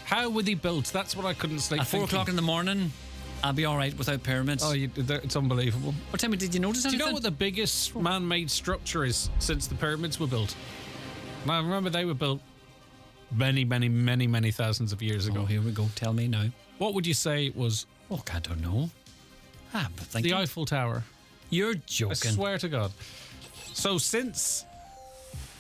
How were they built? That's what I couldn't sleep. At 4 o'clock in the morning, I'll be all right without pyramids. Oh, it's unbelievable. Well, tell me, did you notice anything? Do you know what the biggest man-made structure is since the pyramids were built? Now, remember they were built many, many, many, many thousands of years ago. Oh, here we go. Tell me now. What would you say it was? Oh, I don't know. I'm thinking. The Eiffel Tower. You're joking. I swear to God. So since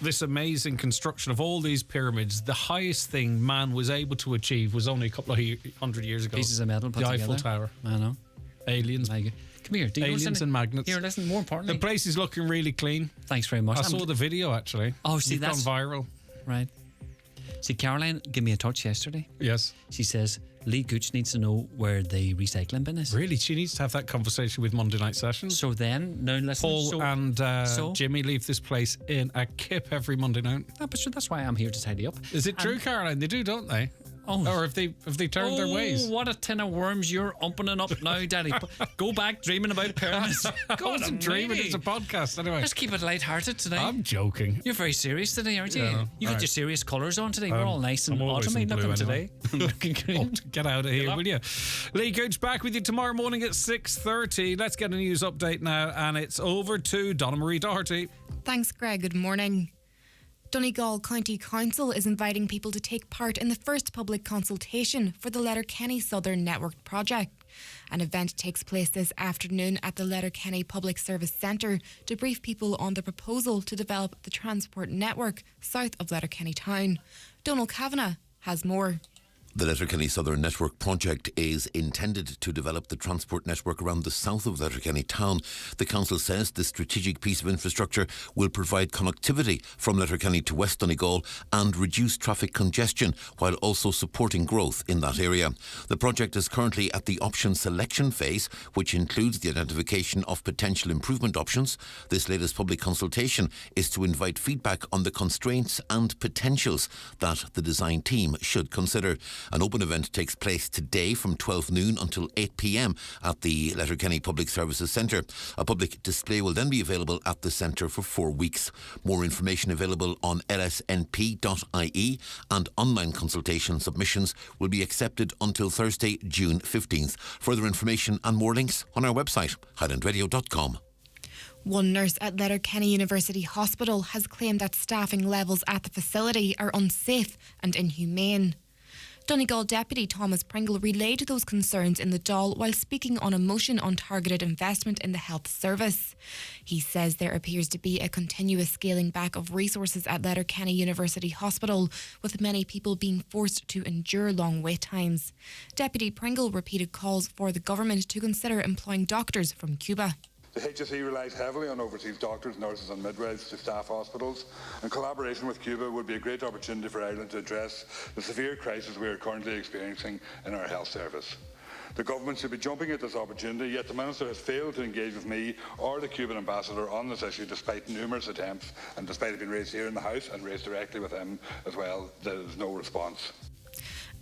this amazing construction of all these pyramids, the highest thing man was able to achieve was only a couple of hundred years ago. Pieces of metal put the together. Eiffel Tower. I know. Aliens. Come here. Do you Aliens and magnets. Here, listen, more importantly. The place is looking really clean. Thanks very much. I saw the video, actually. Oh, see, You've that's gone viral. Right. See, Caroline gave me a touch yesterday. Yes. She says Lee Gooch needs to know where the recycling bin is. Really? She needs to have that conversation with Monday Night Sessions. So then, now listen. Paul and Jimmy leave this place in a kip every Monday night. No, but sure, that's why I'm here to tidy up. Is it true, Caroline? They do, don't they? Oh. Or have they turned their ways? Oh, what a tin of worms you're opening up now, Daddy. Go back dreaming about pyramids. I wasn't dreaming. It's a podcast anyway. Let's keep it light-hearted today. I'm joking. You're very serious today, aren't you? Yeah, You got your serious colours on today. We're all nice and autumny looking today. Looking green. Get out of here, will you? Lee Gooch back with you tomorrow morning at 6:30. Let's get a news update now, and it's over to Donna Marie Doherty. Thanks, Greg. Good morning. Donegal County Council is inviting people to take part in the first public consultation for the Letterkenny Southern Network project. An event takes place this afternoon at the Letterkenny Public Service Centre to brief people on the proposal to develop the transport network south of Letterkenny town. Donald Kavanagh has more. The Letterkenny Southern Network project is intended to develop the transport network around the south of Letterkenny town. The council says this strategic piece of infrastructure will provide connectivity from Letterkenny to West Donegal and reduce traffic congestion while also supporting growth in that area. The project is currently at the option selection phase, which includes the identification of potential improvement options. This latest public consultation is to invite feedback on the constraints and potentials that the design team should consider. An open event takes place today from 12 noon until 8 p.m. at the Letterkenny Public Services Centre. A public display will then be available at the centre for 4 weeks. More information available on lsnp.ie, and online consultation submissions will be accepted until Thursday, June 15th. Further information and more links on our website, highlandradio.com. One nurse at Letterkenny University Hospital has claimed that staffing levels at the facility are unsafe and inhumane. Donegal Deputy Thomas Pringle relayed those concerns in the Dáil while speaking on a motion on targeted investment in the health service. He says there appears to be a continuous scaling back of resources at Letterkenny University Hospital, with many people being forced to endure long wait times. Deputy Pringle repeated calls for the government to consider employing doctors from Cuba. The HSE relies heavily on overseas doctors, nurses and midwives to staff hospitals, and collaboration with Cuba would be a great opportunity for Ireland to address the severe crisis we are currently experiencing in our health service. The government should be jumping at this opportunity, yet the Minister has failed to engage with me or the Cuban ambassador on this issue despite numerous attempts, and despite it being raised here in the House and raised directly with him as well. There is no response.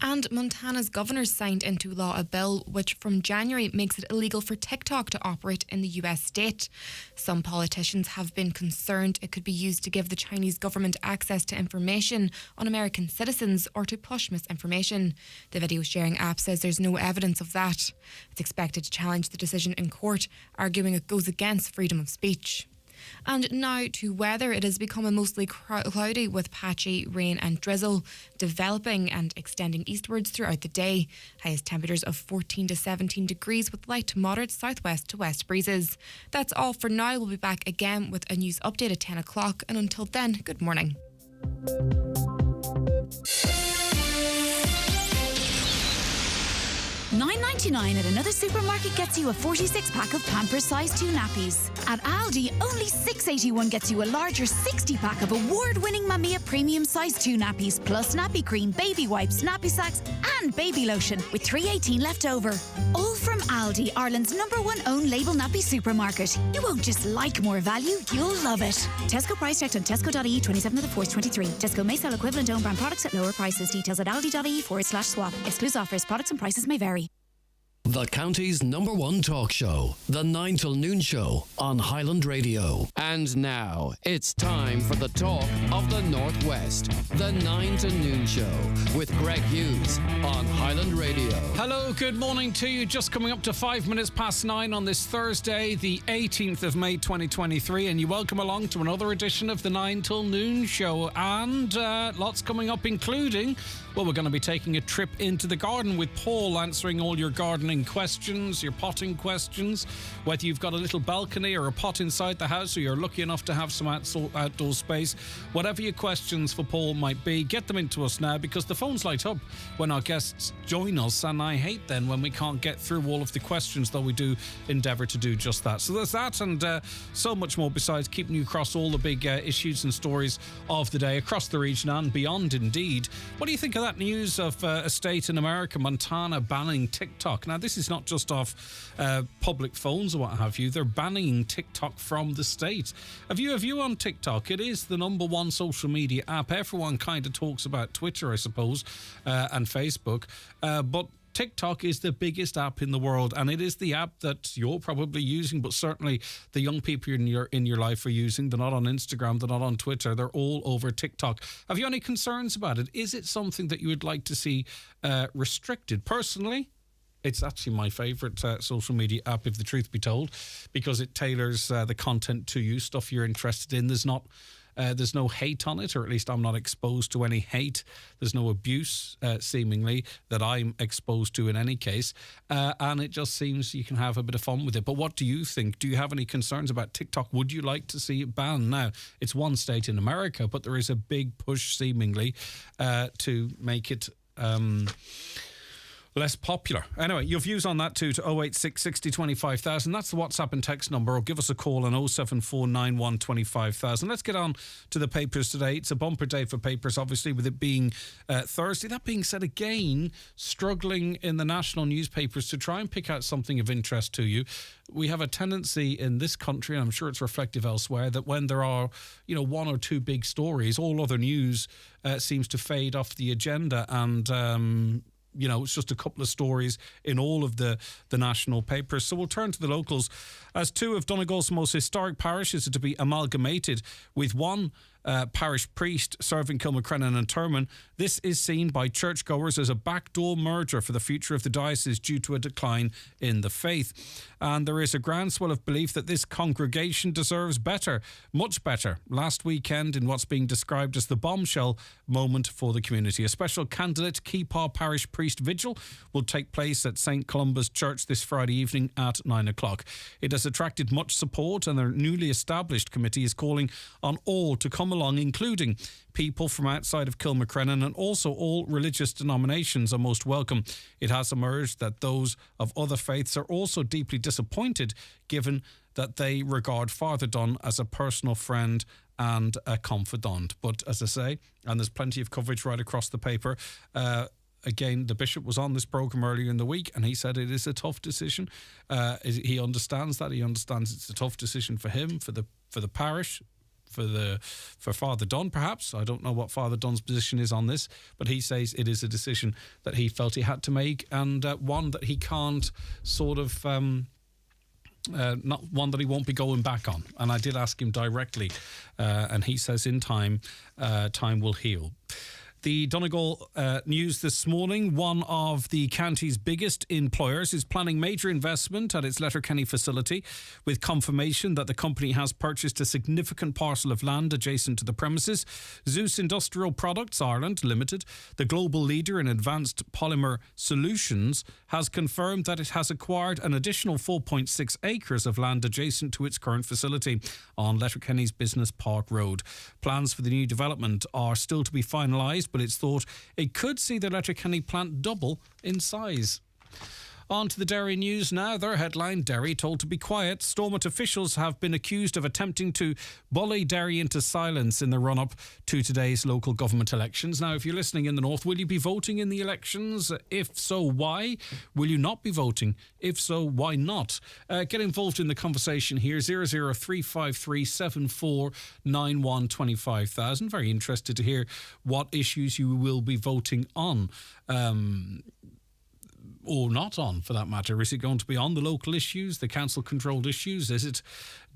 And Montana's governor signed into law a bill which from January makes it illegal for TikTok to operate in the US state. Some politicians have been concerned it could be used to give the Chinese government access to information on American citizens or to push misinformation. The video sharing app says there's no evidence of that. It's expected to challenge the decision in court, arguing it goes against freedom of speech. And now to weather. It has become a mostly cloudy with patchy rain and drizzle developing and extending eastwards throughout the day. Highest temperatures of 14 to 17 degrees with light to moderate southwest to west breezes. That's all for now. We'll be back again with a news update at 10 o'clock. And until then, good morning. $9.99 at another supermarket gets you a 46-pack of Pampers size 2 nappies. At Aldi, only $6.81 gets you a larger 60-pack of award-winning Mamiya premium size 2 nappies, plus nappy cream, baby wipes, nappy sacks and baby lotion, with $3.18 left over. All from Aldi, Ireland's #1 own label nappy supermarket. You won't just like more value, you'll love it. Tesco price checked on tesco.ie 27/4/23. Tesco may sell equivalent own brand products at lower prices. Details at aldi.ie/swap. Exclusive offers, products and prices may vary. The county's #1 talk show, The 9 till Noon Show on Highland Radio. And now, it's time for the talk of the Northwest, The 9 to Noon Show with Greg Hughes on Highland Radio. Hello, good morning to you. Just coming up to 5 minutes past 9 on this Thursday, the 18th of May 2023, and you welcome along to another edition of the 9 till Noon Show. And lots coming up, including, well, we're going to be taking a trip into the garden with Paul, answering all your gardening questions, your potting questions, whether you've got a little balcony or a pot inside the house, or you're lucky enough to have some outdoor space. Whatever your questions for Paul might be, get them into us now, because the phones light up when our guests join us, and I hate then when we can't get through all of the questions, though we do endeavour to do just that. So there's that, and so much more besides, keeping you across all the big issues and stories of the day across the region and beyond indeed. What do you think of that news of a state in America, Montana, banning TikTok? Now, this is not just off public phones or what have you. They're banning TikTok from the state. Have you a view on TikTok? It is the #1 social media app. Everyone kind of talks about Twitter, I suppose, and Facebook, but TikTok is the biggest app in the world, and it is the app that you're probably using, but certainly the young people in your life are using. They're not on Instagram, they're not on Twitter, they're all over TikTok. Have you any concerns about it? Is it something that you would like to see restricted? Personally, it's actually my favourite social media app, if the truth be told, because it tailors the content to you, stuff you're interested in. There's no hate on it, or at least I'm not exposed to any hate. There's no abuse, seemingly, that I'm exposed to in any case. And it just seems you can have a bit of fun with it. But what do you think? Do you have any concerns about TikTok? Would you like to see it banned? Now, it's one state in America, but there is a big push, seemingly, to make it less popular. Anyway, your views on that too, to 086 60 25,000. That's the WhatsApp and text number, or give us a call on 07491 25,000. Let's get on to the papers today. It's a bumper day for papers, obviously, with it being Thursday. That being said, again, struggling in the national newspapers to try and pick out something of interest to you. We have a tendency in this country, and I'm sure it's reflective elsewhere, that when there are, one or two big stories, all other news seems to fade off the agenda, and it's just a couple of stories in all of the national papers. So we'll turn to the locals, as two of Donegal's most historic parishes are to be amalgamated, with one parish priest serving Kilmacrennan and Termon. This is seen by churchgoers as a backdoor merger for the future of the diocese due to a decline in the faith. And there is a groundswell of belief that this congregation deserves better, much better, last weekend in what's being described as the bombshell moment for the community. A special candidate Keepaw Parish Priest Vigil will take place at St Columba's Church this Friday evening at 9 o'clock. It has attracted much support, and their newly established committee is calling on all to come along, including people from outside of Kilmacrennan, and also all religious denominations are most welcome. It has emerged that those of other faiths are also deeply disappointed, given that they regard Father Dunn as a personal friend and a confidant. But as I say, and there's plenty of coverage right across the paper, again, the bishop was on this programme earlier in the week, and he said it is a tough decision. He understands that. He understands it's a tough decision for him, for the parish, for Father Dunn, perhaps. I don't know what Father Dunn's position is on this, but he says it is a decision that he felt he had to make, and one that he can't sort of... not one that he won't be going back on. And I did ask him directly, and he says in time will heal. The Donegal News this morning, one of the county's biggest employers is planning major investment at its Letterkenny facility, with confirmation that the company has purchased a significant parcel of land adjacent to the premises. Zeus Industrial Products Ireland Limited, the global leader in advanced polymer solutions, has confirmed that it has acquired an additional 4.6 acres of land adjacent to its current facility on Letterkenny's Business Park Road. Plans for the new development are still to be finalised, but it's thought it could see the Letterkenny plant double in size. On to the Derry news now. Their headline, Derry told to be quiet. Stormont officials have been accused of attempting to bully Derry into silence in the run-up to today's local government elections. Now, if you're listening in the north, will you be voting in the elections? If so, why? Will you not be voting? If so, why not? Get involved in the conversation here. 00353 7491 25,000. Very interested to hear what issues you will be voting on. or not on, for that matter? Is it going to be on the local issues, the council-controlled issues?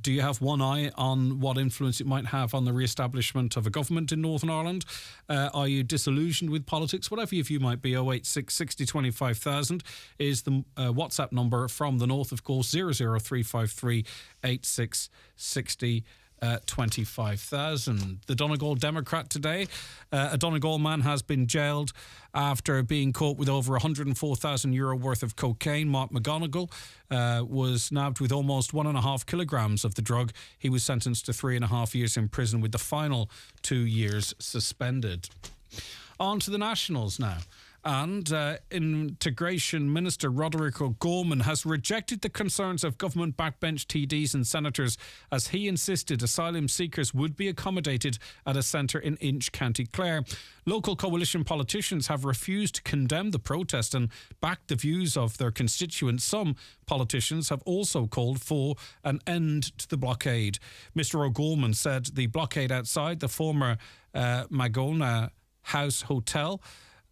Do you have one eye on what influence it might have on the re-establishment of a government in Northern Ireland? Are you disillusioned with politics? Whatever your view might be, 086 60 25,000 is the WhatsApp number from the north, of course, 00353 86 60 25,000. The Donegal Democrat today. A Donegal man has been jailed after being caught with over €104,000 worth of cocaine. Mark McGonigal was nabbed with almost 1.5 kilograms of the drug. He was sentenced to 3.5 years in prison, with the final 2 years suspended. On to the Nationals now. And Integration Minister Roderick O'Gorman has rejected the concerns of government backbench TDs and senators, as he insisted asylum seekers would be accommodated at a centre in Inch, County Clare. Local coalition politicians have refused to condemn the protest and back the views of their constituents. Some politicians have also called for an end to the blockade. Mr O'Gorman said the blockade outside the former Magona House Hotel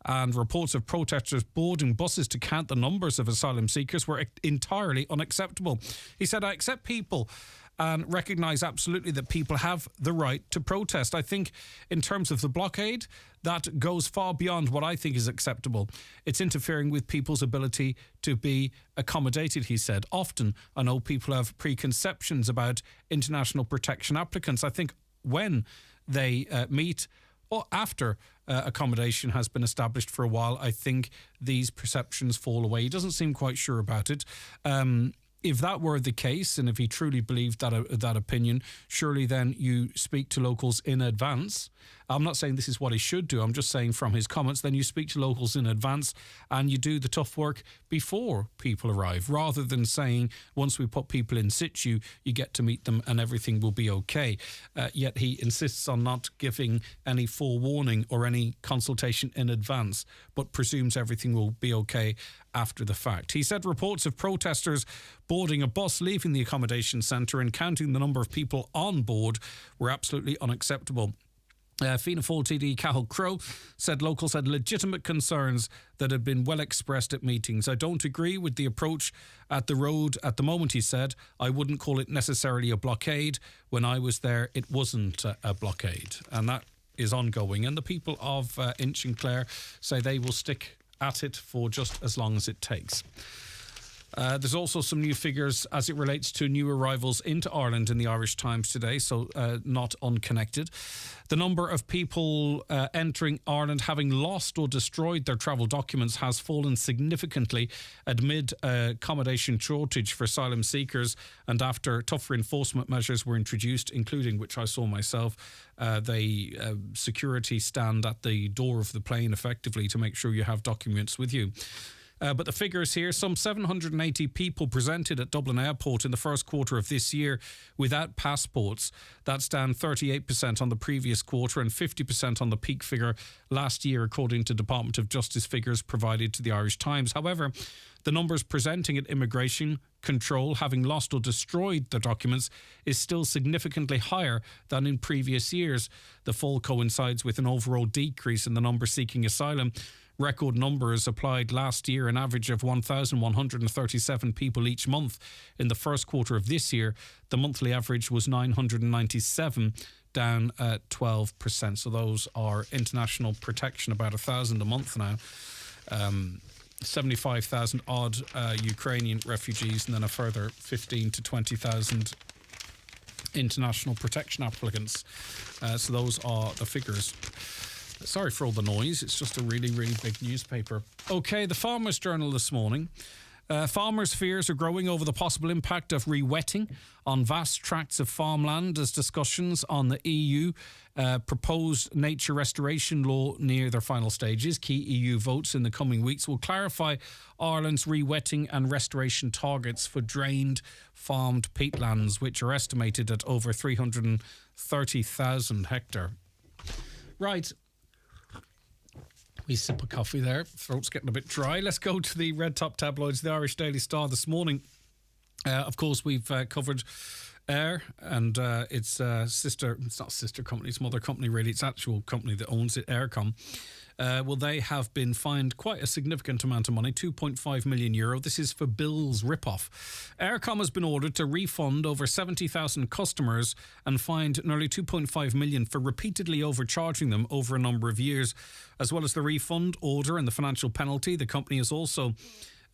and reports of protesters boarding buses to count the numbers of asylum seekers were entirely unacceptable. He said, I accept people and recognise absolutely that people have the right to protest. I think in terms of the blockade, that goes far beyond what I think is acceptable. It's interfering with people's ability to be accommodated, he said. Often, I know people have preconceptions about international protection applicants. I think when they meet or after accommodation has been established for a while, I think these perceptions fall away. He doesn't seem quite sure about it. If that were the case, and if he truly believed that opinion, surely then you speak to locals in advance. I'm not saying this is what he should do. I'm just saying from his comments, then you speak to locals in advance and you do the tough work before people arrive, rather than saying once we put people in situ, you get to meet them and everything will be okay. Yet he insists on not giving any forewarning or any consultation in advance, but presumes everything will be okay after the fact. He said reports of protesters boarding a bus leaving the accommodation centre and counting the number of people on board were absolutely unacceptable. Fianna Fáil TD Cathal Crowe said locals had legitimate concerns that had been well expressed at meetings. I don't agree with the approach at the road at the moment, he said. I wouldn't call it necessarily a blockade. When I was there, it wasn't a blockade. And that is ongoing. And the people of Inch and Clare say they will stick at it for just as long as it takes. There's also some new figures as it relates to new arrivals into Ireland in the Irish Times today, so not unconnected. The number of people entering Ireland having lost or destroyed their travel documents has fallen significantly amid accommodation shortage for asylum seekers, and after tougher enforcement measures were introduced, including, which I saw myself, the security stand at the door of the plane effectively to make sure you have documents with you. But the figures here, some 780 people presented at Dublin Airport in the first quarter of this year without passports. That's down 38% on the previous quarter and 50% on the peak figure last year, according to Department of Justice figures provided to the Irish Times. However, the numbers presenting at immigration control having lost or destroyed their documents is still significantly higher than in previous years. The fall coincides with an overall decrease in the number seeking asylum. Record numbers applied last year, an average of 1,137 people each month. In the first quarter of this year, the monthly average was 997, down 12%. So those are international protection, about 1,000 a month now. 75,000 odd Ukrainian refugees, and then a further 15 to 20,000 international protection applicants. So those are the figures. Sorry for all the noise. It's just a really, really big newspaper. OK, the Farmers Journal this morning. Farmers' fears are growing over the possible impact of re-wetting on vast tracts of farmland as discussions on the EU proposed nature restoration law near their final stages. Key EU votes in the coming weeks will clarify Ireland's re-wetting and restoration targets for drained farmed peatlands, which are estimated at over 330,000 hectare. Right. We sip of coffee there. Throat's getting a bit dry. Let's go to the red top tabloids. The Irish Daily Star this morning. Of course, we've covered Air and its sister. It's not sister company. It's mother company, really. It's actual company that owns it, Aircom. Well, they have been fined quite a significant amount of money, €2.5 million. This is for bills rip-off. Eircom has been ordered to refund over 70,000 customers and fined nearly €2.5 million for repeatedly overcharging them over a number of years. As well as the refund order and the financial penalty, the company has also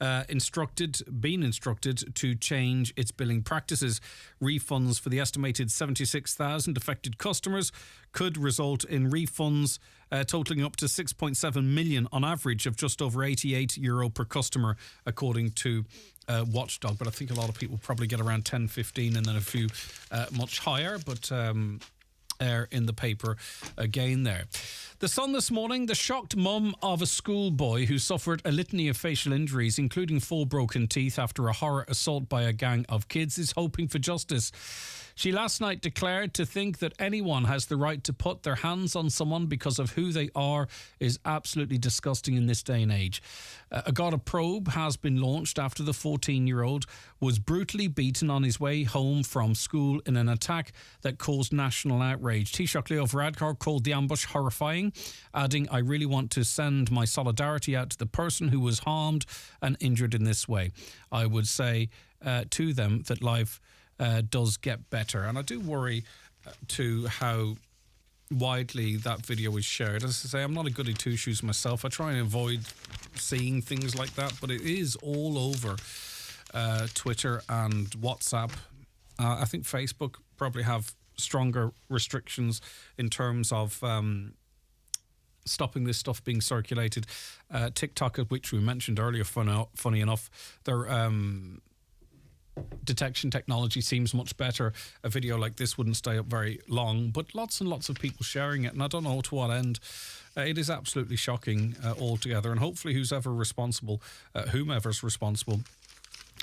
been instructed to change its billing practices. Refunds for the estimated 76,000 affected customers could result in refunds totaling up to 6.7 million on average, of just over €88 per customer, according to Watchdog. But I think a lot of people probably get around 10, 15 and then a few much higher. But in the paper again there. The Sun this morning, the shocked mum of a schoolboy who suffered a litany of facial injuries, including 4 broken teeth after a horror assault by a gang of kids, is hoping for justice. She last night declared to think that anyone has the right to put their hands on someone because of who they are is absolutely disgusting in this day and age. A probe has been launched after the 14-year-old was brutally beaten on his way home from school in an attack that caused national outrage. Taoiseach Leo Varadkar called the ambush horrifying, adding, "I really want to send my solidarity out to the person who was harmed and injured in this way. I would say to them that life does get better." And I do worry to how widely that video is shared. As I say, I'm not a goody two-shoes myself. I try and avoid seeing things like that, but it is all over Twitter and WhatsApp. I think Facebook probably have stronger restrictions in terms of stopping this stuff being circulated. TikTok, which we mentioned earlier, funny enough, their detection technology seems much better. A video like this wouldn't stay up very long, but lots and lots of people sharing it, and I don't know to what end. It is absolutely shocking altogether, and hopefully whomever's responsible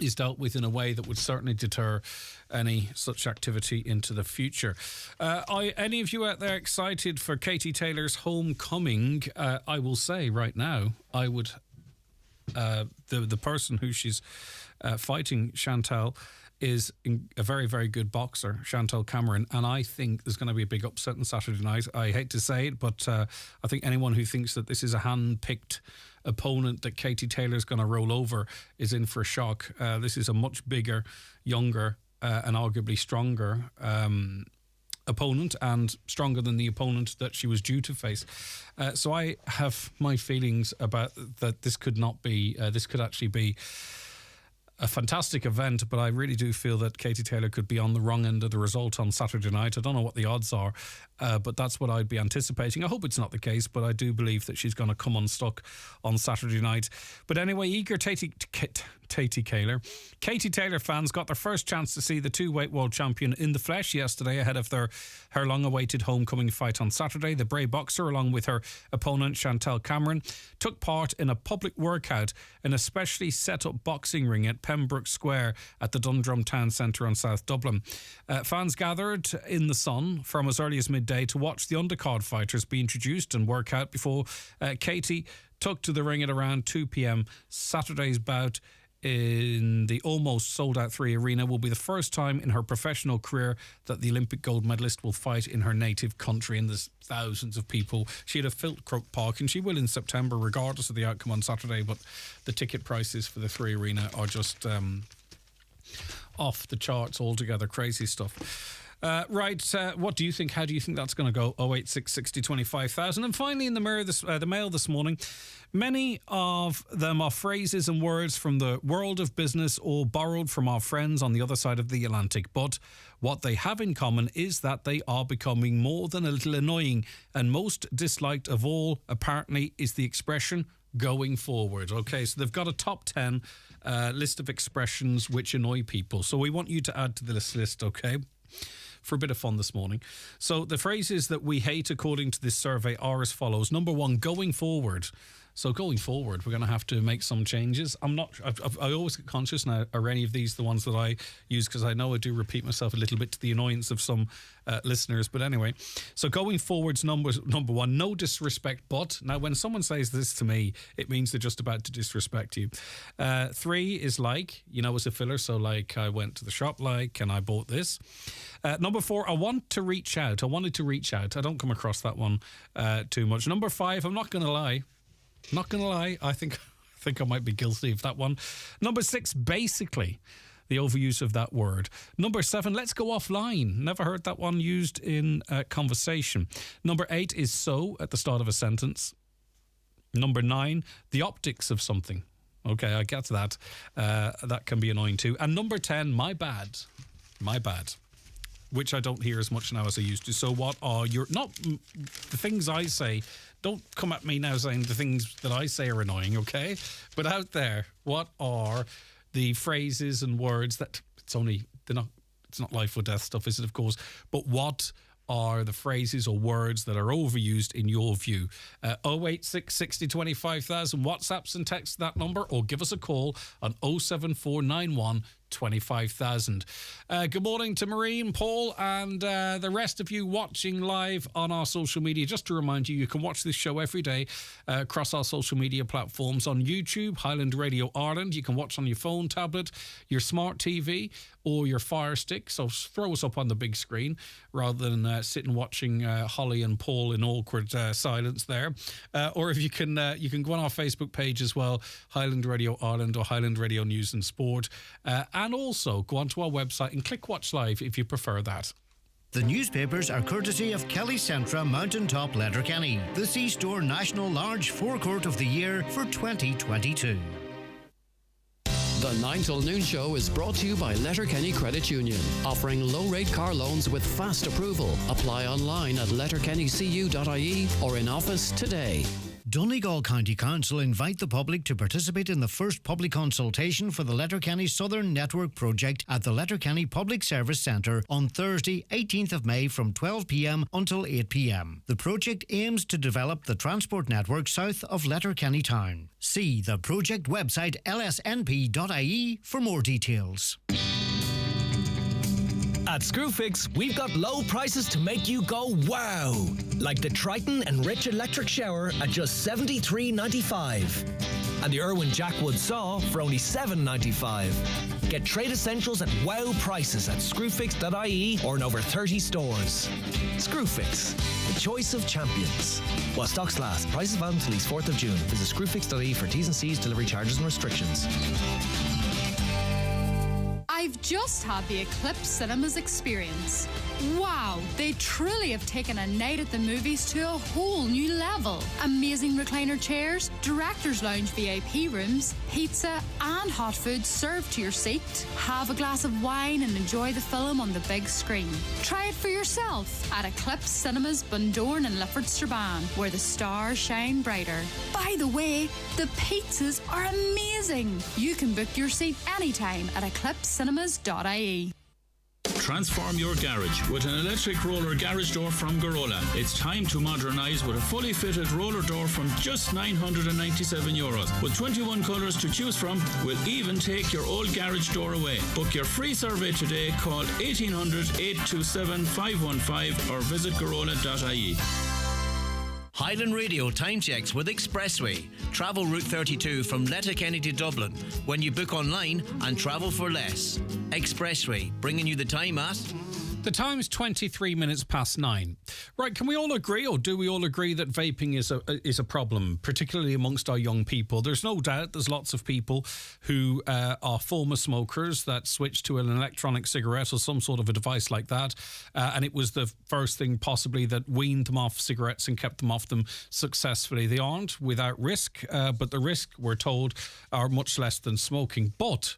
is dealt with in a way that would certainly deter any such activity into the future. Any of you out there excited for Katie Taylor's homecoming? I will say right now, I would the person who she's fighting, Chantal, is a very, very good boxer, Chantal Cameron, and I think there's going to be a big upset on Saturday night. I hate to say it, but I think anyone who thinks that this is a hand-picked opponent that Katie Taylor's going to roll over is in for a shock. This is a much bigger, younger, and arguably stronger opponent, and stronger than the opponent that she was due to face. So I have my feelings about that. This could not be. This could actually be a fantastic event, but I really do feel that Katie Taylor could be on the wrong end of the result on Saturday night. I don't know what the odds are, but that's what I'd be anticipating. I hope it's not the case, but I do believe that she's going to come unstuck on Saturday night. But anyway, eager Katie Taylor fans got their first chance to see the two-weight world champion in the flesh yesterday ahead of her long-awaited homecoming fight on Saturday. The Bray boxer, along with her opponent Chantal Cameron, took part in a public workout in a specially set-up boxing ring at Pembroke Square at the Dundrum Town Centre on South Dublin. Fans gathered in the sun from as early as midday to watch the undercard fighters be introduced and work out before Katie took to the ring at around 2 p.m. Saturday's bout in the almost sold-out 3 Arena will be the first time in her professional career that the Olympic gold medalist will fight in her native country, and there's thousands of people. She had a filled Croke Park, and she will in September, regardless of the outcome on Saturday, but the ticket prices for the 3 Arena are just off the charts altogether. Crazy stuff. What do you think? How do you think that's going to go? 086 60 25,000. And finally, in the Mail this morning, many of them are phrases and words from the world of business or borrowed from our friends on the other side of the Atlantic. But what they have in common is that they are becoming more than a little annoying. And most disliked of all, apparently, is the expression going forward. Okay, so they've got a top 10 list of expressions which annoy people. So we want you to add to this list, okay? For a bit of fun this morning. So the phrases that we hate according to this survey are as follows. Number 1, going forward. So going forward, we're going to have to make some changes. I always get conscious now, are any of these the ones that I use? Because I know I do repeat myself a little bit to the annoyance of some listeners. But anyway, so going forwards, number one, no disrespect. But now when someone says this to me, it means they're just about to disrespect you. 3 is like, as a filler. So like, I went to the shop, like, and I bought this. Number 4, I wanted to reach out. I don't come across that one too much. Number 5, I'm not going to lie. I think I might be guilty of that one. Number 6, basically, the overuse of that word. Number 7, let's go offline. Never heard that one used in conversation. Number 8 is so at the start of a sentence. Number 9, the optics of something. Okay, I get that. That can be annoying too. And number 10, my bad, which I don't hear as much now as I used to. So what are not the things I say? Don't come at me now saying the things that I say are annoying, okay? But out there, what are the phrases and words that it's not life or death stuff, is it, of course? But what are the phrases or words that are overused in your view? 086 60 25,000, WhatsApps and text that number, or give us a call on 07491 25,000. Good morning to Maureen, Paul, and the rest of you watching live on our social media. Just to remind you, you can watch this show every day across our social media platforms on YouTube, Highland Radio Ireland. You can watch on your phone, tablet, your smart TV, or your Fire Stick. So throw us up on the big screen rather than sitting watching Holly and Paul in awkward silence there. Or if you can go on our Facebook page as well, Highland Radio Ireland or Highland Radio News and Sport. And also go onto our website and click Watch Live if you prefer that. The newspapers are courtesy of Kelly Centra Mountaintop Letterkenny, the C-Store National Large Forecourt of the Year for 2022. The 9 till noon show is brought to you by Letterkenny Credit Union, offering low-rate car loans with fast approval. Apply online at letterkennycu.ie or in office today. Donegal County Council invite the public to participate in the first public consultation for the Letterkenny Southern Network project at the Letterkenny Public Service Centre on Thursday, 18th of May from 12 p.m. until 8 p.m. The project aims to develop the transport network south of Letterkenny town. See the project website lsnp.ie for more details. At Screwfix, we've got low prices to make you go wow! Like the Triton Enrich Electric Shower at just $73.95. And the Irwin Jackwood Saw for only $7.95. Get trade essentials at wow prices at screwfix.ie or in over 30 stores. Screwfix, the choice of champions. While stocks last, prices valid until at least 4th of June. Visit screwfix.ie for T's and C's, delivery charges and restrictions. I've just had the Eclipse Cinemas experience. Wow, they truly have taken a night at the movies to a whole new level. Amazing recliner chairs, director's lounge VIP rooms, pizza and hot food served to your seat. Have a glass of wine and enjoy the film on the big screen. Try it for yourself at Eclipse Cinemas Bundoran and Lifford Strabane, where the stars shine brighter. By the way, the pizzas are amazing. You can book your seat anytime at eclipsecinemas.ie. Transform your garage with an electric roller garage door from Garola. It's time to modernise with a fully fitted roller door from just €997. With 21 colours to choose from, we'll even take your old garage door away. Book your free survey today. Call 1800 827 515 or visit garola.ie. Highland Radio time checks with Expressway. Travel Route 32 from Letterkenny to Dublin when you book online and travel for less. Expressway, bringing you the time at... The time's 23 minutes past 9. Right, can we all agree, or do we all agree that vaping is a problem, particularly amongst our young people? There's no doubt there's lots of people who are former smokers that switched to an electronic cigarette or some sort of a device like that, and it was the first thing possibly that weaned them off cigarettes and kept them off them successfully. They aren't without risk, but the risk, we're told, are much less than smoking. But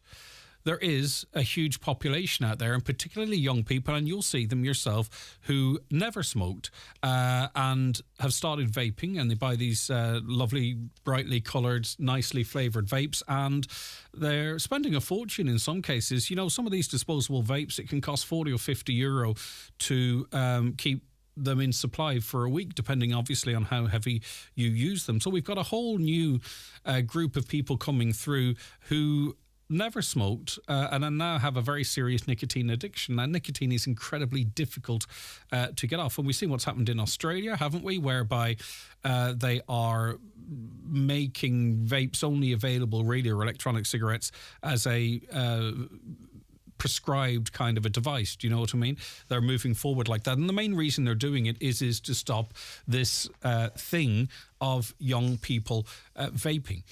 there is a huge population out there, and particularly young people, and you'll see them yourself, who never smoked and have started vaping, and they buy these lovely, brightly coloured, nicely flavoured vapes, and they're spending a fortune in some cases. You know, some of these disposable vapes, it can cost €40 or €50 to keep them in supply for a week, depending obviously on how heavy you use them. So we've got a whole new group of people coming through who never smoked and now have a very serious nicotine addiction. Now, nicotine is incredibly difficult to get off. And we've seen what's happened in Australia, haven't we, whereby they are making vapes only available, really, or electronic cigarettes, as a prescribed kind of a device. Do you know what I mean? They're moving forward like that. And the main reason they're doing it is to stop this thing of young people vaping.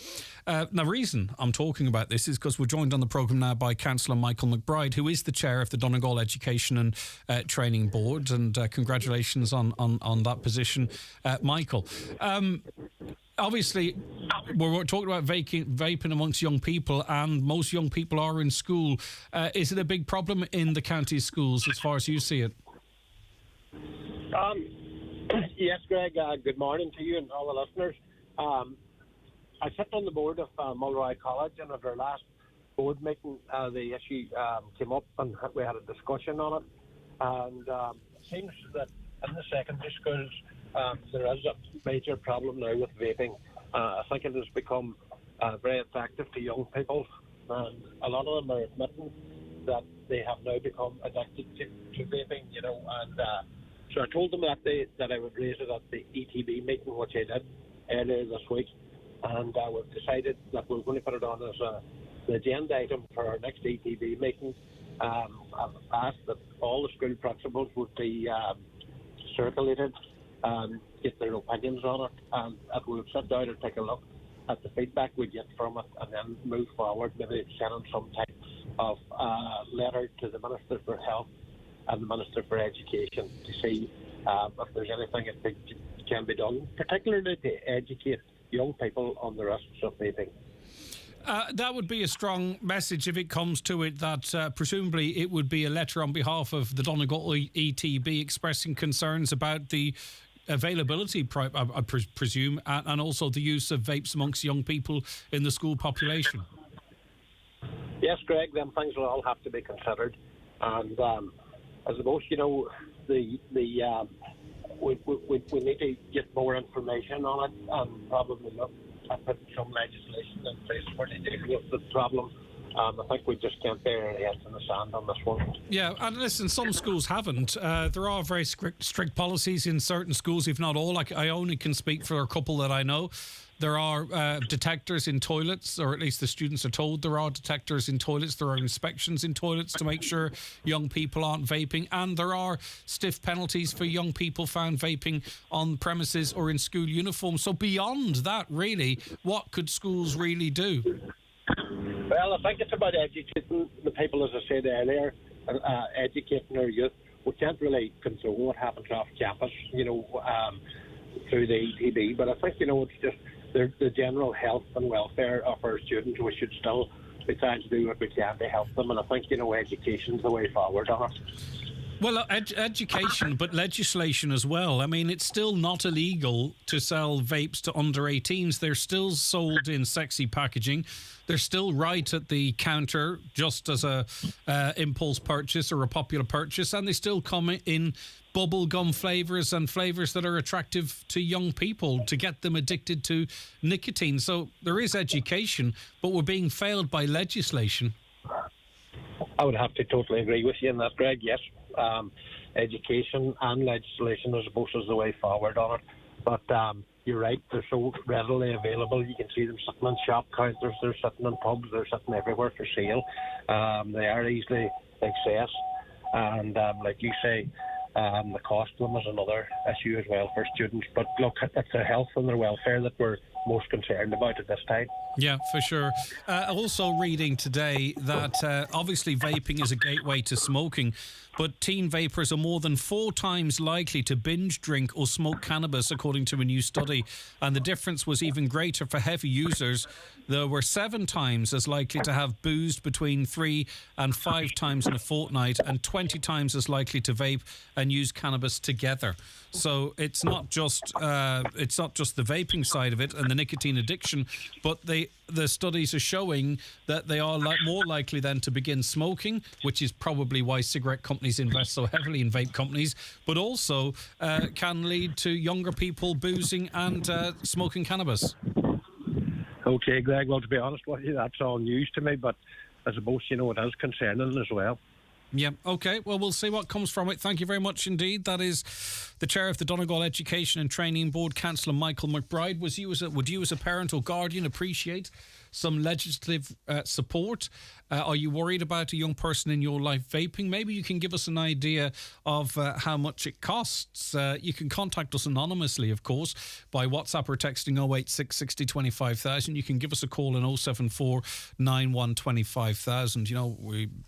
Now, the reason I'm talking about this is because we're joined on the programme now by Councillor Michael McBride, who is the chair of the Donegal Education and Training Board. And congratulations on that position, Michael. Obviously, we're talking about vaping amongst young people, and most young people are in school. Is it a big problem in the county schools as far as you see it? Yes, Greg. Good morning to you and all the listeners. I sit on the board of Mulroy College, and at our last board meeting, the issue came up, and we had a discussion on it. And it seems that in the secondary schools, there is a major problem now with vaping. I think it has become very attractive to young people, and a lot of them are admitting that they have now become addicted to vaping, you know. And so I told them that I would raise it at the ETB meeting, which I did earlier this week, and we've decided that we're going to put it on as the agenda item for our next ETB meeting. I've asked that all the school principals would be circulated and get their opinions on it, and we'll sit down and take a look at the feedback we get from it, and then move forward, maybe sending some type of letter to the Minister for Health and the Minister for Education to see if there's anything that can be done, particularly to educate young people on the risks of vaping. That would be a strong message if it comes to it, that presumably it would be a letter on behalf of the Donegal ETB expressing concerns about the availability, I presume, and also the use of vapes amongst young people in the school population. Yes, Greg, them things will all have to be considered. And I suppose, you know, we need to get more information on it, and probably look at putting some legislation in place for to deal with the problem. I think we just can't bury our heads in the sand on this one. Yeah, and listen, some schools haven't. There are very strict policies in certain schools, if not all. Like, I only can speak for a couple that I know. There are detectors in toilets, or at least the students are told there are detectors in toilets. There are inspections in toilets to make sure young people aren't vaping. And there are stiff penalties for young people found vaping on premises or in school uniforms. So beyond that, really, what could schools really do? Well, I think it's about educating the people, as I said earlier, educating our youth. We can't really control what happens off campus, you know, through the ETB. But I think, you know, it's just the general health and welfare of our students. We should still be trying to do what we can to help them. And I think, you know, education's the way forward on it. Well, education, but legislation as well. I mean, it's still not illegal to sell vapes to under 18s. They're still sold in sexy packaging. They're still right at the counter, just as a impulse purchase or a popular purchase, and they still come in bubblegum flavours and flavours that are attractive to young people to get them addicted to nicotine. So there is education, but we're being failed by legislation. I would have to totally agree with you in that, Greg, yes. Education and legislation, I suppose, is the way forward on it. But you're right, they're so readily available. You can see them sitting on shop counters, they're sitting in pubs, they're sitting everywhere for sale. They are easily accessed. And like you say, the cost of them is another issue as well for students. But look, it's their health and their welfare that we're most concerned about at this time. Yeah, for sure. Also reading today that obviously vaping is a gateway to smoking, but teen vapers are more than 4 times likely to binge drink or smoke cannabis, according to a new study. And the difference was even greater for heavy users. They were 7 times as likely to have boozed between 3 and 5 times in a fortnight, and 20 times as likely to vape and use cannabis together. So it's not just the vaping side of it and the nicotine addiction, but the studies are showing that they are more likely then to begin smoking, which is probably why cigarette companies companies invest so heavily in vape companies, but also can lead to younger people boozing and smoking cannabis. Okay, Greg, well, to be honest with you, that's all news to me, but I suppose, it is concerning as well. Yeah, okay. Well, we'll see what comes from it. Thank you very much indeed. That is the chair of the Donegal Education and Training Board, Councillor Michael McBride. Would you as a parent or guardian appreciate some legislative support? Are you worried about a young person in your life vaping? Maybe you can give us an idea of how much it costs. You can contact us anonymously, of course, by WhatsApp or texting 086 60 25,000. You can give us a call on 074 91 25,000.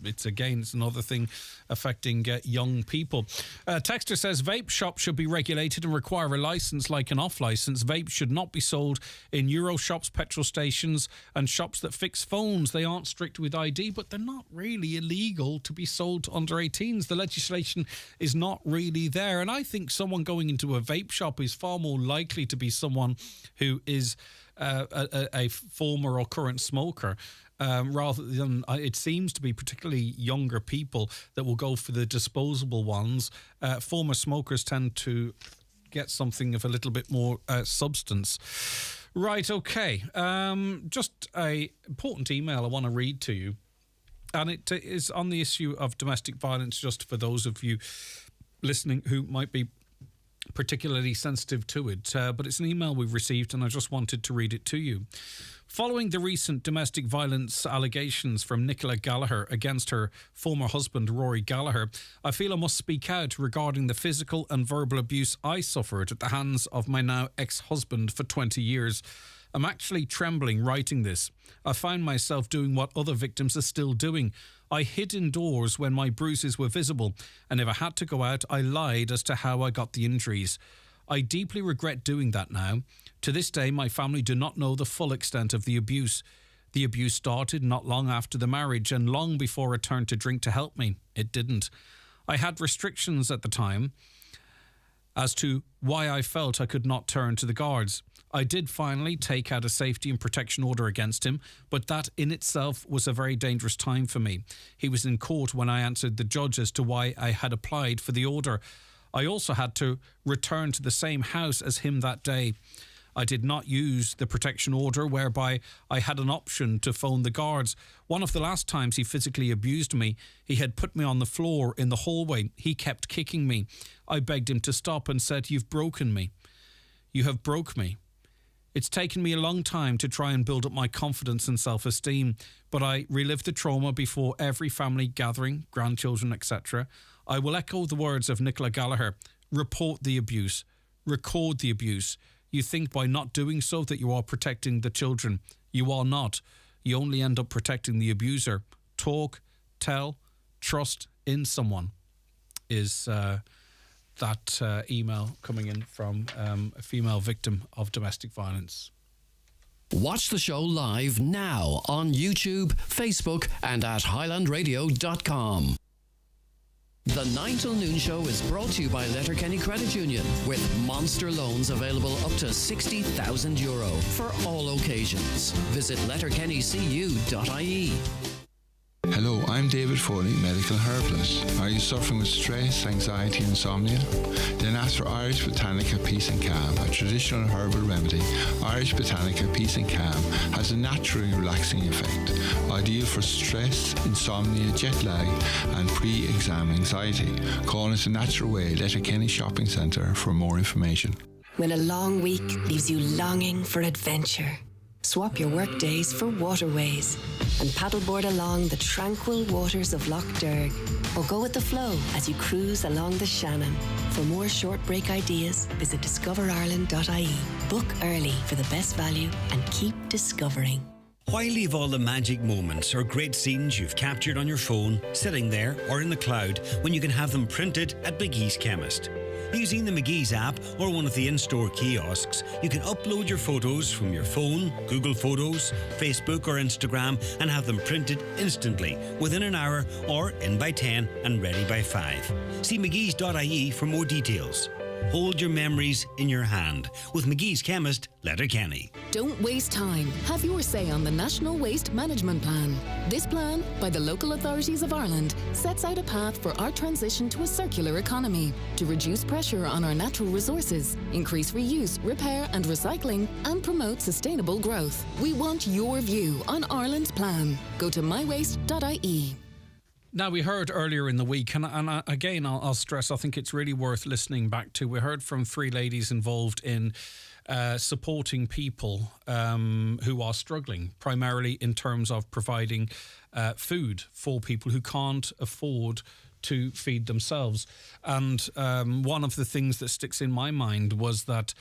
It's another thing affecting young people. Texter says vape shops should be regulated and require a licence like an off-licence. Vape should not be sold in Euro shops, petrol stations and shops that fix phones. They aren't strict with ID, but they're not really illegal to be sold to under 18s. The legislation is not really there. And I think someone going into a vape shop is far more likely to be someone who is a former or current smoker. Rather than, it seems to be particularly younger people that will go for the disposable ones. Former smokers tend to get something of a little bit more substance. Right, okay. Just an important email I want to read to you. And it is on the issue of domestic violence, just for those of you listening who might be particularly sensitive to it. But it's an email we've received and I just wanted to read it to you. Following the recent domestic violence allegations from Nicola Gallagher against her former husband, Rory Gallagher, I feel I must speak out regarding the physical and verbal abuse I suffered at the hands of my now ex-husband for 20 years. I'm actually trembling writing this. I found myself doing what other victims are still doing. I hid indoors when my bruises were visible, and if I had to go out, I lied as to how I got the injuries. I deeply regret doing that now. To this day, my family do not know the full extent of the abuse. The abuse started not long after the marriage and long before I turned to drink to help me. It didn't. I had restrictions at the time as to why I felt I could not turn to the guards. I did finally take out a safety and protection order against him, but that in itself was a very dangerous time for me. He was in court when I answered the judge as to why I had applied for the order. I also had to return to the same house as him that day. I did not use the protection order whereby I had an option to phone the guards. One of the last times he physically abused me, he had put me on the floor in the hallway. He kept kicking me. I begged him to stop and said, "You've broken me. You have broke me." It's taken me a long time to try and build up my confidence and self-esteem, but I relived the trauma before every family gathering, grandchildren, etc. I will echo the words of Nicola Gallagher. Report the abuse. Record the abuse. You think by not doing so that you are protecting the children. You are not. You only end up protecting the abuser. Talk, tell, trust in someone is that email coming in from a female victim of domestic violence. Watch the show live now on YouTube, Facebook and at highlandradio.com. The 9 till noon show is brought to you by Letterkenny Credit Union with monster loans available up to €60,000 for all occasions. Visit letterkennycu.ie. Hello, I'm David Foley, medical herbalist. Are you suffering with stress, anxiety, and insomnia? Then ask for Irish Botanica Peace and Calm, a traditional herbal remedy. Irish Botanica Peace and Calm has a naturally relaxing effect, ideal for stress, insomnia, jet lag, and pre-exam anxiety. Call us a natural way, Letterkenny Shopping Centre for more information. When a long week leaves you longing for adventure, swap your work days for waterways and paddleboard along the tranquil waters of Lough Derg, or go with the flow as you cruise along the Shannon. For more short break ideas, visit discoverireland.ie. Book early for the best value and keep discovering. Why leave all the magic moments or great scenes you've captured on your phone sitting there or in the cloud when you can have them printed at McGee's Chemist? Using the McGee's app or one of the in-store kiosks, you can upload your photos from your phone, Google Photos, Facebook or Instagram and have them printed instantly within an hour or in by 10 and ready by 5. See mcgees.ie for more details. Hold your memories in your hand with McGee's Chemist, Letterkenny. Don't waste time. Have your say on the National Waste Management Plan. This plan, by the local authorities of Ireland, sets out a path for our transition to a circular economy to reduce pressure on our natural resources, increase reuse, repair and recycling, and promote sustainable growth. We want your view on Ireland's plan. Go to mywaste.ie. Now, we heard earlier in the week, and again, I'll stress, I think it's really worth listening back to. We heard from three ladies involved in supporting people who are struggling, primarily in terms of providing food for people who can't afford to feed themselves. And one of the things that sticks in my mind was that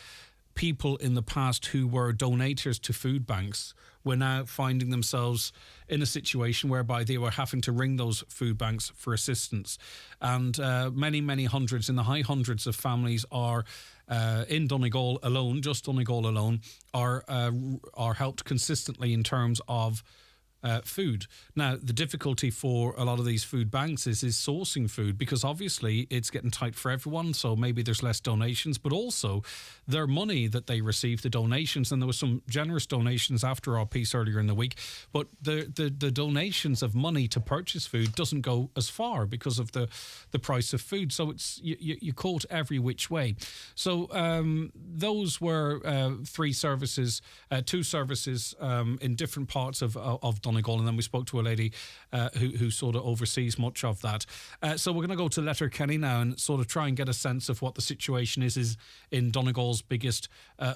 people in the past who were donators to food banks were now finding themselves in a situation whereby they were having to ring those food banks for assistance. And many hundreds, in the high hundreds of families are in Donegal alone, just Donegal alone, are helped consistently in terms of food. Now, the difficulty for a lot of these food banks is sourcing food, because obviously it's getting tight for everyone, so maybe there's less donations, but also their money that they receive, the donations, and there were some generous donations after our piece earlier in the week, but the donations of money to purchase food doesn't go as far because of the price of food, so it's you caught every which way. So those were two services in different parts of Donegal, and then we spoke to a lady who sort of oversees much of that. So we're going to go to Letterkenny now and sort of try and get a sense of what the situation is in Donegal's biggest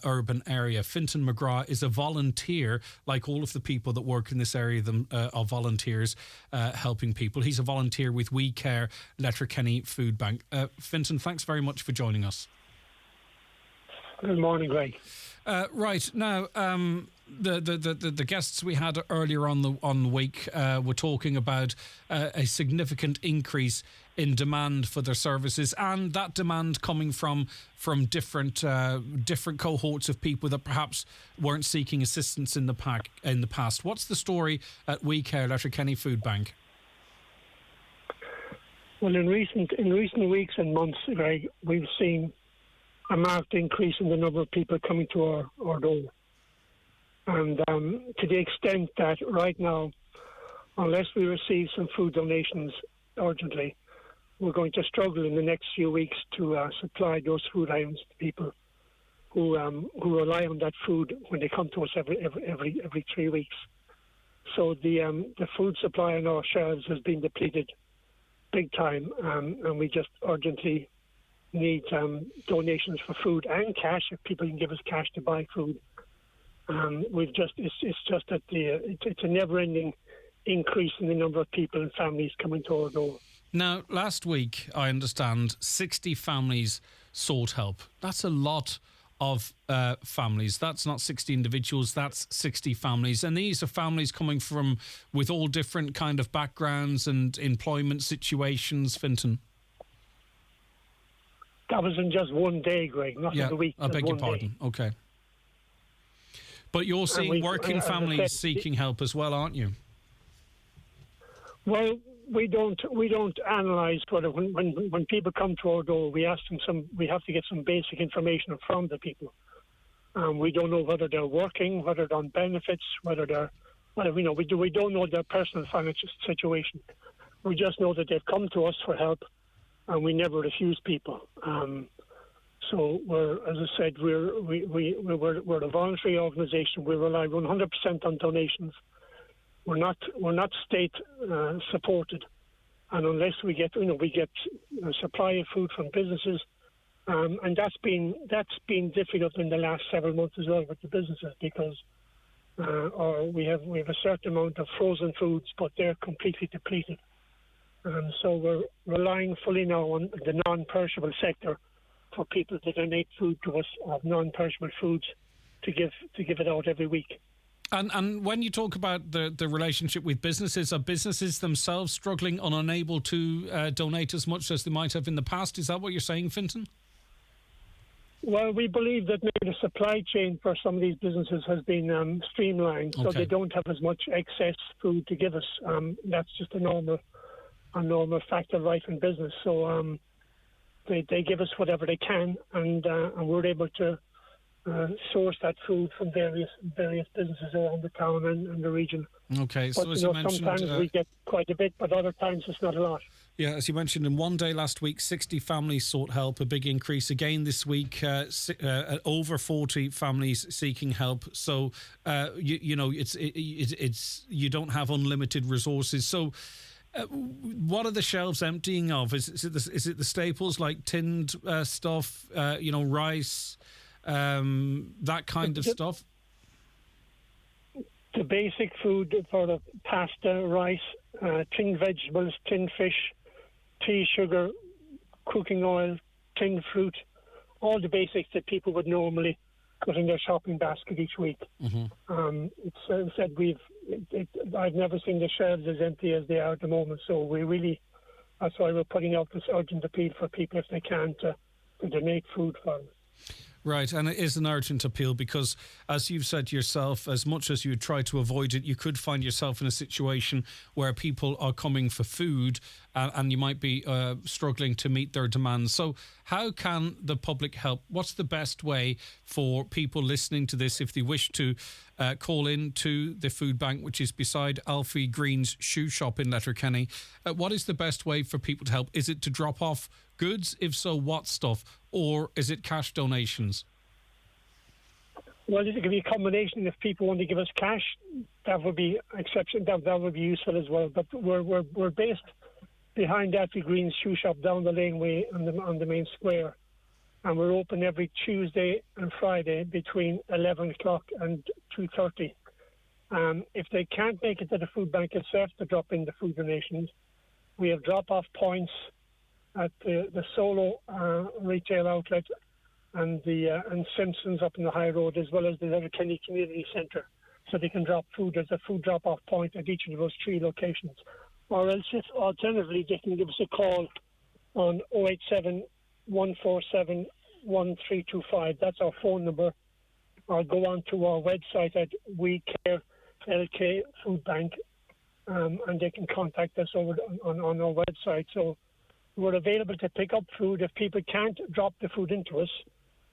urban area. Fintan McGrath is a volunteer, like all of the people that work in this area are volunteers helping people. He's a volunteer with We Care Letterkenny Food Bank. Fintan, thanks very much for joining us. Good morning, Greg. Right now, the guests we had earlier on the week were talking about a significant increase in demand for their services, and that demand coming from different cohorts of people that perhaps weren't seeking assistance in the past. What's the story at We Care Letterkenny Food Bank? Well, in recent weeks and months, Greg, we've seen a marked increase in the number of people coming to our door. And to the extent that right now, unless we receive some food donations urgently, we're going to struggle in the next few weeks to supply those food items to people who rely on that food when they come to us every 3 weeks. So the food supply on our shelves has been depleted big time, and we just urgently need donations for food and cash, if people can give us cash to buy food. It's just that it's a never-ending increase in the number of people and families coming to our door. Now, last week, I understand 60 families sought help. That's a lot of families. That's not 60 individuals, that's 60 families. And these are families coming from with all different kind of backgrounds and employment situations, Fintan. That was in just one day, Greg, not in the week. I beg your pardon. Day. Okay. But you're seeing working families seeking help as well, aren't you? Well, we don't analyse whether when people come to our door, we ask them we have to get some basic information from the people. We don't know whether they're working, whether they're on benefits, we don't know their personal financial situation. We just know that they've come to us for help, and we never refuse people. So as I said, we're a voluntary organisation. We rely 100% on donations. We're not state supported, and unless we get a supply of food from businesses, and that's been difficult in the last several months as well with the businesses, because we have a certain amount of frozen foods, but they're completely depleted. So we're relying fully now on the non-perishable sector for people to donate food to us, non-perishable foods, to give it out every week. And when you talk about the relationship with businesses, are businesses themselves struggling and unable to donate as much as they might have in the past? Is that what you're saying, Fintan? Well, we believe that maybe the supply chain for some of these businesses has been streamlined, so they don't have as much excess food to give us. That's just a normal fact of life in business. So they give us whatever they can, and we're able to source that food from various businesses around the town and the region. Okay, so but, as you mentioned, sometimes we get quite a bit, but other times it's not a lot. Yeah, as you mentioned, in one day last week, 60 families sought help, a big increase again this week, over 40 families seeking help. So, you know, it's you don't have unlimited resources. So, what are the shelves emptying of? Is it the staples like tinned stuff, you know, rice, that kind of stuff? The basic food for the pasta, rice, tinned vegetables, tinned fish, tea, sugar, cooking oil, tinned fruit, all the basics that people would normally put in their shopping basket each week. Mm-hmm. It's said I've never seen the shelves as empty as they are at the moment. So that's why we're putting out this urgent appeal for people, if they can, to donate food for us. Right, and it is an urgent appeal because, as you've said yourself, as much as you would try to avoid it, you could find yourself in a situation where people are coming for food and you might be struggling to meet their demands. So how can the public help? What's the best way for people listening to this if they wish to call in to the food bank, which is beside Alfie Green's shoe shop in Letterkenny? What is the best way for people to help? Is it to drop off goods? If so, what stuff? Or is it cash donations? Well, it could be a combination. If people want to give us cash, that would be exception. That would be useful as well. But we're based behind Alfie Green's shoe shop down the laneway on the main square, and we're open every Tuesday and Friday between 11 o'clock and 2:30. If they can't make it to the food bank itself to drop in the food donations, we have drop-off points at the Solo retail outlet and Simpson's up in the High Road, as well as the Letterkenny Community Centre, so they can drop food. There's a food drop-off point at each of those three locations. Or else, if alternatively, they can give us a call on 087 147 1325. That's our phone number. Or go on to our website at We Care LK Food Bank, and they can contact us over on our website. So we're available to pick up food. If people can't drop the food into us,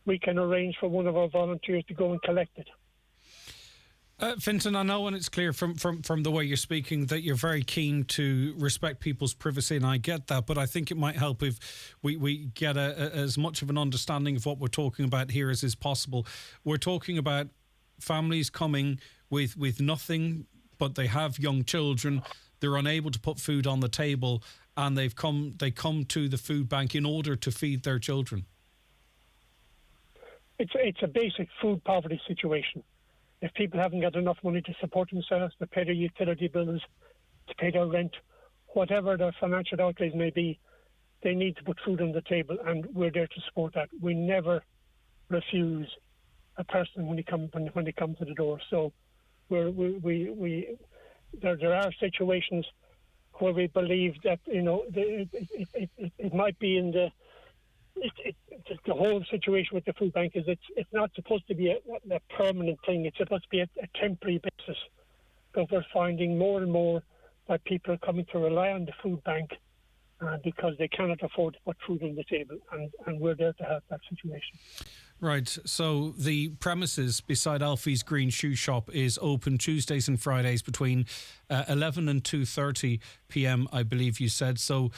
we can arrange for one of our volunteers to go and collect it. Fintan, I know, and it's clear from the way you're speaking that you're very keen to respect people's privacy, and I get that, but I think it might help if we get as much of an understanding of what we're talking about here as is possible. We're talking about families coming with nothing, but they have young children. They're unable to put food on the table, and they come to the food bank in order to feed their children. It's a basic food poverty situation. If people haven't got enough money to support themselves, to pay their utility bills, to pay their rent, whatever their financial outlays may be, they need to put food on the table, and we're there to support that. We never refuse a person when they come to the door. So there are situations where we believe that it might be in the whole situation with the food bank is it's not supposed to be a permanent thing. It's supposed to be a temporary basis. But we're finding more and more that people are coming to rely on the food bank because they cannot afford to put food on the table, and we're there to help that situation. Right, so the premises beside Alfie's Green Shoe Shop is open Tuesdays and Fridays between 11 and 2:30 p.m, I believe you said. So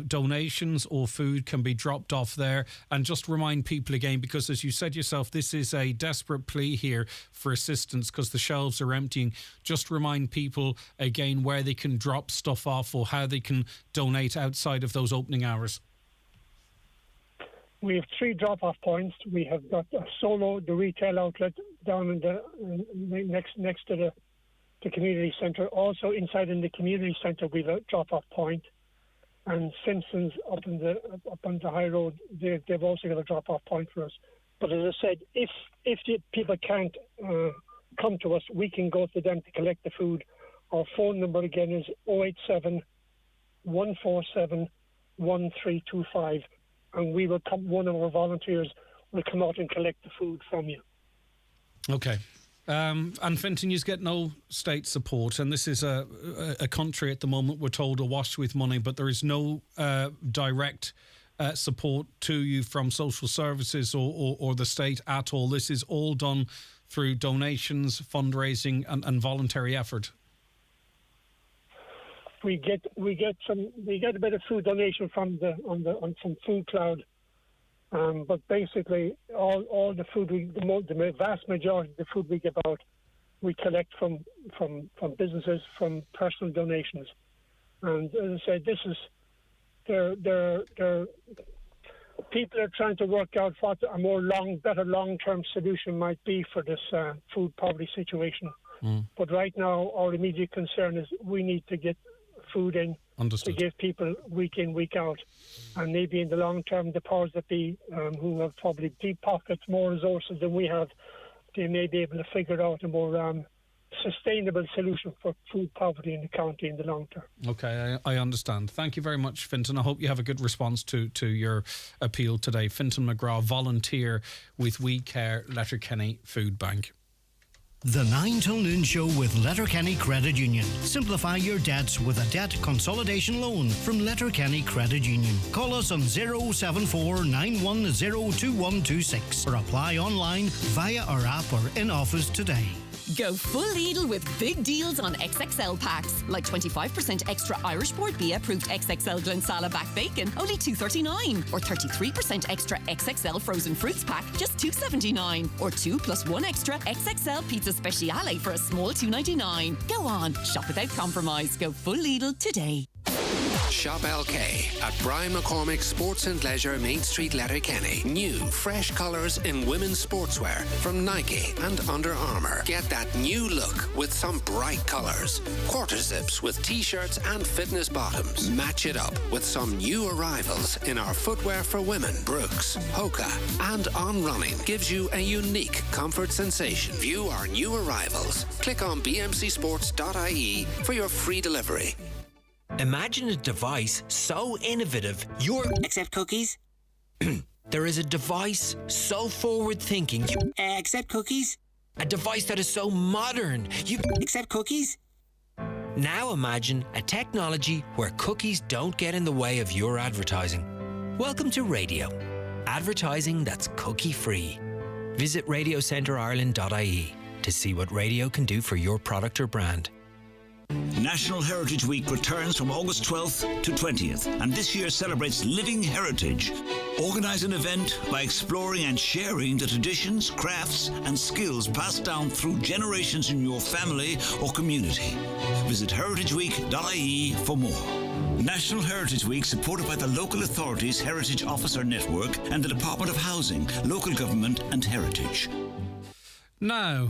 donations or food can be dropped off there. And just remind people again, because as you said yourself, this is a desperate plea here for assistance because the shelves are emptying. Just remind people again where they can drop stuff off or how they can donate outside of those opening hours. We have 3 drop-off points. We have got a Solo, the retail outlet, down in the next to the community centre. Also inside in the community centre, we have a drop-off point. And Simpsons up on the High Road, they've also got a drop-off point for us. But as I said, if the people can't come to us, we can go to them to collect the food. Our phone number again is 087 147 1325. And we will come. One of our volunteers will come out and collect the food from you. Okay. And Fintan, you get no state support, and this is a country at the moment, we're told, awash with money, but there is no direct support to you from social services or the state at all? This is all done through donations, fundraising, and voluntary effort. We get a bit of food donation from from Food Cloud, but basically all the food the vast majority of the food we give out, we collect from businesses, from personal donations. And as I said, this is people are trying to work out what a better long-term solution might be for this food poverty situation. But right now, our immediate concern is we need to get food in to give people week in, week out. And maybe in the long term, the powers that be, who have probably deep pockets, more resources than we have, they may be able to figure out a more sustainable solution for food poverty in the county in the long term. Okay, I understand. Thank you very much, Fintan. I hope you have a good response to your appeal today. Fintan McGrath, volunteer with We Care Letterkenny Food Bank. The 9 till noon show with Letterkenny Credit Union. Simplify your debts with a debt consolidation loan from Letterkenny Credit Union. Call us on 074 910 2126 or apply online via our app or in office today. Go full Lidl with big deals on XXL packs, like 25% extra Irish Board Bia approved XXL Glensala back bacon, only $2.39, or 33% extra XXL frozen fruits pack, just $2.79, or 2 + 1 extra XXL pizza speciale for a small $2.99. Go on, shop without compromise. Go full Lidl today. Shop LK at Brian McCormick Sports and Leisure, Main Street, Letterkenny. New, fresh colours in women's sportswear from Nike and Under Armour. Get that new look with some bright colours. Quarter zips with t-shirts and fitness bottoms. Match it up with some new arrivals in our footwear for women. Brooks, Hoka, and On Running gives you a unique comfort sensation. View our new arrivals. Click on bmcsports.ie for your free delivery. Imagine a device so innovative, you're... Accept cookies? There is a device so forward-thinking, you... accept cookies? A device that is so modern, you... Accept cookies? Now imagine a technology where cookies don't get in the way of your advertising. Welcome to radio. Advertising that's cookie-free. Visit radiocenterireland.ie to see what radio can do for your product or brand. National Heritage Week returns from August 12th to 20th, and this year celebrates living heritage. Organise an event by exploring and sharing the traditions, crafts and skills passed down through generations in your family or community. Visit heritageweek.ie for more. National Heritage Week supported by the Local Authorities Heritage Officer Network and the Department of Housing, Local Government and Heritage. Now,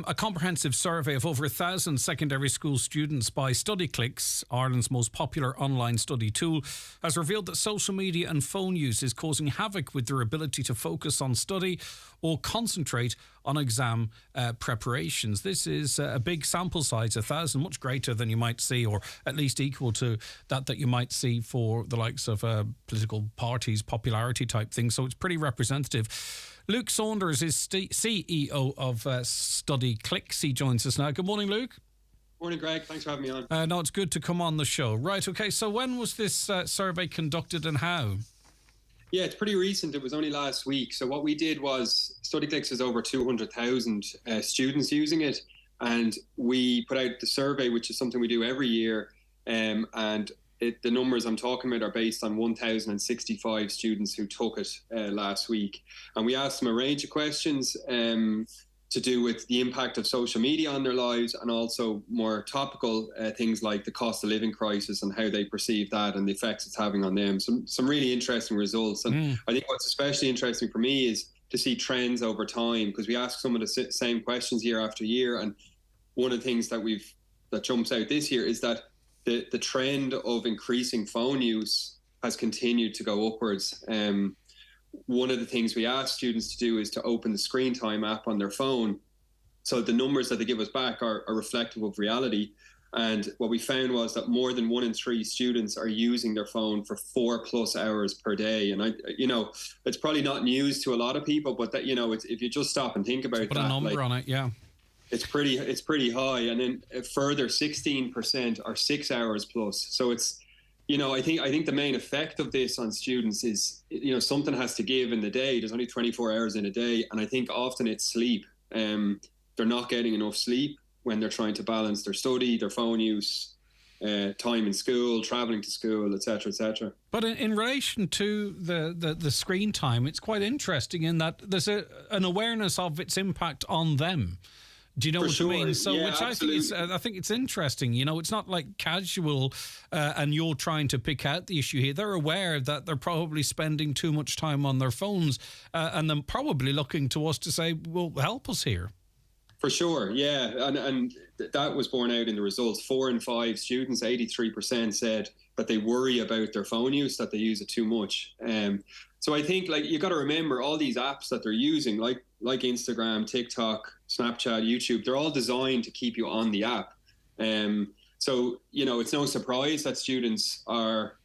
a comprehensive survey of over 1,000 secondary school students by StudyClicks, Ireland's most popular online study tool, has revealed that social media and phone use is causing havoc with their ability to focus on study or concentrate on exam preparations. This is a big sample size, 1,000, much greater than you might see, or at least equal to that you might see for the likes of political parties, popularity type things. So it's pretty representative. Luke Saunders is CEO of StudyClicks. He joins us now. Good morning, Luke. Morning, Greg. Thanks for having me on. No, it's good to come on the show. Right, okay, so when was this survey conducted and how? Yeah, it's pretty recent. It was only last week. So what we did was, StudyClicks has over 200,000 students using it, and we put out the survey, which is something we do every year, and the numbers I'm talking about are based on 1,065 students who took it last week. And we asked them a range of questions to do with the impact of social media on their lives, and also more topical things like the cost of living crisis and how they perceive that and the effects it's having on them. Some really interesting results. And I think what's especially interesting for me is to see trends over time, because we ask some of the same questions year after year. And one of the things that jumps out this year is that the trend of increasing phone use has continued to go upwards. One of the things we ask students to do is to open the screen time app on their phone. So the numbers that they give us back are reflective of reality. And what we found was that more than 1 in 3 students are using their phone for 4+ hours per day. And it's probably not news to a lot of people, but that, if you just stop and think about that, put a number on it, yeah. It's pretty high. And then a further 16% are 6 hours plus. So I think the main effect of this on students is, something has to give in the day. There's only 24 hours in a day. And I think often it's sleep. They're not getting enough sleep when they're trying to balance their study, their phone use, time in school, traveling to school, etc., etc. But in relation to the screen time, it's quite interesting in that there's an awareness of its impact on them. Do you know what I mean? So, yeah, which absolutely. I think it's interesting. It's not like casual, and you're trying to pick out the issue here. They're aware that they're probably spending too much time on their phones, and then probably looking to us to say, "Well, help us here." For sure, yeah, and that was borne out in the results. 4 in 5 students, 83%, said that they worry about their phone use, that they use it too much. So I think, you got to remember all these apps that they're using, like Instagram, TikTok, Snapchat, YouTube. They're all designed to keep you on the app. So it's no surprise that students are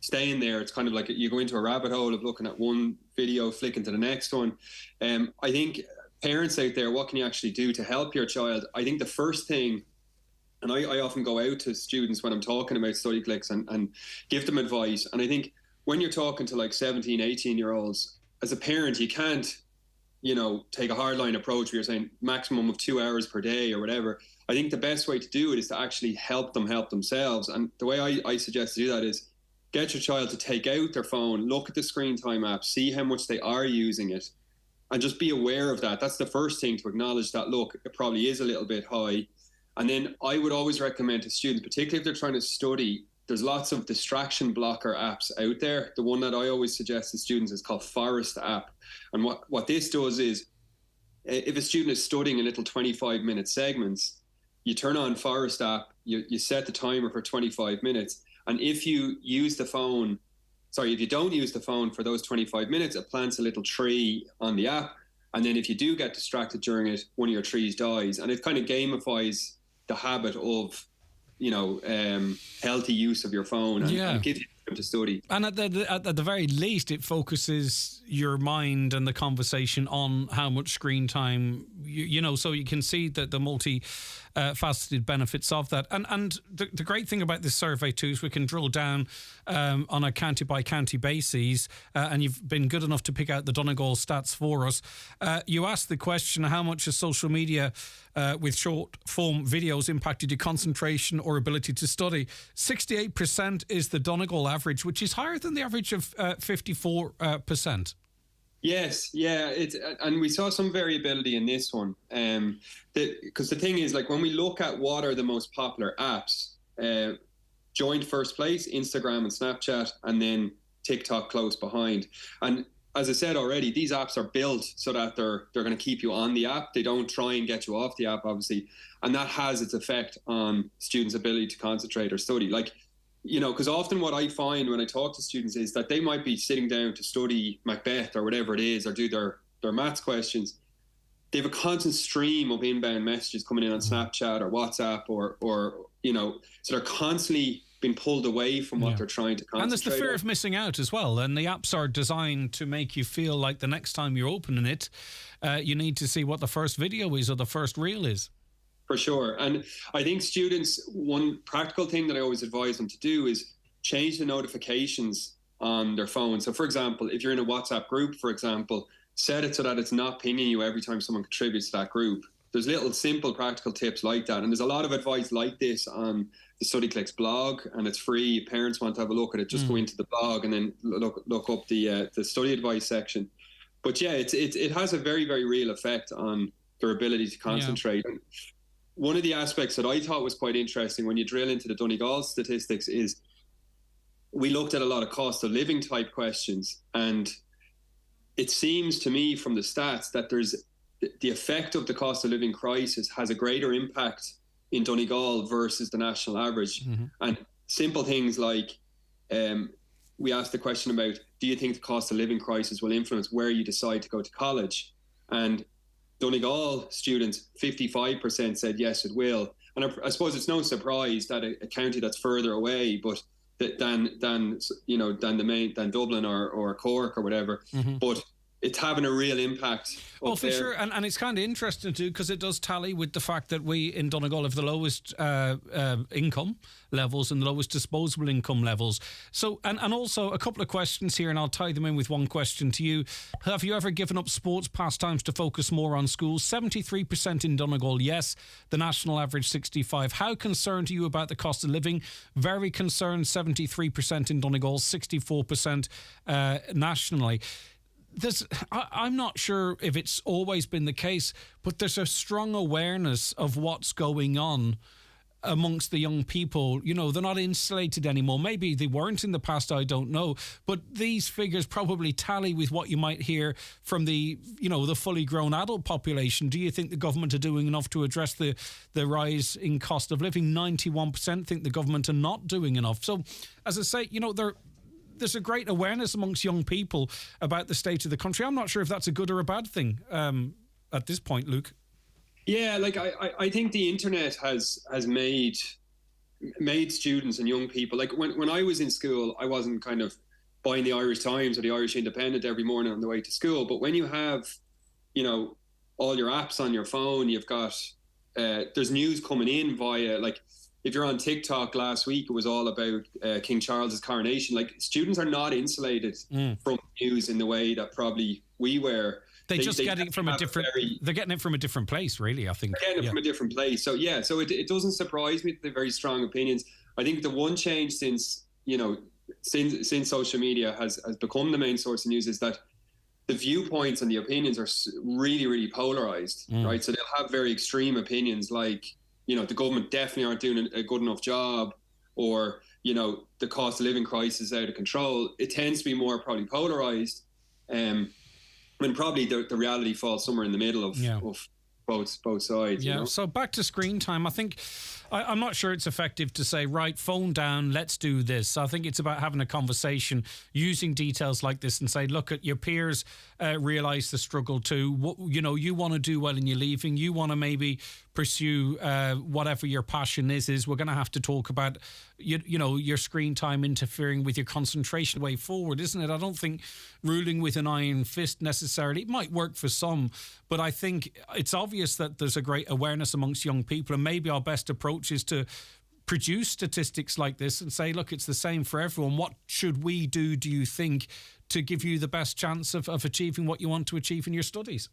staying there. It's kind of like you go into a rabbit hole of looking at one video, flicking to the next one. I think parents out there, what can you actually do to help your child? I think the first thing, and I often go out to students when I'm talking about study clicks and give them advice. And I think when you're talking to 17, 18-year-olds, as a parent, you can't, take a hardline approach where you're saying maximum of 2 hours per day or whatever. I think the best way to do it is to actually help them help themselves. And the way I suggest to do that is get your child to take out their phone, look at the screen time app, see how much they are using it, and just be aware of that. That's the first thing, to acknowledge that, look, it probably is a little bit high. And then I would always recommend to students, particularly if they're trying to study, there's lots of distraction blocker apps out there. The one that I always suggest to students is called Forest app. And what this does is, if a student is studying in little 25-minute segments, you turn on Forest app, you set the timer for 25 minutes. And if you don't use the phone for those 25 minutes, it plants a little tree on the app. And then if you do get distracted during it, one of your trees dies. And it kind of gamifies the habit of, healthy use of your phone, and gives you time to study. And at the very least, it focuses your mind and the conversation on how much screen time, so you can see that the multi-faceted benefits of that. And the great thing about this survey too is we can drill down on a county by county basis, and you've been good enough to pick out the Donegal stats for us. You asked the question, how much has social media with short form videos impacted your concentration or ability to study? 68% is the Donegal average, which is higher than the average of 54%. Yes, yeah, and we saw some variability in this one, because the thing is, when we look at what are the most popular apps, joined first place, Instagram and Snapchat, and then TikTok close behind. And as I said already, these apps are built so that they're going to keep you on the app. They don't try and get you off the app, obviously, and that has its effect on students' ability to concentrate or study. Because often what I find when I talk to students is that they might be sitting down to study Macbeth or whatever it is, or do their maths questions. They have a constant stream of inbound messages coming in on Snapchat or WhatsApp or so they're constantly being pulled away from what they're trying to concentrate on. And there's the fear of missing out as well. And the apps are designed to make you feel like the next time you're opening it, you need to see what the first video is or the first reel is. For sure. And I think students, one practical thing that I always advise them to do is change the notifications on their phone. So, for example, if you're in a WhatsApp group, for example, set it so that it's not pinging you every time someone contributes to that group. There's little simple practical tips like that. And there's a lot of advice like this on the Study Clicks blog, and it's free. If parents want to have a look at it, just go into the blog and then look up the study advice section. But yeah, it has a very, very real effect on their ability to concentrate. Yeah. One of the aspects that I thought was quite interesting when you drill into the Donegal statistics is we looked at a lot of cost of living type questions, and it seems to me from the stats that there's the effect of the cost of living crisis has a greater impact in Donegal versus the national average. Mm-hmm. And simple things like we asked the question about, do you think the cost of living crisis will influence where you decide to go to college? And Donegal students, 55% said yes, it will. And I suppose it's no surprise that a county that's further away, but than Dublin or Cork or whatever. Mm-hmm. But it's having a real impact. Oh, for sure. And it's kind of interesting too, because it does tally with the fact that we in Donegal have the lowest income levels and the lowest disposable income levels. So, and also a couple of questions here, and I'll tie them in with one question to you. Have you ever given up sports pastimes to focus more on schools? 73% in Donegal, yes. The national average, 65%. How concerned are you about the cost of living? Very concerned, 73% in Donegal, 64% nationally. I'm not sure if it's always been the case, but there's a strong awareness of what's going on amongst the young people. You know, they're not insulated anymore. Maybe they weren't in the past, I don't know. But these figures probably tally with what you might hear from the fully grown adult population. Do you think the government are doing enough to address the rise in cost of living? 91% think the government are not doing enough. So, as I say, there's a great awareness amongst young people about the state of the country. I'm not sure if that's a good or a bad thing at this point, Luke. Yeah, like I think the internet has made students and young people, like when I was in school, I wasn't kind of buying the Irish Times or the Irish Independent every morning on the way to school. But when you have, all your apps on your phone, you've got, there's news coming in via, like, if you're on TikTok last week, it was all about King Charles's coronation. Like, students are not insulated from news in the way that probably we were. They get it from a different. They're getting it from a different place, really. I think they're getting it from a different place. So so it doesn't surprise me that they're very strong opinions. I think the one change since social media has become the main source of news is that the viewpoints and the opinions are really, really polarized, right? So they'll have very extreme opinions, like, the government definitely aren't doing a good enough job, or, the cost of living crisis is out of control. It tends to be more probably polarized, when probably the reality falls somewhere in the middle of both sides. Yeah. So back to screen time. I think I'm not sure it's effective to say, right, phone down, let's do this. I think it's about having a conversation, using details like this and say, look, at your peers realise the struggle too. You want to do well and you're leaving. You want to maybe pursue whatever your passion is. We're going to have to talk about, your screen time interfering with your concentration way forward, isn't it? I don't think ruling with an iron fist necessarily. It might work for some, but I think it's obvious that there's a great awareness amongst young people, and maybe our best approach is to produce statistics like this and say, look, it's the same for everyone. What should we do you think, to give you the best chance of achieving what you want to achieve in your studies?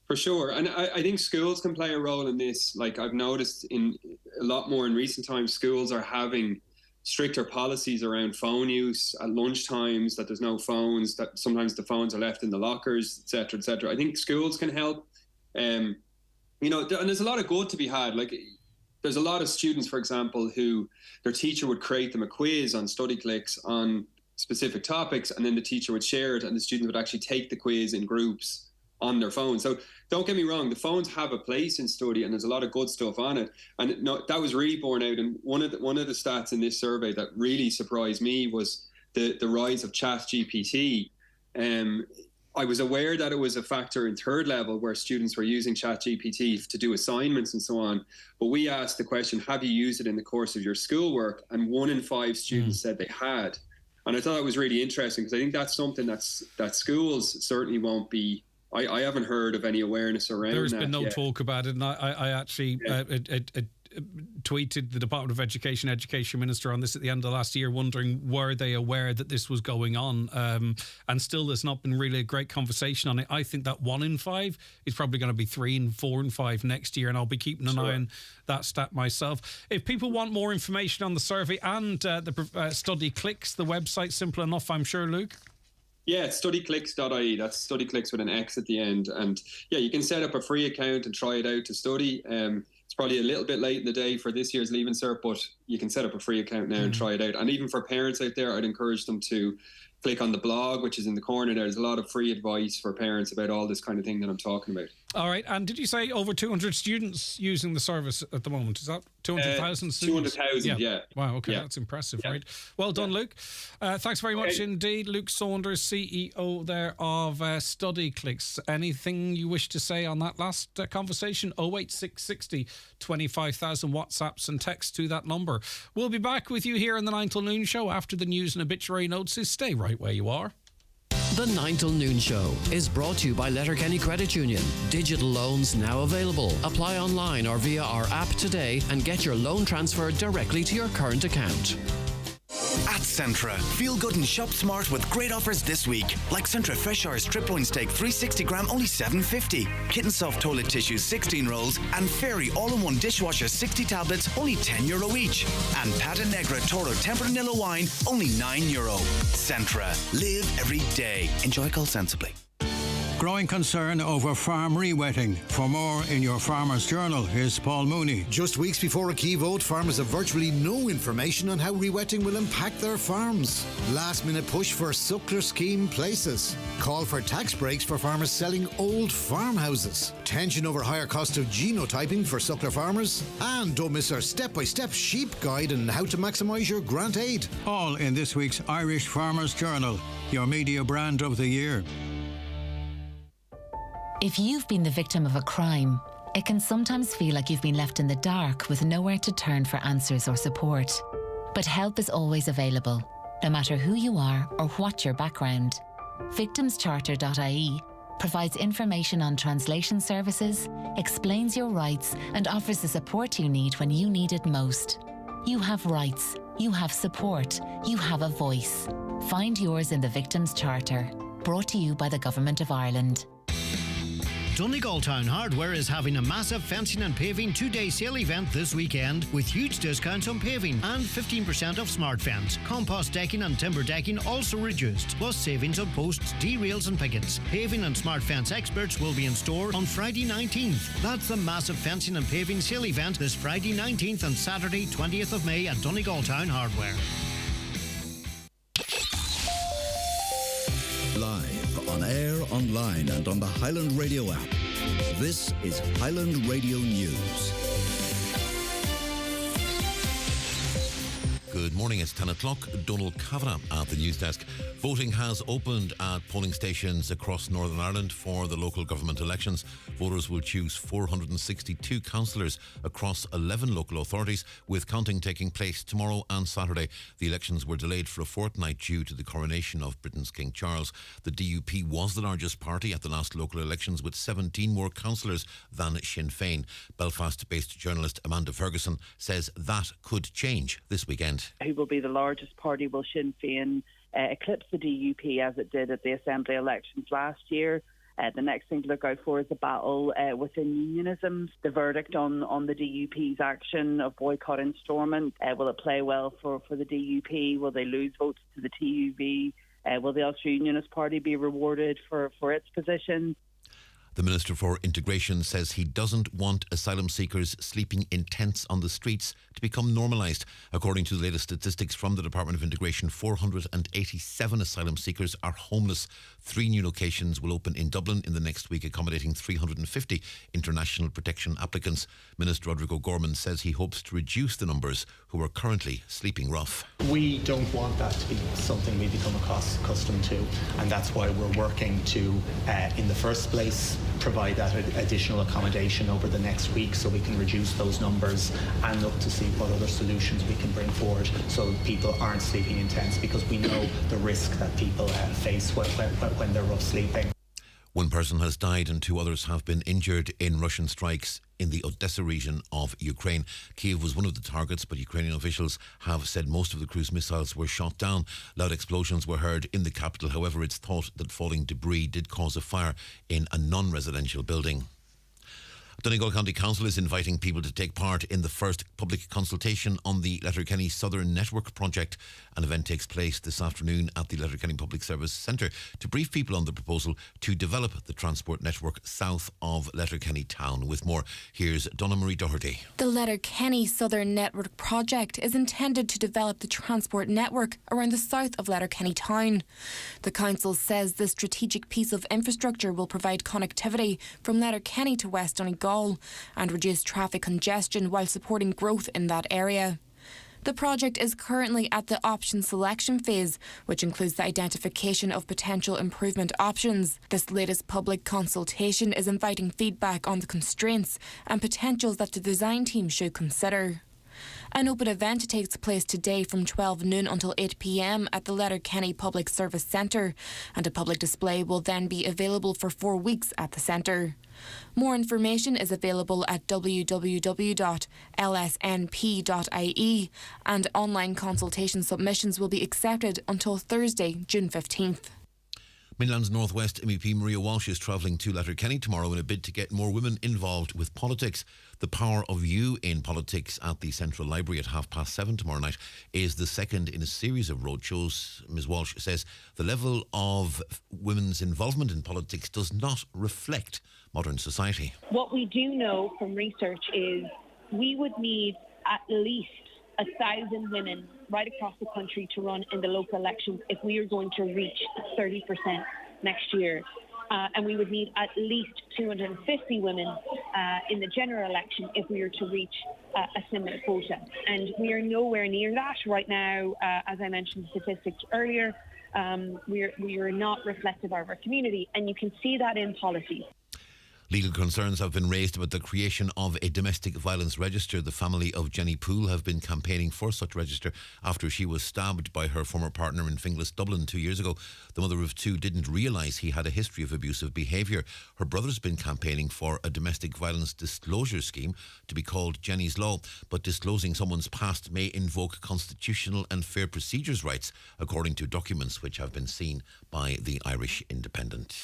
For sure. And I think schools can play a role in this. Like, I've noticed in a lot more in recent times, schools are having stricter policies around phone use at lunch times, that there's no phones, that sometimes the phones are left in the lockers, et cetera, et cetera. I think schools can help. And there's a lot of good to be had. Like, there's a lot of students, for example, who their teacher would create them a quiz on StudyClicks on specific topics, and then the teacher would share it, and the students would actually take the quiz in groups on their phone. So don't get me wrong, the phones have a place in study, and there's a lot of good stuff on it. And that was really borne out. And one of the stats in this survey that really surprised me was the rise of ChatGPT. I was aware that it was a factor in third level where students were using ChatGPT to do assignments and so on. But we asked the question, have you used it in the course of your schoolwork? And 1 in 5 students said they had. And I thought it was really interesting, because I think that's something that schools certainly won't be. I haven't heard of any awareness around that. There's been no talk about it. And I actually tweeted the Department of Education Minister on this at the end of last year, wondering, were they aware that this was going on? And still there's not been really a great conversation on it. I think that 1 in 5 is probably going to be 3 and 4 and 5 next year, and I'll be keeping an eye on that stat myself. If people want more information on the survey and the StudyClicks, the website, simple enough, I'm sure, Luke. Yeah, it's studyclicks.ie. That's StudyClicks with an X at the end. And yeah, you can set up a free account and try it out to study. It's probably a little bit late in the day for this year's Leaving Cert, but you can set up a free account now and try it out. And even for parents out there, I'd encourage them to click on the blog, which is in the corner there. There's a lot of free advice for parents about all this kind of thing that I'm talking about. All right. And did you say over 200 students using the service at the moment? Is that 200,000 students? 200,000, yeah. Wow, okay, that's impressive, right? Well done, Luke. Thanks very much indeed. Luke Saunders, CEO there of StudyClicks. Anything you wish to say on that last conversation? 08660 25,000 WhatsApps and texts to that number. We'll be back with you here in the 9 till noon show after the news and obituary notes. Stay right where you are. The 9 till noon show is brought to you by Letterkenny Credit Union. Digital loans now available. Apply online or via our app today and get your loan transferred directly to your current account. At Centra, feel good and shop smart with great offers this week. Like Centra Fresh Hours strip loin steak 360 gram only $7.50. Kitten Soft toilet tissues 16 rolls and Fairy all-in-one dishwasher 60 tablets only €10 each. And Pata Negra Toro Tempranillo wine only €9. Centra, live every day. Enjoy cold sensibly. Growing concern over farm re-wetting. For more in your Farmer's Journal, here's Paul Mooney. Just weeks before a key vote, farmers have virtually no information on how re-wetting will impact their farms. Last minute push for suckler scheme places. Call for tax breaks for farmers selling old farmhouses. Tension over higher cost of genotyping for suckler farmers. And don't miss our step-by-step sheep guide on how to maximise your grant aid. All in this week's Irish Farmer's Journal, your media brand of the year. If you've been the victim of a crime, it can sometimes feel like you've been left in the dark with nowhere to turn for answers or support. But help is always available, no matter who you are or what your background. Victimscharter.ie provides information on translation services, explains your rights, and offers the support you need when you need it most. You have rights, you have support, you have a voice. Find yours in the Victims Charter. Brought to you by the Government of Ireland. Donegal Town Hardware is having a massive fencing and paving 2-day sale event this weekend with huge discounts on paving and 15% off smart fence. Compost decking and timber decking also reduced, plus savings on posts, D-rails and pickets. Paving and smart fence experts will be in store on Friday 19th. That's the massive fencing and paving sale event this Friday 19th and Saturday 20th of May at Donegal Town Hardware. Live, on air, online and on the Highland Radio app. This is Highland Radio News. Good morning, it's 10 o'clock. Donald Kavanagh at the news desk. Voting has opened at polling stations across Northern Ireland for the local government elections. Voters will choose 462 councillors across 11 local authorities, with counting taking place tomorrow and Saturday. The elections were delayed for a fortnight due to the coronation of Britain's King Charles. The DUP was the largest party at the last local elections, with 17 more councillors than Sinn Féin. Belfast-based journalist Amanda Ferguson says that could change this weekend. Who will be the largest party? Will Sinn Féin eclipse the DUP as it did at the Assembly elections last year? The next thing to look out for is a battle within unionism. The verdict on the DUP's action of boycott and stormont. Will it play well for the DUP? Will they lose votes to the TUV? Will the Ulster Unionist Party be rewarded for its position? The Minister for Integration says he doesn't want asylum seekers sleeping in tents on the streets to become normalised. According to the latest statistics from the Department of Integration, 487 asylum seekers are homeless. 3 new locations will open in Dublin in the next week, accommodating 350 international protection applicants. Minister Roderick O'Gorman says he hopes to reduce the numbers who are currently sleeping rough. We don't want that to be something we become accustomed to, and that's why we're working to, in the first place, provide that additional accommodation over the next week so we can reduce those numbers and look to see what other solutions we can bring forward so people aren't sleeping in tents, because we know the risk that people face when they're rough sleeping. 1 person has died and 2 others have been injured in Russian strikes in the Odessa region of Ukraine. Kyiv was one of the targets, but Ukrainian officials have said most of the cruise missiles were shot down. Loud explosions were heard in the capital. However, it's thought that falling debris did cause a fire in a non-residential building. Donegal County Council is inviting people to take part in the first public consultation on the Letterkenny Southern Network project. An event takes place this afternoon at the Letterkenny Public Service Centre to brief people on the proposal to develop the transport network south of Letterkenny town. With more, here's Donna Marie Doherty. The Letterkenny Southern Network project is intended to develop the transport network around the south of Letterkenny town. The council says this strategic piece of infrastructure will provide connectivity from Letterkenny to West Donegal and reduce traffic congestion while supporting growth in that area. The project is currently at the option selection phase, which includes the identification of potential improvement options. This latest public consultation is inviting feedback on the constraints and potentials that the design team should consider. An open event takes place today from 12 noon until 8 p.m. at the Letterkenny Public Service Centre, and a public display will then be available for 4 weeks at the centre. More information is available at www.lsnp.ie, and online consultation submissions will be accepted until Thursday, June 15th. Midlands North West MEP Maria Walsh is travelling to Letterkenny tomorrow in a bid to get more women involved with politics. The Power of You in Politics at the Central Library at 7:30 tomorrow night is the second in a series of roadshows. Ms Walsh says the level of women's involvement in politics does not reflect modern society. What we do know from research is we would need at least 1,000 women right across the country to run in the local elections if we are going to reach 30% next year. And we would need at least 250 women in the general election if we were to reach a similar quota. And we are nowhere near that right now. As I mentioned statistics earlier, we are not reflective of our community, and you can see that in policy. Legal concerns have been raised about the creation of a domestic violence register. The family of Jenny Poole have been campaigning for such register after she was stabbed by her former partner in Finglas, Dublin 2 years ago. The mother of two didn't realise he had a history of abusive behaviour. Her brother's been campaigning for a domestic violence disclosure scheme to be called Jenny's Law, but disclosing someone's past may invoke constitutional and fair procedures rights, according to documents which have been seen by the Irish Independent.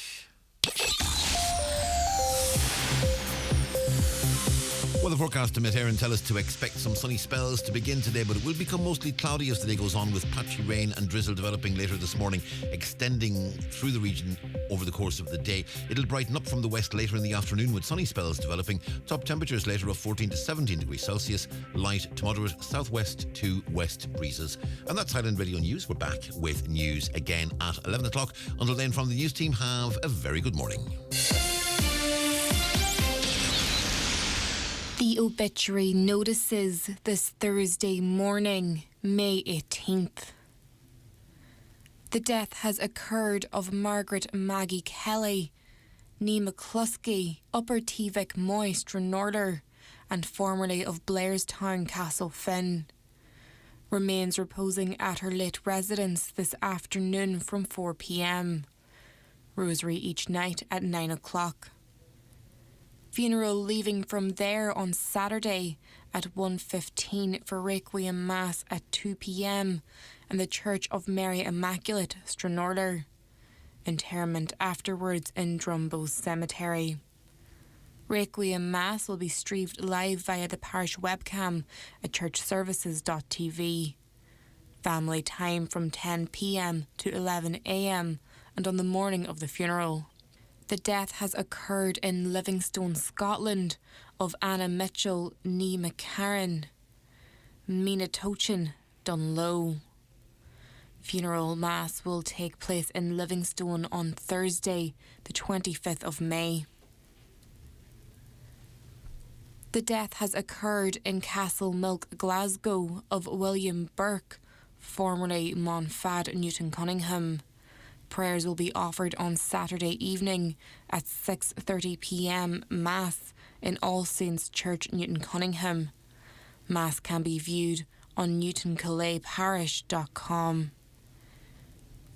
Weather forecast to Met Éireann tell us to expect some sunny spells to begin today, but it will become mostly cloudy as the day goes on, with patchy rain and drizzle developing later this morning, extending through the region over the course of the day. It'll brighten up from the west later in the afternoon with sunny spells developing. Top temperatures later of 14 to 17 degrees Celsius, light to moderate southwest to west breezes. And that's Highland Radio News. We're back with news again at 11 o'clock. Until then, from the news team, have a very good morning. The obituary notices this Thursday morning, May 18th. The death has occurred of Margaret Maggie Kelly, ní McCluskey, Upper Tevick Moy, Stranorder, and formerly of Blairstown, Castle Finn. Remains reposing at her late residence this afternoon from 4 p.m. Rosary each night at 9 o'clock. Funeral leaving from there on Saturday at 1:15 for Requiem Mass at 2 p.m. in the Church of Mary Immaculate, Stranorder. Interment afterwards in Drumbos Cemetery. Requiem Mass will be streamed live via the parish webcam at churchservices.tv. Family time from 10 p.m. to 11 a.m. and on the morning of the funeral. The death has occurred in Livingstone, Scotland, of Anna Mitchell ní McCarran, Mina Tochin, Dunlow. Funeral Mass will take place in Livingstone on Thursday, the 25th of May. The death has occurred in Castlemilk, Glasgow, of William Burke, formerly Monfad, Newton Cunningham. Prayers will be offered on Saturday evening at 6:30 p.m. Mass in All Saints Church, Newton Cunningham. Mass can be viewed on newtoncalais.parish.com.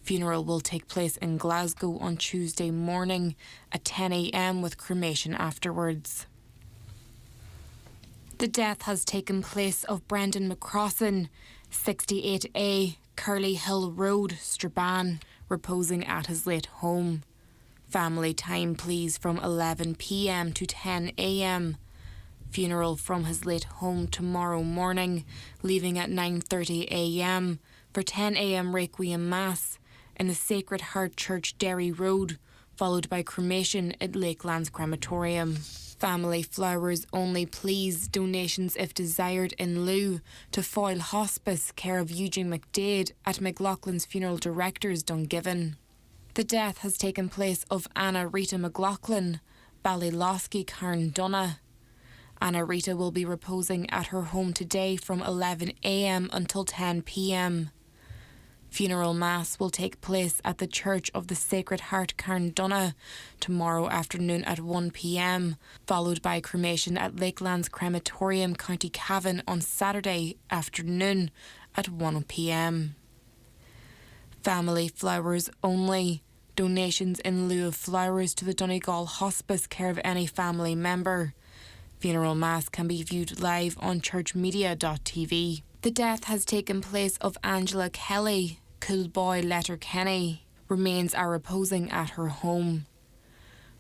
Funeral will take place in Glasgow on Tuesday morning at 10 a.m. with cremation afterwards. The death has taken place of Brendan McCrossan, 68A, Curly Hill Road, Strabane, reposing at his late home. Family time please from 11 p.m. to 10 a.m. Funeral from his late home tomorrow morning, leaving at 9:30 a.m. for 10 a.m. Requiem Mass in the Sacred Heart Church, Derry Road, followed by cremation at Lakelands Crematorium. Family flowers only please, donations if desired in lieu, to Foyle Hospice, care of Eugene McDade at McLaughlin's Funeral Directors, Dungiven. The death has taken place of Anna Rita McLaughlin, Ballylosky, Carndonagh. Anna Rita will be reposing at her home today from 11 a.m. until 10 p.m. Funeral Mass will take place at the Church of the Sacred Heart, Carndonagh, tomorrow afternoon at 1 p.m, followed by cremation at Lakelands Crematorium, County Cavan on Saturday afternoon at 1 p.m. Family flowers only. Donations in lieu of flowers to the Donegal Hospice, care of any family member. Funeral Mass can be viewed live on churchmedia.tv. The death has taken place of Angela Kelly, Coolboy Letterkenny. Remains are reposing at her home.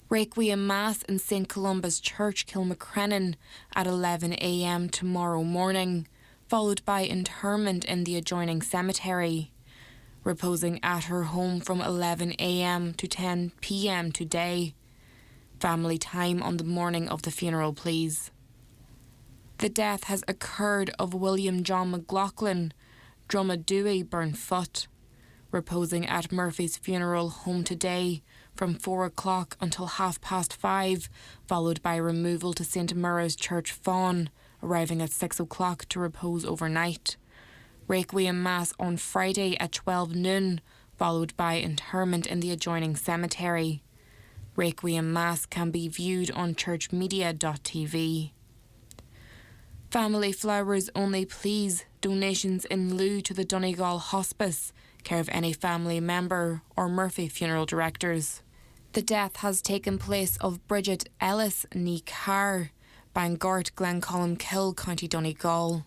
Requiem Mass in St Columba's Church, Kilmacrennan at 11 a.m. tomorrow morning, followed by interment in the adjoining cemetery. Reposing at her home from 11 a.m. to 10 p.m. today. Family time on the morning of the funeral, please. The death has occurred of William John McLaughlin, Drummadooey, Burnfoot. Reposing at Murphy's funeral home today from 4 o'clock until 5:30, followed by removal to St Murray's Church, Fawn, arriving at 6 o'clock to repose overnight. Requiem Mass on Friday at 12 noon, followed by interment in the adjoining cemetery. Requiem Mass can be viewed on churchmedia.tv. Family flowers only, please. Donations in lieu to the Donegal Hospice, care of any family member or Murphy Funeral Directors. The death has taken place of Bridget Ellis ní Carr, Bangort, Glencolmkill, County Donegal.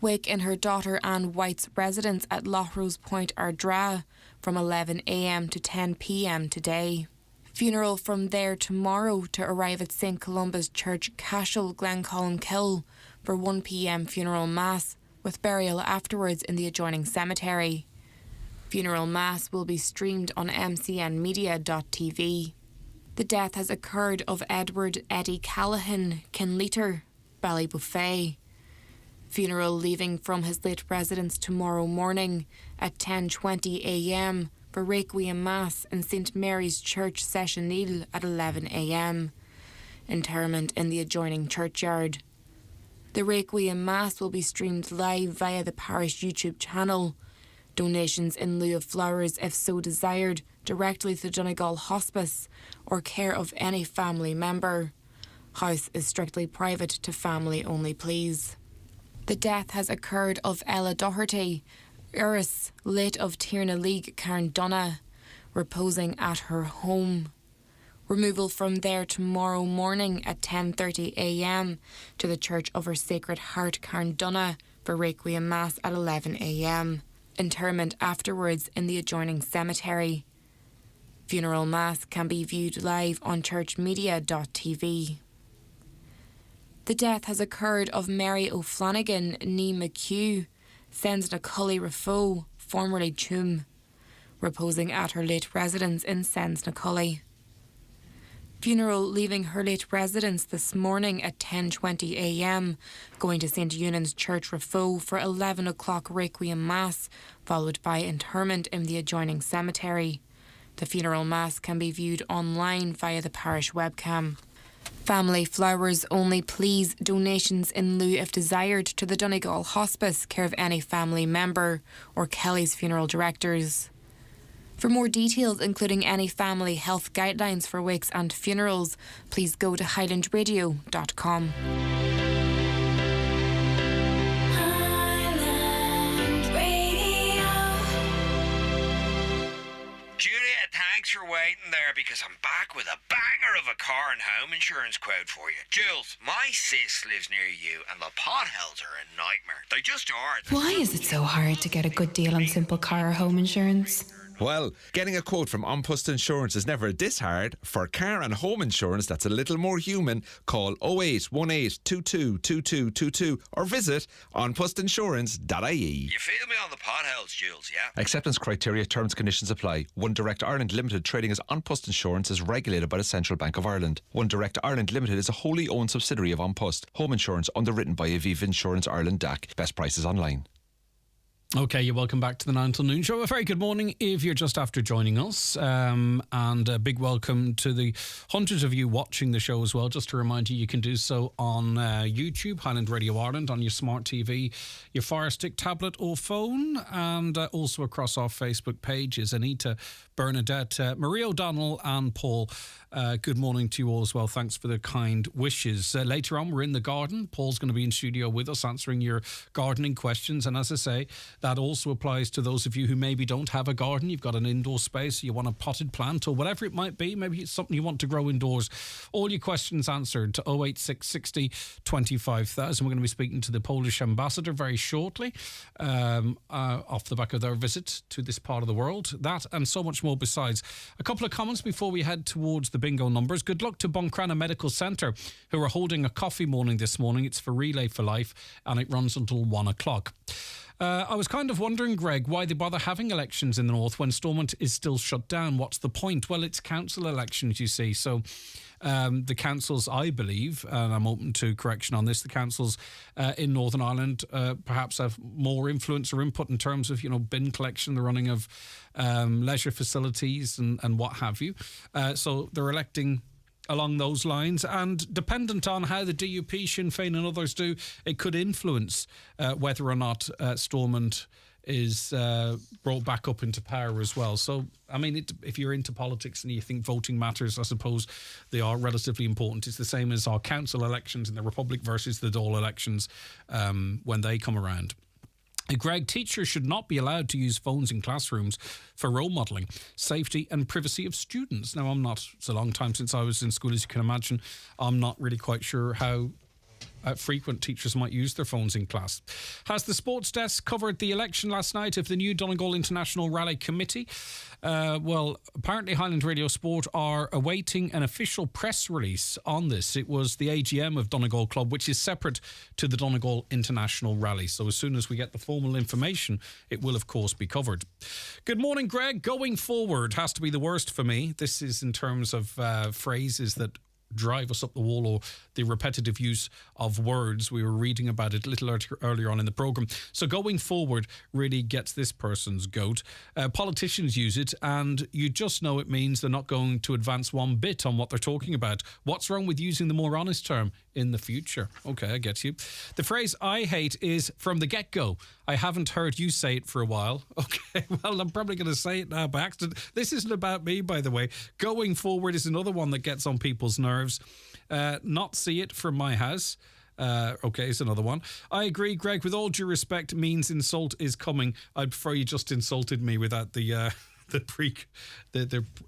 Wake in her daughter Anne White's residence at Loughrose Point, Ardra, from 11 a.m. to 10 p.m. today. Funeral from there tomorrow to arrive at St Columba's Church, Cashel, Glencolmkill, for 1 p.m. funeral mass, with burial afterwards in the adjoining cemetery. Funeral mass will be streamed on mcnmedia.tv. The death has occurred of Edward Eddie Callahan, Kinleater, Ballybuffet. Funeral leaving from his late residence tomorrow morning at 10:20 a.m. for Requiem Mass in St Mary's Church, Sessionil at 11 a.m. Interment in the adjoining churchyard. The Requiem Mass will be streamed live via the parish YouTube channel. Donations in lieu of flowers, if so desired, directly to Donegal Hospice or care of any family member. House is strictly private to family only, please. The death has occurred of Ella Doherty, Uris, late of Tierna League, Carndonagh, reposing at her home. Removal from there tomorrow morning at 10:30 a.m. to the Church of Her Sacred Heart, Carndonagh, for Requiem Mass at 11 a.m. Interment afterwards in the adjoining cemetery. Funeral Mass can be viewed live on churchmedia.tv. The death has occurred of Mary O'Flanagan, ní McHugh, Sensnacully Rafo, formerly Tuam, reposing at her late residence in Sensnacully. Funeral leaving her late residence this morning at 10:20 a.m, going to St Eunan's Church, Rafo, for 11 o'clock Requiem Mass, followed by interment in the adjoining cemetery. The funeral mass can be viewed online via the parish webcam. Family flowers only, please. Donations in lieu if desired to the Donegal Hospice, care of any family member or Kelly's Funeral Directors. For more details, including any family health guidelines for wakes and funerals, please go to highlandradio.com. Juliet, thanks for waiting there, because I'm back with a banger of a car and home insurance quote for you. Jules, my sis lives near you and the potholes are a nightmare. They just are. Why is it so hard to get a good deal on simple car or home insurance? Well, getting a quote from An Post Insurance is never this hard. For car and home insurance that's a little more human, call 0818 22 2222 or visit onpostinsurance.ie. You feel me on the potholes, Jules, yeah? Acceptance criteria, terms, conditions apply. One Direct Ireland Limited trading as An Post Insurance is regulated by the Central Bank of Ireland. One Direct Ireland Limited is a wholly owned subsidiary of An Post. Home insurance underwritten by Aviva Insurance Ireland DAC. Best prices online. Okay, you're welcome back to the 9 till noon show. A very good morning if you're just after joining us. And a big welcome to the hundreds of you watching the show as well. Just to remind you, you can do so on YouTube, Highland Radio Ireland, on your smart TV, your Fire Stick tablet or phone, and also across our Facebook pages. Anita, Bernadette, Marie O'Donnell and Paul, good morning to you all as well. Thanks for the kind wishes. Later on, we're in the garden. Paul's going to be in studio with us answering your gardening questions. And as I say, that also applies to those of you who maybe don't have a garden. You've got an indoor space, you want a potted plant or whatever it might be. Maybe it's something you want to grow indoors. All your questions answered to 08660 25,000. We're going to be speaking to the Polish ambassador very shortly off the back of their visit to this part of the world. That and so much more besides. A couple of comments before we head towards the bingo numbers. Good luck to Buncrana Medical Centre, who are holding a coffee morning this morning. It's for Relay for Life and it runs until 1 o'clock. I was kind of wondering, Greg, why they bother having elections in the north when Stormont is still shut down. What's the point? Well, it's council elections, you see. So the councils, I believe, and I'm open to correction on this, the councils in Northern Ireland perhaps have more influence or input in terms of, bin collection, the running of leisure facilities and what have you. So they're electing along those lines, and dependent on how the DUP, Sinn Féin and others do, it could influence whether or not Stormont is brought back up into power as well. So, I mean, if you're into politics and you think voting matters, I suppose they are relatively important. It's the same as our council elections in the Republic versus the Dáil elections when they come around. Greg, teachers should not be allowed to use phones in classrooms for role modelling, safety and privacy of students. Now, it's a long time since I was in school, as you can imagine. I'm not really quite sure how frequent teachers might use their phones in class. Has the sports desk covered the election last night of the new Donegal International Rally Committee? Well, apparently Highland Radio Sport are awaiting an official press release on this. It was the AGM of Donegal Club, which is separate to the Donegal International Rally. So as soon as we get the formal information, it will, of course, be covered. Good morning, Greg. Going forward has to be the worst for me. This is in terms of phrases that drive us up the wall, or the repetitive use of words. We were reading about it a little earlier on in the programme. So going forward really gets this person's goat. Politicians use it and you just know it means they're not going to advance one bit on what they're talking about. What's wrong with using the more honest term in the future? Okay, I get you. The phrase I hate is from the get-go. I haven't heard you say it for a while. Okay, well, I'm probably going to say it now by accident. This isn't about me, by the way. Going forward is another one that gets on people's nerves. Not see it from my house. Okay, it's another one. I agree, Greg. With all due respect, means insult is coming. I'd prefer you just insulted me without the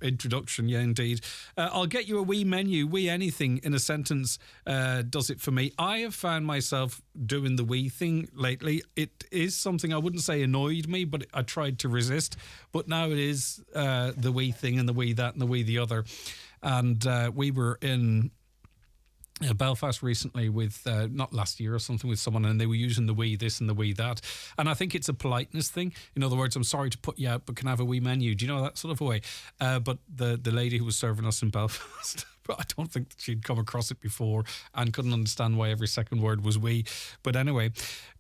introduction. Yeah, indeed. I'll get you a wee menu. Wee anything in a sentence does it for me. I have found myself doing the wee thing lately. It is something I wouldn't say annoyed me, but I tried to resist. But now it is the wee thing and the wee that and the wee the other. And we were in Belfast recently with, not last year or something, with someone, and they were using the wee this and the wee that. And I think it's a politeness thing. In other words, I'm sorry to put you out, but can I have a wee menu? Do you know, that sort of a way? But the lady who was serving us in Belfast, I don't think that she'd come across it before and couldn't understand why every second word was wee. But anyway,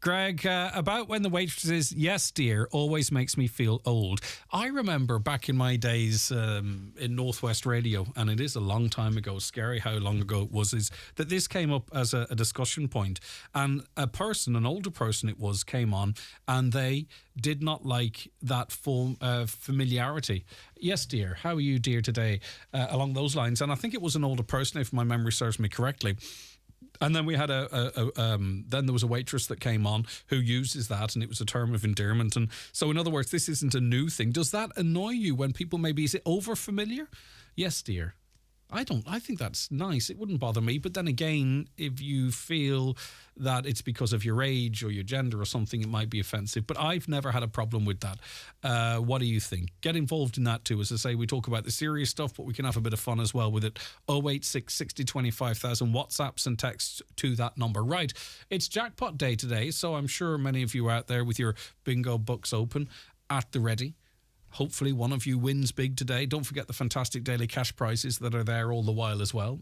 Greg, about when the waitress says, yes, dear, always makes me feel old. I remember back in my days in Northwest Radio, and it is a long time ago, scary how long ago it was, is that this came up as a discussion point. And an older person it was, came on, and they did not like that form of familiarity. Yes, dear. How are you, dear, today? Along those lines. And I think it was an older person, if my memory serves me correctly. And then we had then there was a waitress that came on who uses that, and it was a term of endearment. And so, in other words, this isn't a new thing. Does that annoy you when people maybe, is it over familiar? Yes, dear. I think that's nice. It wouldn't bother me. But then again, if you feel that it's because of your age or your gender or something, it might be offensive. But I've never had a problem with that. What do you think? Get involved in that too. As I say, we talk about the serious stuff, but we can have a bit of fun as well with it. 086 60 25,000 WhatsApps and texts to that number. Right. It's jackpot day today, so I'm sure many of you are out there with your bingo books open at the ready. Hopefully one of you wins big today. Don't forget the fantastic daily cash prizes that are there all the while as well.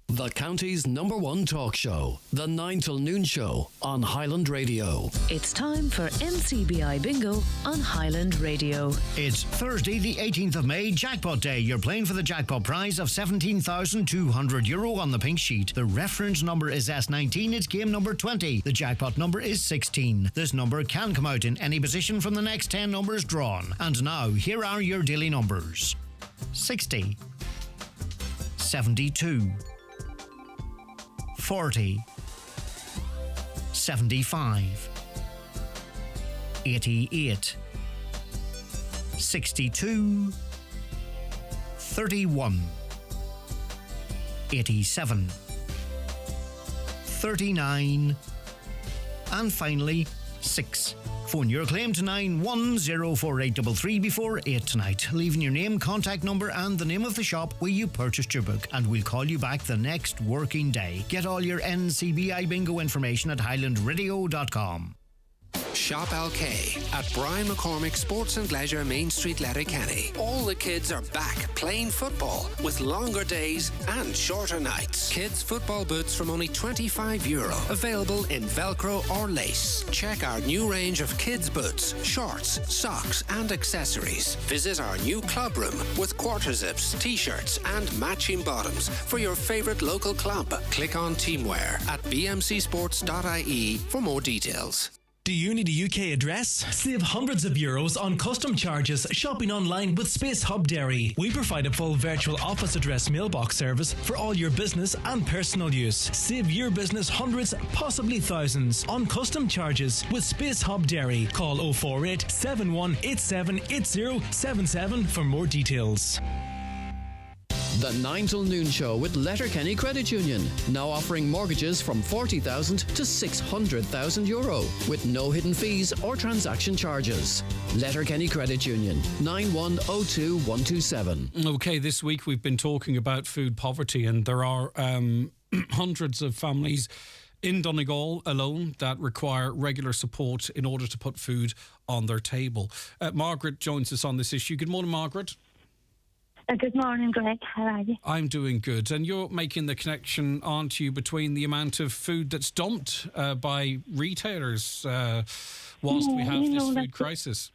The county's #1 talk show, the 9 till noon show on Highland Radio. It's time for NCBI Bingo on Highland Radio. It's Thursday, the 18th of May, Jackpot Day. You're playing for the jackpot prize of €17,200 on the pink sheet. The reference number is S19. It's game number 20. The jackpot number is 16. This number can come out in any position from the next 10 numbers drawn. And now, here are your daily numbers. 60, 72, 40, 75, 88, 62, 31, 87, 39, and finally 6. Phone your claim to 9104833 before 8 tonight, leaving your name, contact number and the name of the shop where you purchased your book, and we'll call you back the next working day. Get all your NCBI bingo information at highlandradio.com. Shop LK at Brian McCormick Sports and Leisure, Main Street, Letterkenny. All the kids are back playing football with longer days and shorter nights. Kids football boots from only €25, available in Velcro or lace. Check our new range of kids boots, shorts, socks and accessories. Visit our new club room with quarter zips, t-shirts and matching bottoms for your favourite local club. Click on Teamwear at bmcsports.ie for more details. Do you need a UK address? Save hundreds of euros on custom charges shopping online with Space Hub Dairy. We provide a full virtual office address mailbox service for all your business and personal use. Save your business hundreds, possibly thousands, on custom charges with Space Hub Dairy. Call 048 7187 8077 for more details. The 9 till noon show with Letterkenny Credit Union, now offering mortgages from €40,000 to €600,000 with no hidden fees or transaction charges. Letterkenny Credit Union, 9102127. Okay, this week we've been talking about food poverty, and there are hundreds of families in Donegal alone that require regular support in order to put food on their table. Margaret joins us on this issue. Good morning, Margaret. Good morning, Greg. How are you? I'm doing good. And you're making the connection, aren't you, between the amount of food that's dumped by retailers whilst we have this food crisis?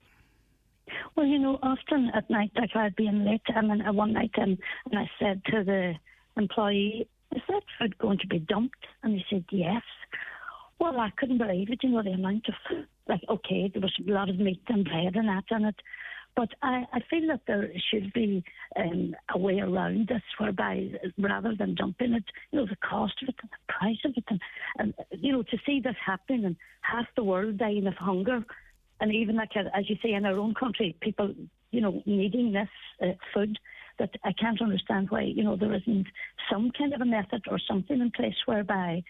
Well, often at night, like I'd be in late, one night, and I said to the employee, "Is that food going to be dumped?" And he said, "Yes." Well, I couldn't believe it, the amount of, okay, there was a lot of meat and bread and that in it. But I feel that there should be a way around this whereby, rather than dumping it, the cost of it and the price of it, and to see this happening and half the world dying of hunger, and even as you say, in our own country, people, needing this food, that I can't understand why, there isn't some kind of a method or something in place whereby,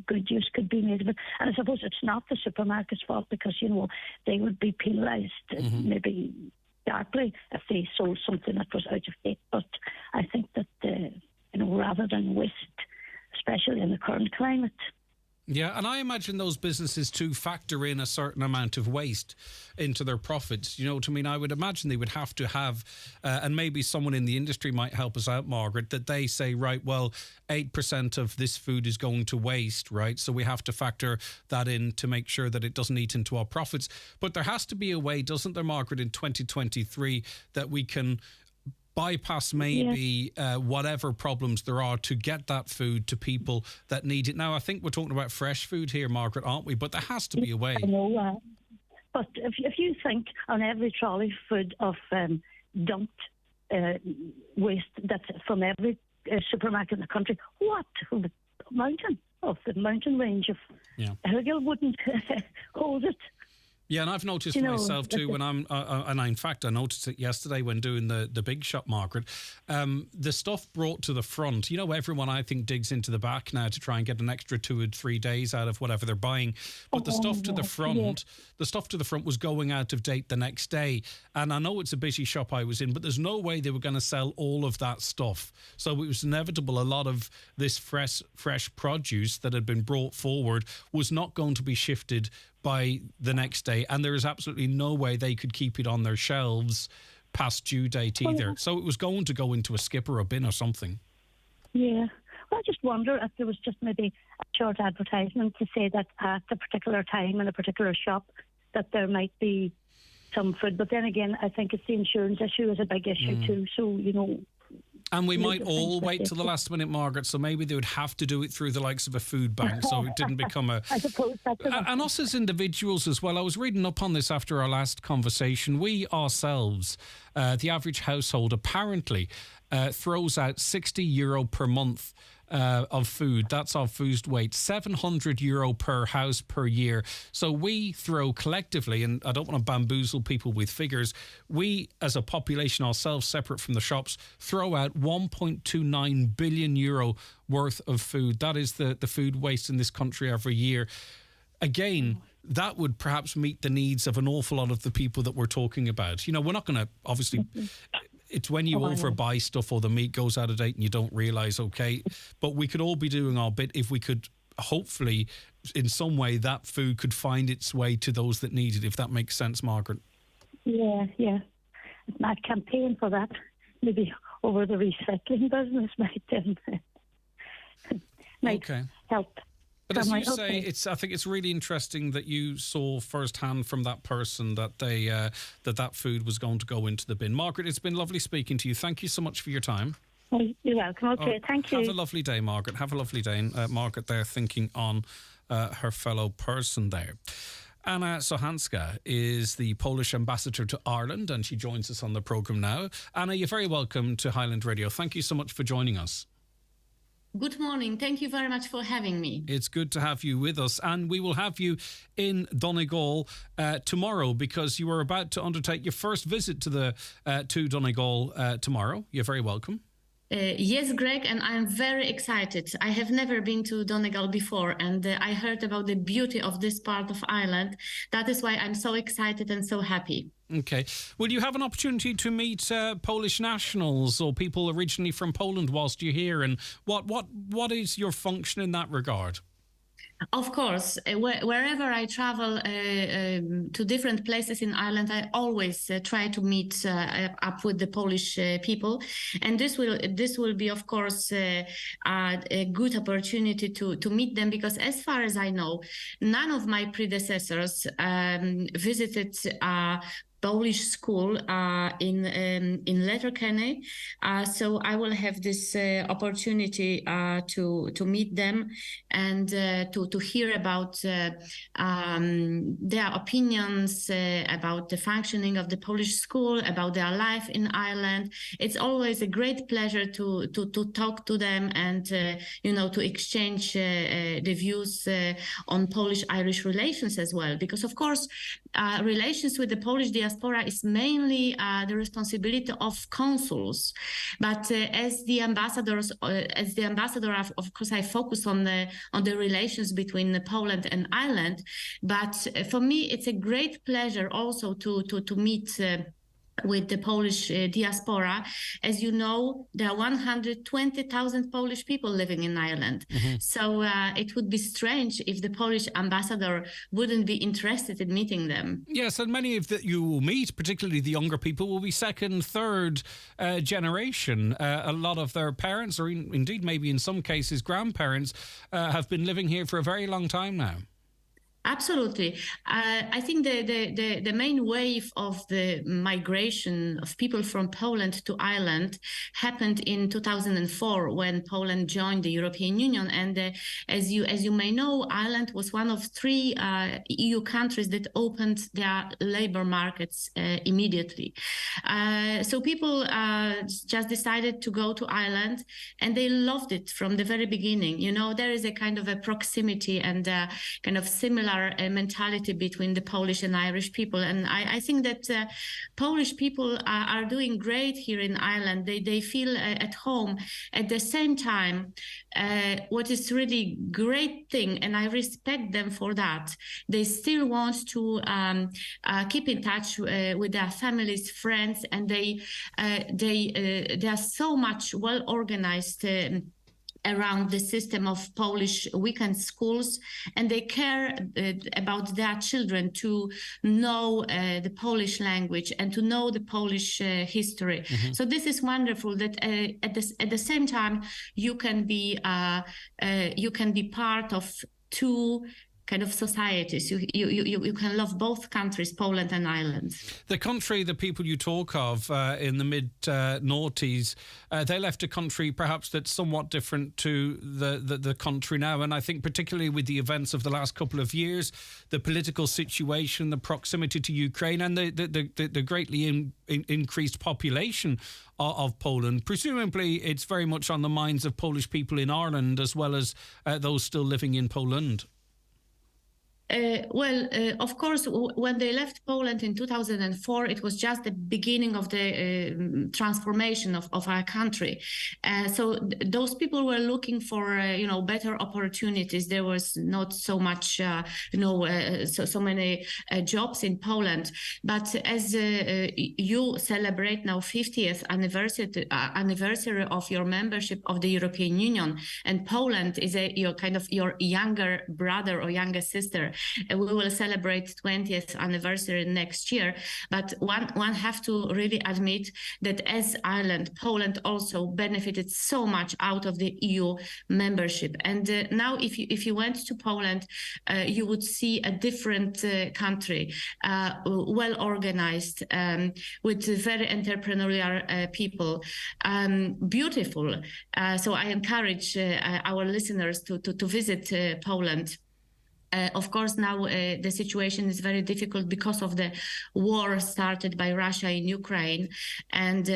good use could be made of it. And I suppose it's not the supermarket's fault because, they would be penalised maybe darkly if they sold something that was out of date. But I think that, rather than waste, especially in the current climate. Yeah, and I imagine those businesses too factor in a certain amount of waste into their profits. You know what I mean? I would imagine they would have to have, and maybe someone in the industry might help us out, Margaret, that they say, right, well, 8% of this food is going to waste, right? So we have to factor that in to make sure that it doesn't eat into our profits. But there has to be a way, doesn't there, Margaret, in 2023 that we can bypass maybe whatever problems there are to get that food to people that need it. Now, I think we're talking about fresh food here, Margaret, aren't we? But there has to be a way. I know, but if you think on every trolley food of dumped waste that's from every supermarket in the country, what the mountain range of Hillgill wouldn't hold it. Yeah, and I've noticed myself too when I'm, and in fact I noticed it yesterday when doing the big shop, Margaret, the stuff brought to the front, everyone I think digs into the back now to try and get an extra 2 or 3 days out of whatever they're buying. But the stuff to the front was going out of date the next day. And I know it's a busy shop I was in, but there's no way they were going to sell all of that stuff. So it was inevitable a lot of this fresh produce that had been brought forward was not going to be shifted by the next day, and there is absolutely no way they could keep it on their shelves past due date either. So it was going to go into a skip or a bin or something. Yeah. So I just wonder if there was just maybe a short advertisement to say that at a particular time in a particular shop that there might be some food. But then again, I think it's the insurance issue is a big issue too. So, And we might all wait till the last minute, Margaret, so maybe they would have to do it through the likes of a food bank so it didn't become a... I suppose that's... And us as individuals as well. I was reading up on this after our last conversation. We ourselves, the average household, apparently throws out €60 per month of food. That's our food weight. €700 per house per year. So we throw collectively, and I don't want to bamboozle people with figures, we as a population ourselves, separate from the shops, throw out €1.29 billion worth of food. That is the food waste in this country every year. Again, that would perhaps meet the needs of an awful lot of the people that we're talking about. We're not going to, obviously... It's when you overbuy stuff or the meat goes out of date and you don't realise, okay, but we could all be doing our bit if we could, hopefully, in some way, that food could find its way to those that need it, if that makes sense, Margaret. Yeah. My campaign for that, maybe over the recycling business might help. But as you say, I think it's really interesting that you saw firsthand from that person that that food was going to go into the bin. Margaret, it's been lovely speaking to you. Thank you so much for your time. You're welcome. Okay, thank you. Have a lovely day, Margaret. Have a lovely day. And Margaret there thinking on her fellow person there. Anna Sohanska is the Polish ambassador to Ireland, and she joins us on the programme now. Anna, you're very welcome to Highland Radio. Thank you so much for joining us. Good morning. Thank you very much for having me. It's good to have you with us, and we will have you in Donegal tomorrow because you are about to undertake your first visit to Donegal tomorrow. You're very welcome. Yes, Greg, and I'm very excited. I have never been to Donegal before, and I heard about the beauty of this part of Ireland. That is why I'm so excited and so happy. Okay. Will you have an opportunity to meet Polish nationals or people originally from Poland whilst you're here? And what is your function in that regard? Of course, wherever I travel to different places in Ireland, I always try to meet up with the Polish people, and this will be, of course, a good opportunity to meet them, because as far as I know, none of my predecessors visited Polish school in Letterkenny, so I will have this opportunity to meet them and to hear about their opinions about the functioning of the Polish school, about their life in Ireland. It's always a great pleasure to talk to them and to exchange the views on Polish-Irish relations as well, because of course relations with the Polish diaspora is mainly the responsibility of consuls, but as the ambassador, of course, I focus on the relations between Poland and Ireland. But for me, it's a great pleasure also to meet with the Polish diaspora. As you know, there are 120,000 Polish people living in Ireland. Mm-hmm. So it would be strange if the Polish ambassador wouldn't be interested in meeting them. Yes, and many of that you will meet, particularly the younger people, will be second, third generation. A lot of their parents, or indeed maybe in some cases grandparents, have been living here for a very long time now. Absolutely. I think the main wave of the migration of people from Poland to Ireland happened in 2004 when Poland joined the European Union. And as you may know, Ireland was one of 3 EU countries that opened their labor markets immediately. So people just decided to go to Ireland, and they loved it from the very beginning. There is a kind of a proximity and a kind of similar mentality between the Polish and Irish people, and I think that Polish people are doing great here in Ireland. They feel at home. At the same time, what is really great thing, and I respect them for that, they still want to keep in touch with their families, friends, and they are so much well organized around the system of Polish weekend schools, and they care about their children to know the Polish language and to know the Polish history. Mm-hmm. So this is wonderful that at the same time you can be part of two kind of societies. You can love both countries, Poland and Ireland. The country, the people you talk of in the mid-noughties, they left a country perhaps that's somewhat different to the country now. And I think particularly with the events of the last couple of years, the political situation, the proximity to Ukraine and the greatly increased population of Poland, presumably it's very much on the minds of Polish people in Ireland as well as those still living in Poland. Of course, when they left Poland in 2004, it was just the beginning of the transformation of our country. So those people were looking for, better opportunities. There was not so much, so many jobs in Poland. But as you celebrate now 50th anniversary of your membership of the European Union, and Poland is your younger brother or younger sister. We will celebrate 20th anniversary next year, but one have to really admit that as Ireland, Poland also benefited so much out of the EU membership. And now if you went to Poland, you would see a different country, well organized, with very entrepreneurial people, beautiful. So I encourage our listeners to visit Poland. Of course, now the situation is very difficult because of the war started by Russia in Ukraine. And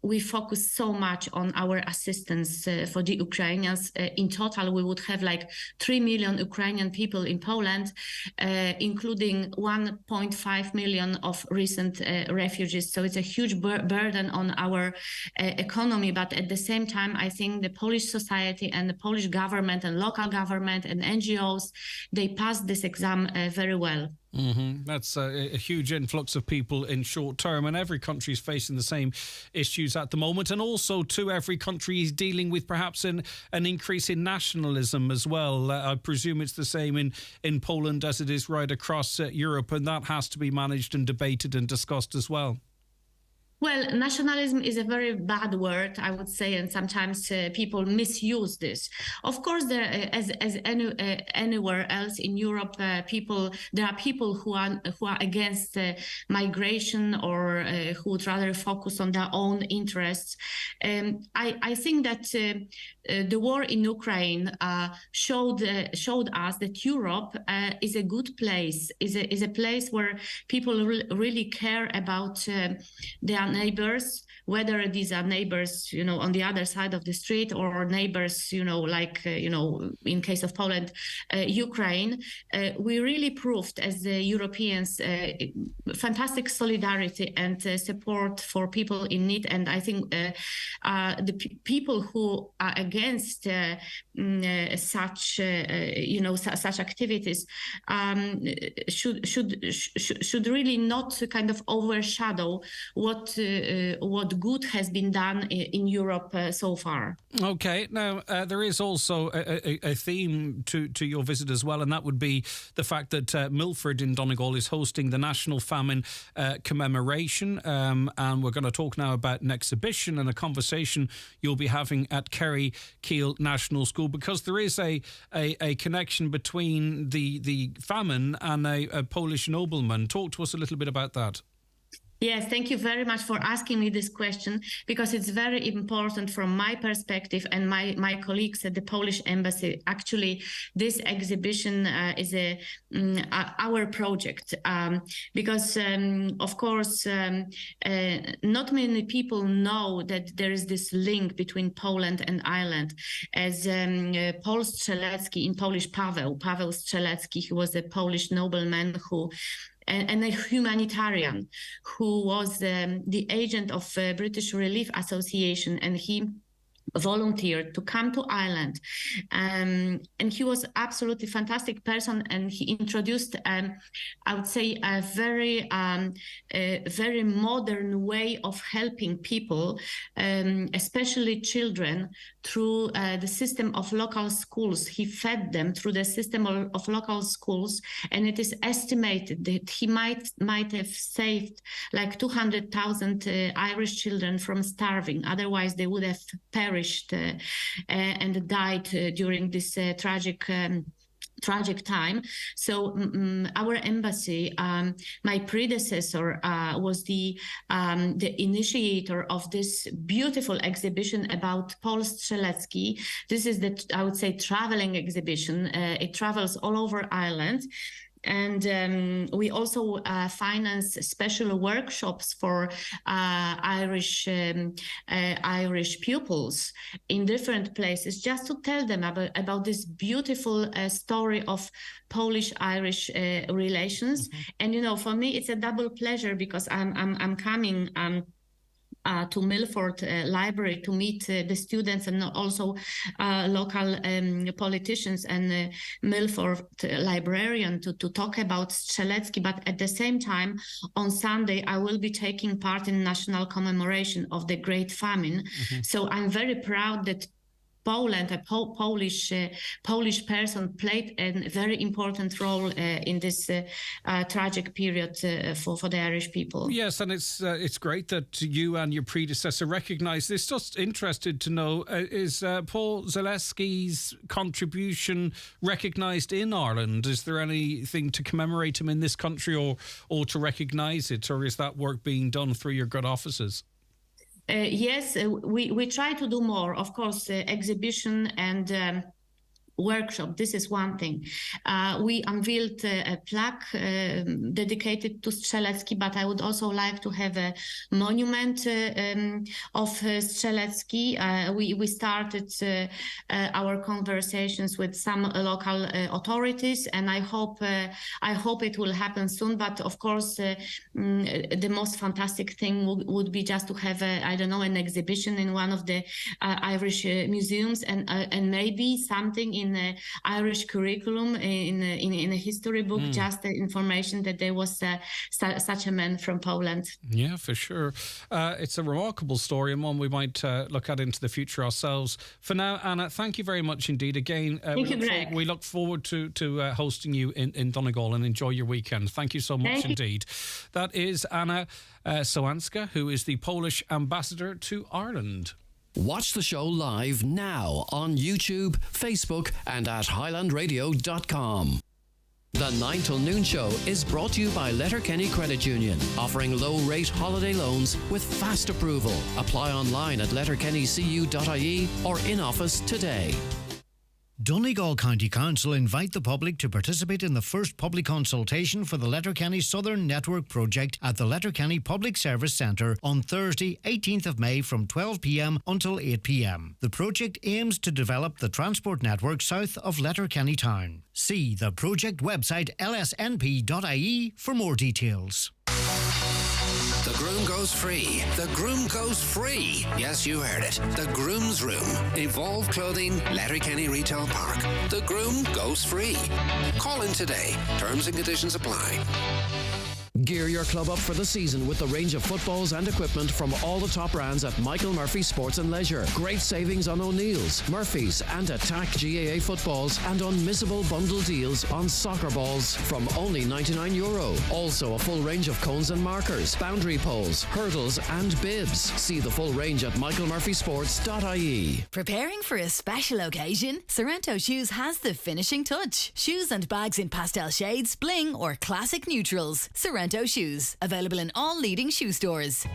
we focus so much on our assistance for the Ukrainians. In total, we would have like 3 million Ukrainian people in Poland, including 1.5 million of recent refugees. So it's a huge burden on our economy. But at the same time, I think the Polish society and the Polish government and local government and NGOs, they passed this exam very well. Mm-hmm. That's a huge influx of people in short term, and every country is facing the same issues at the moment. And also, too, every country is dealing with perhaps an increase in nationalism as well. I presume it's the same in Poland as it is right across Europe, and that has to be managed and debated and discussed as well. Well, nationalism is a very bad word, I would say, and sometimes people misuse this. Of course, there, as anywhere else in Europe, there are people who are against migration or who would rather focus on their own interests. I think that the war in Ukraine showed us that Europe is a good place, is a place where people really care about their neighbors, whether these are neighbors, on the other side of the street, or neighbors, in case of Poland, Ukraine. We really proved as the Europeans fantastic solidarity and support for people in need. And I think the people who are against such activities should really not kind of overshadow what good has been done in Europe so far. Okay, now there is also a theme to your visit as well, and that would be the fact that Milford in Donegal is hosting the National Famine Commemoration, and we're going to talk now about an exhibition and a conversation you'll be having at Kerry Keele National School, because there is a connection between the famine and a Polish nobleman. Talk to us a little bit about that. Yes, thank you very much for asking me this question, because it's very important from my perspective and my colleagues at the Polish Embassy. Actually, this exhibition is our project, because, of course, not many people know that there is this link between Poland and Ireland. As Paul Strzelecki, in Polish Paweł Strzelecki, he was a Polish nobleman and a humanitarian who was the agent of British Relief Association, and he volunteered to come to Ireland, and he was absolutely fantastic person, and he introduced I would say a very modern way of helping people, especially children, through the system of local schools. He fed them through the system of local schools, and it is estimated that he might have saved like 200,000 Irish children from starving. Otherwise they would have perished and died during this tragic time. So our embassy, my predecessor was the initiator of this beautiful exhibition about Paul Strzelecki. This is I would say, traveling exhibition. It travels all over Ireland. And we also finance special workshops for Irish pupils in different places, just to tell them about this beautiful story of Polish-Irish relations. And for me, it's a double pleasure, because I'm coming to Milford Library to meet the students and also local politicians and Milford librarian to talk about Strzelecki. But at the same time, on Sunday, I will be taking part in national commemoration of the Great Famine. So I'm very proud that Poland, a Polish person, played a very important role in this tragic period for the Irish people. Yes, and it's great that you and your predecessor recognise this. Just interested to know, is Paul Strzelecki's contribution recognised in Ireland? Is there anything to commemorate him in this country or to recognise it, or is that work being done through your good offices? Yes, we try to do more. Of course, exhibition and workshop. This is one thing. We unveiled a plaque dedicated to Strzelecki, but I would also like to have a monument of Strzelecki. We started our conversations with some local authorities, and I hope it will happen soon. But of course, the most fantastic thing would be just to have an exhibition in one of the Irish museums, and maybe something in the Irish curriculum, in a history book, just the information that there was such a man from Poland. Yeah, for sure. It's a remarkable story, and one we might look at into the future ourselves. For now, Anna, thank you very much indeed. Again, thank you, Greg. We look forward to hosting you in Donegal, and enjoy your weekend. Thank you so much indeed. That is Anna Sowanska, who is the Polish ambassador to Ireland. Watch the show live now on YouTube, Facebook, and at highlandradio.com. The 9 till noon show is brought to you by Letterkenny Credit Union, offering low-rate holiday loans with fast approval. Apply online at letterkennycu.ie or in office today. Donegal County Council invite the public to participate in the first public consultation for the Letterkenny Southern Network project at the Letterkenny Public Service Centre on Thursday, 18th of May from 12 p.m. until 8 p.m. The project aims to develop the transport network south of Letterkenny town. See the project website lsnp.ie for more details. The groom goes free. The groom goes free. Yes, you heard it. The Groom's Room. Evolve Clothing, Letterkenny Retail Park. The groom goes free. Call in today. Terms and conditions apply. Gear your club up for the season with the range of footballs and equipment from all the top brands at Michael Murphy Sports and Leisure. Great savings on O'Neill's, Murphy's and Attack GAA footballs, and unmissable bundle deals on soccer balls from only €99. Also a full range of cones and markers, boundary poles, hurdles and bibs. See the full range at michaelmurphysports.ie. Preparing for a special occasion? Sorrento Shoes has the finishing touch. Shoes and bags in pastel shades, bling or classic neutrals. Sorrento Shoes, available in all leading shoe stores.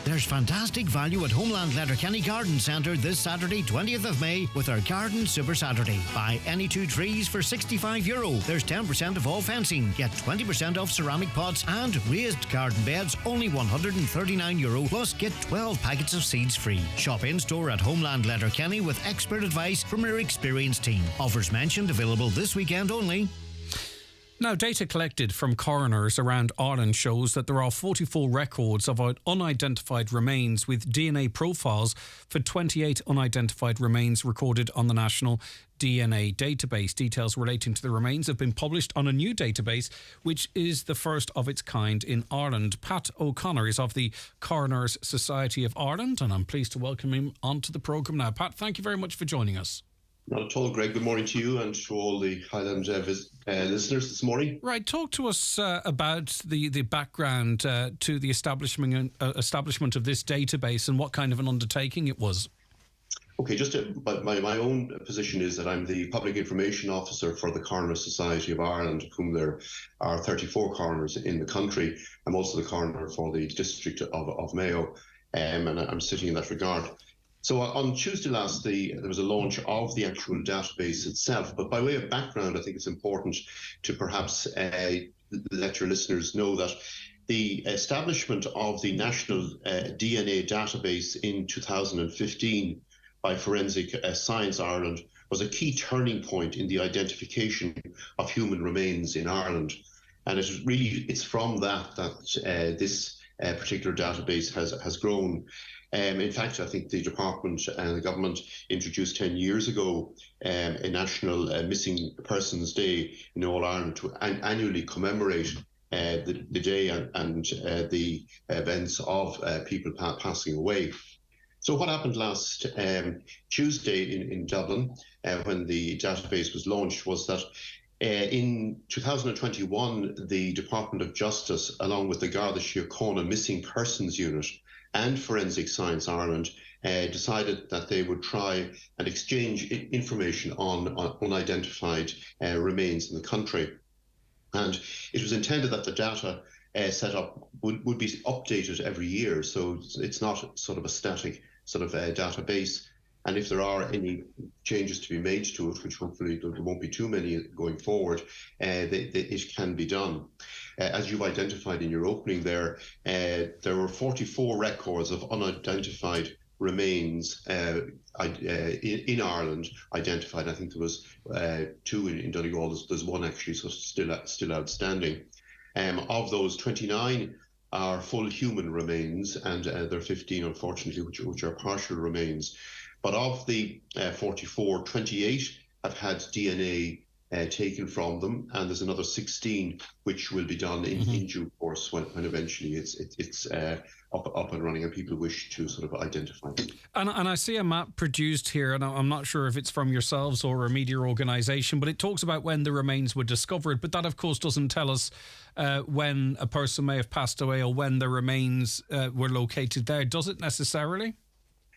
There's fantastic value at Homeland Letterkenny Garden Centre this Saturday, 20th of May, with our Garden Super Saturday. Buy any 2 trees for €65. There's 10% off all fencing. Get 20% off ceramic pots and raised garden beds, only €139. Plus, get 12 packets of seeds free. Shop in-store at Homeland Letterkenny with expert advice from our experienced team. Offers mentioned available this weekend only. Now, data collected from coroners around Ireland shows that there are 44 records of unidentified remains, with DNA profiles for 28 unidentified remains recorded on the National DNA database. Details relating to the remains have been published on a new database, which is the first of its kind in Ireland. Pat O'Connor is of the Coroners Society of Ireland, and I'm pleased to welcome him onto the programme now. Pat, thank you very much for joining us. Not at all, Greg. Good morning to you and to all the Highland listeners this morning. Right, talk to us about the background to the establishment of this database and what kind of an undertaking it was. Okay, but my own position is that I'm the Public Information Officer for the Coroners Society of Ireland, of whom there are 34 coroners in the country. I'm also the coroner for the district of Mayo, and I'm sitting in that regard. So on Tuesday last, there was a launch of the actual database itself. But by way of background, I think it's important to perhaps let your listeners know that the establishment of the National DNA database in 2015 by Forensic Science Ireland was a key turning point in the identification of human remains in Ireland. And it's from that this particular database has grown. In fact, I think the department and the government introduced 10 years ago a National Missing Persons Day in all Ireland to annually commemorate the day and the events of people passing away. So what happened last Tuesday in Dublin when the database was launched was that in 2021, the Department of Justice, along with the Garda Síochána Missing Persons Unit and Forensic Science Ireland, decided that they would try and exchange information on unidentified remains in the country. And it was intended that the data set up would be updated every year, so it's not sort of a static sort of database. And if there are any changes to be made to it, which hopefully there won't be too many going forward, it can be done. As you've identified in your opening there were 44 records of unidentified remains in Ireland identified. I think there was 2 in Donegal. There's 1 actually, so still outstanding. Of those, 29 are full human remains, and there are 15, unfortunately, which are partial remains. But of the 44, 28 have had DNA taken from them, and there's another 16 which will be done in due course when eventually it's up and running and people wish to sort of identify them. And I see a map produced here, and I'm not sure if it's from yourselves or a media organisation, but it talks about when the remains were discovered. But that, of course, doesn't tell us when a person may have passed away or when the remains were located there, does it necessarily?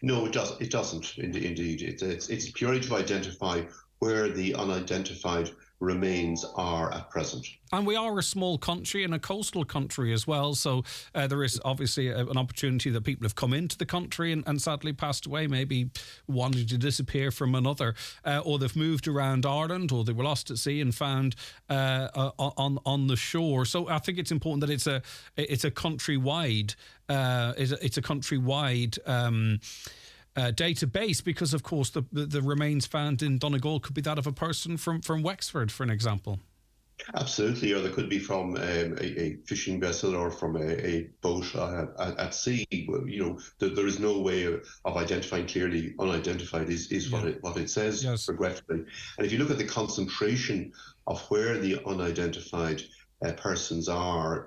No, it doesn't. Indeed, it's purely to identify where the unidentified remains are at present. And we are a small country and a coastal country as well, so there is obviously an opportunity that people have come into the country and sadly passed away, maybe wanting to disappear from another, or they've moved around Ireland, or they were lost at sea and found on the shore. So I think it's important that it's a countrywide database, because of course the remains found in Donegal could be that of a person from Wexford, for an example. Absolutely, or they could be from a fishing vessel or from a boat at sea. You know, there is no way of identifying clearly. Unidentified is what it says, yes, regretfully. And if you look at the concentration of where the unidentified persons are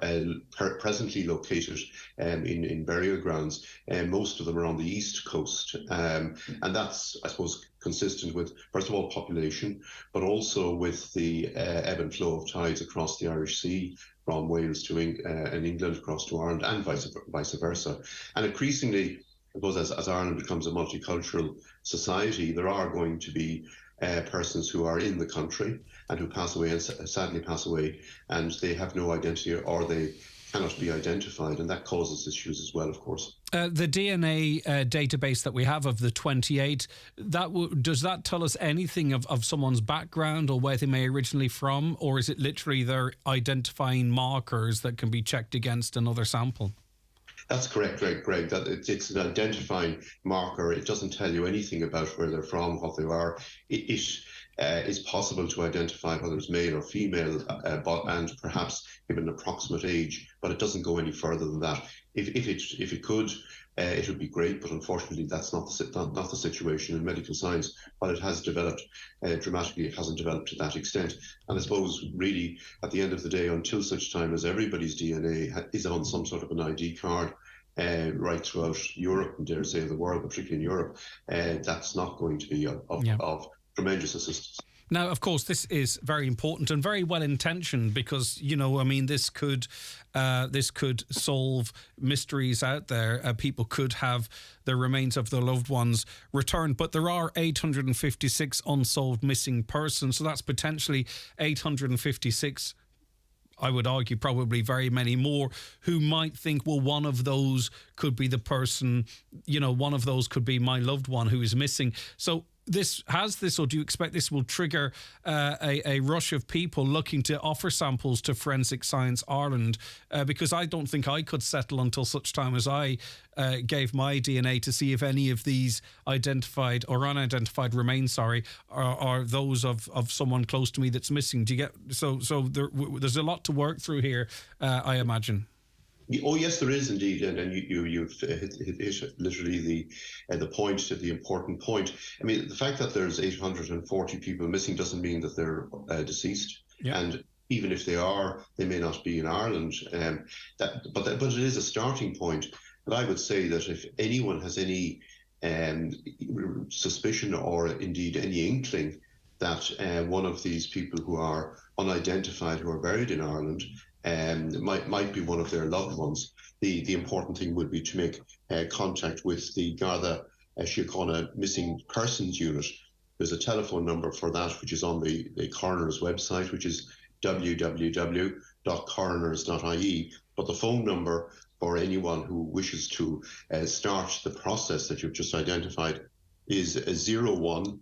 presently located in burial grounds, and most of them are on the east coast, and that's, I suppose, consistent with, first of all, population, but also with the ebb and flow of tides across the Irish Sea from Wales to England across to Ireland, and vice versa. And increasingly, I suppose, as Ireland becomes a multicultural society, there are going to be persons who are in the country and who pass away and sadly pass away, and they have no identity or they cannot be identified, and that causes issues as well, of course. The DNA database that we have of the 28, does that tell us anything of someone's background or where they may originally from, or is it literally their identifying markers that can be checked against another sample? That's correct, Greg. That it's an identifying marker. It doesn't tell you anything about where they're from, what they are. is possible to identify whether it's male or female, and perhaps give an approximate age, but it doesn't go any further than that. If it could, it would be great, but unfortunately that's not the situation in medical science. While it has developed dramatically, it hasn't developed to that extent. And I suppose really at the end of the day, until such time as everybody's DNA is on some sort of an ID card, right throughout Europe, and dare say the world, but particularly in Europe, that's not going to be of tremendous assistance. Now, of course, this is very important and very well intentioned because, this could solve mysteries out there. People could have the remains of their loved ones returned, but there are 856 unsolved missing persons, so that's potentially 856. I would argue probably very many more who might think, well, one of those could be the person, one of those could be my loved one who is missing. So or do you expect this will trigger a rush of people looking to offer samples to Forensic Science Ireland? Because I don't think I could settle until such time as I gave my DNA to see if any of these identified or unidentified remains, are those of someone close to me that's missing. Do you get so there's a lot to work through here, I imagine. Oh yes, there is indeed, and you've hit literally the point, the important point. I mean, the fact that there's 840 people missing doesn't mean that they're deceased, and even if they are, they may not be in Ireland. But it is a starting point. And I would say that if anyone has any suspicion or indeed any inkling that one of these people who are unidentified, who are buried in Ireland, might be one of their loved ones, the important thing would be to make contact with the Garda Síochána Missing Persons Unit. There's a telephone number for that, which is on the coroner's website, which is www.coroners.ie. But the phone number for anyone who wishes to start the process that you've just identified is 01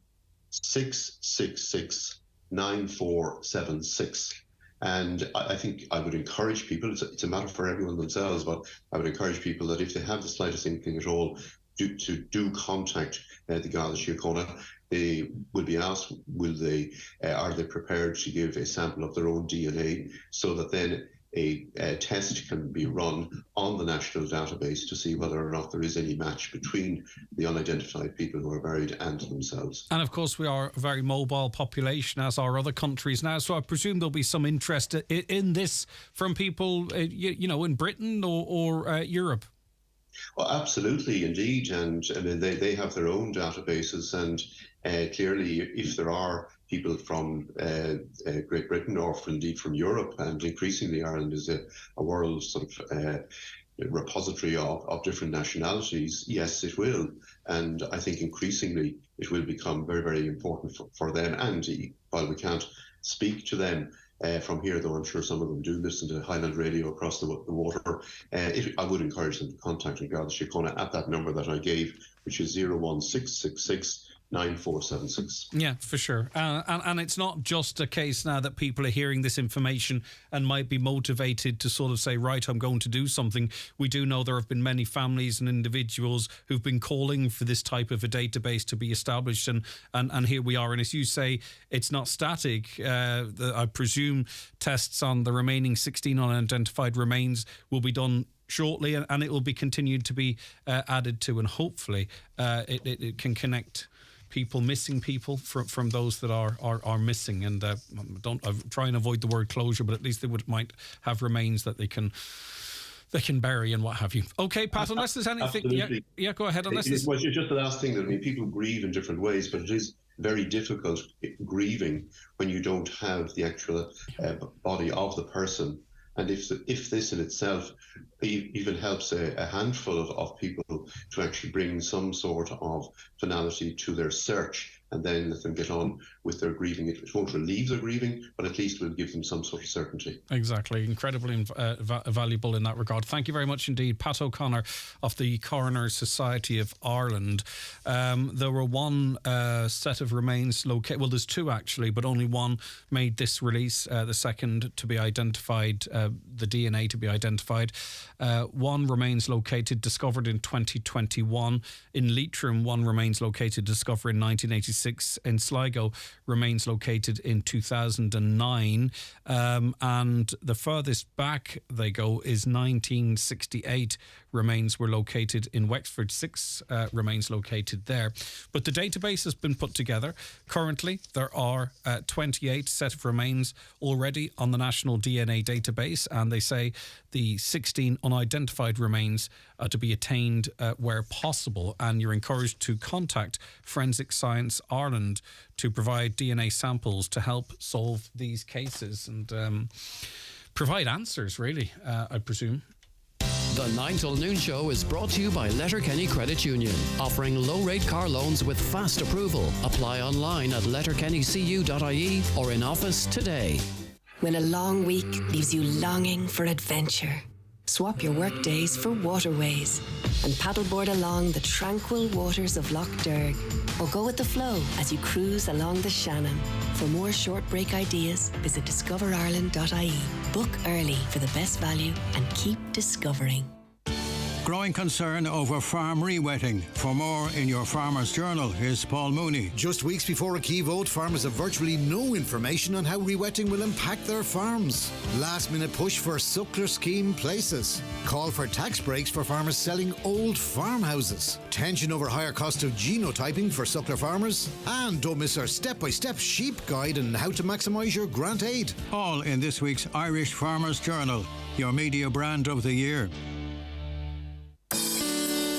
666 9476. And I think I would encourage people, it's a matter for everyone themselves, but I would encourage people that if they have the slightest inkling at all, do contact the Garda Síochána. They will be asked, are they prepared to give a sample of their own DNA, so that then a test can be run on the national database to see whether or not there is any match between the unidentified people who are buried and themselves. And of course, we are a very mobile population, as are other countries now. So I presume there'll be some interest in this from people, in Britain or Europe. Well, absolutely, indeed. And I mean, they have their own databases, and clearly, if there are people from Great Britain or indeed from Europe, and increasingly Ireland is a world sort of repository of different nationalities, yes, it will. And I think increasingly it will become very, very important for them. And while we can't speak to them from here, though I'm sure some of them do listen to Highland Radio across the water, I would encourage them to contact Garda Síochána at that number that I gave, which is 01666 9476. Yeah, for sure. And it's not just a case now that people are hearing this information and might be motivated to sort of say, right, I'm going to do something. We do know there have been many families and individuals who've been calling for this type of a database to be established, and here we are. And as you say, it's not static. I presume tests on the remaining 16 unidentified remains will be done shortly, and it will be continued to be added to, and hopefully it can connect missing people from those that are missing. And I try and avoid the word closure, but at least they might have remains that they can bury and what have you. Okay, Pat, unless there's anything... Yeah, go ahead. Well, just the last thing, that I mean, people grieve in different ways, but it is very difficult grieving when you don't have the actual body of the person. And if this in itself even helps a handful of people to actually bring some sort of finality to their search, and then let them get on with their grieving. It won't relieve their grieving, but at least will give them some sort of certainty. Exactly. Incredibly valuable in that regard. Thank you very much indeed. Pat O'Connor of the Coroners Society of Ireland. There were one set of remains located. Well, there's two actually, but only one made this release. The second to be identified, the DNA to be identified. One remains located, discovered in 2021. In Leitrim, one remains located, discovered in 1986. 1996 in Sligo remains located in 2009. And the furthest back they go is 1968. Remains were located in Wexford. 6 remains located there. But the database has been put together. Currently, there are 28 set of remains already on the National DNA database, and they say the 16 unidentified remains to be attained where possible. And you're encouraged to contact Forensic Science Ireland to provide DNA samples to help solve these cases and provide answers, really, I presume. The 9 till noon show is brought to you by Letterkenny Credit Union, offering low-rate car loans with fast approval. Apply online at letterkennycu.ie or in office today. When a long week leaves you longing for adventure, swap your work days for waterways and paddleboard along the tranquil waters of Lough Derg, or go with the flow as you cruise along the Shannon. For more short break ideas, visit discoverireland.ie. Book early for the best value and keep discovering. Growing concern over farm re-wetting. For more in your Farmer's Journal, here's Paul Mooney. Just weeks before a key vote, farmers have virtually no information on how re-wetting will impact their farms. Last minute push for suckler scheme places. Call for tax breaks for farmers selling old farmhouses. Tension over higher cost of genotyping for suckler farmers. And don't miss our step-by-step sheep guide on how to maximise your grant aid. All in this week's Irish Farmer's Journal, your media brand of the year.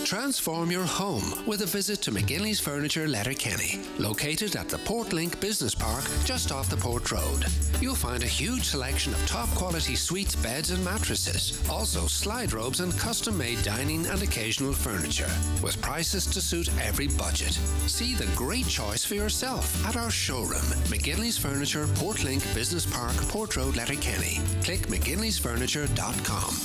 Transform your home with a visit to McGinley's Furniture Letterkenny, located at the Portlink Business Park just off the Port Road. You'll find a huge selection of top quality suites, beds and mattresses, also slide robes and custom-made dining and occasional furniture, with prices to suit every budget. See the great choice for yourself at our showroom, McGinley's Furniture, Portlink Business Park, Port Road, Letterkenny. Click mcginleysfurniture.com.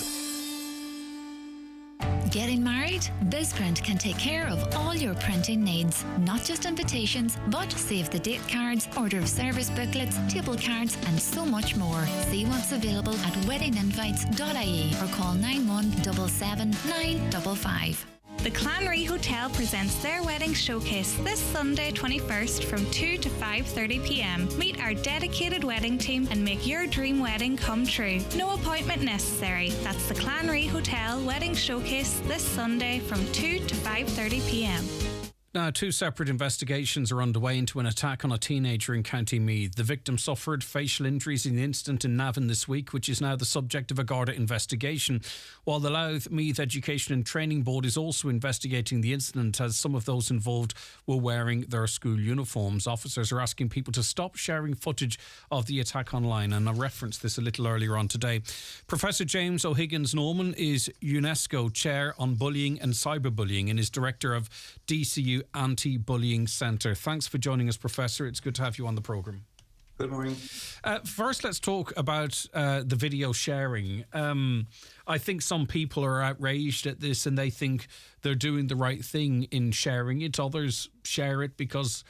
Getting married? BizPrint can take care of all your printing needs. Not just invitations, but save the date cards, order of service booklets, table cards, and so much more. See what's available at weddinginvites.ie or call 9177 955. The Clanry Hotel presents their wedding showcase this Sunday 21st from 2 to 5:30pm. Meet our dedicated wedding team and make your dream wedding come true. No appointment necessary. That's the Clanry Hotel Wedding Showcase this Sunday from 2 to 5:30pm. Now, 2 separate investigations are underway into an attack on a teenager in County Meath. The victim suffered facial injuries in the incident in Navan this week, which is now the subject of a Garda investigation, while the Louth Meath Education and Training Board is also investigating the incident, as some of those involved were wearing their school uniforms. Officers are asking people to stop sharing footage of the attack online, and I referenced this a little earlier on today. Professor James O'Higgins Norman is UNESCO Chair on Bullying and Cyberbullying and is Director of DCU Anti-Bullying Centre. Thanks for joining us, Professor. It's good to have you on the programme. Good morning. First, let's talk about the video sharing. I think some people are outraged at this and they think they're doing the right thing in sharing it. Others share it because,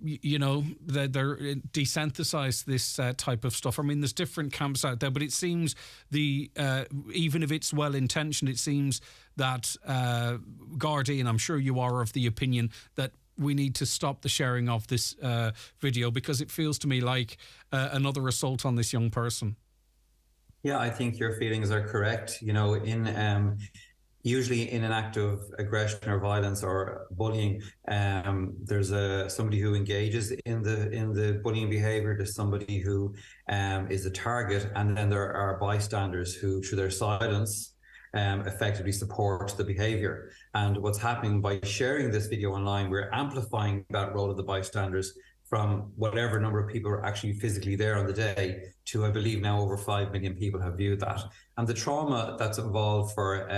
you know, they're desensitized this type of stuff. I mean, there's different camps out there, but it seems even if it's well-intentioned, it seems that Gardaí, and I'm sure you are of the opinion that we need to stop the sharing of this video because it feels to me like another assault on this young person. Yeah, I think your feelings are correct. You know, usually in an act of aggression or violence or bullying, there's somebody who engages in the bullying behavior. There's somebody who is a target, and then there are bystanders who, through their silence, effectively support the behavior. And what's happening by sharing this video online, we're amplifying that role of the bystanders from whatever number of people are actually physically there on the day to, I believe now, over 5 million people have viewed that. And the trauma that's involved for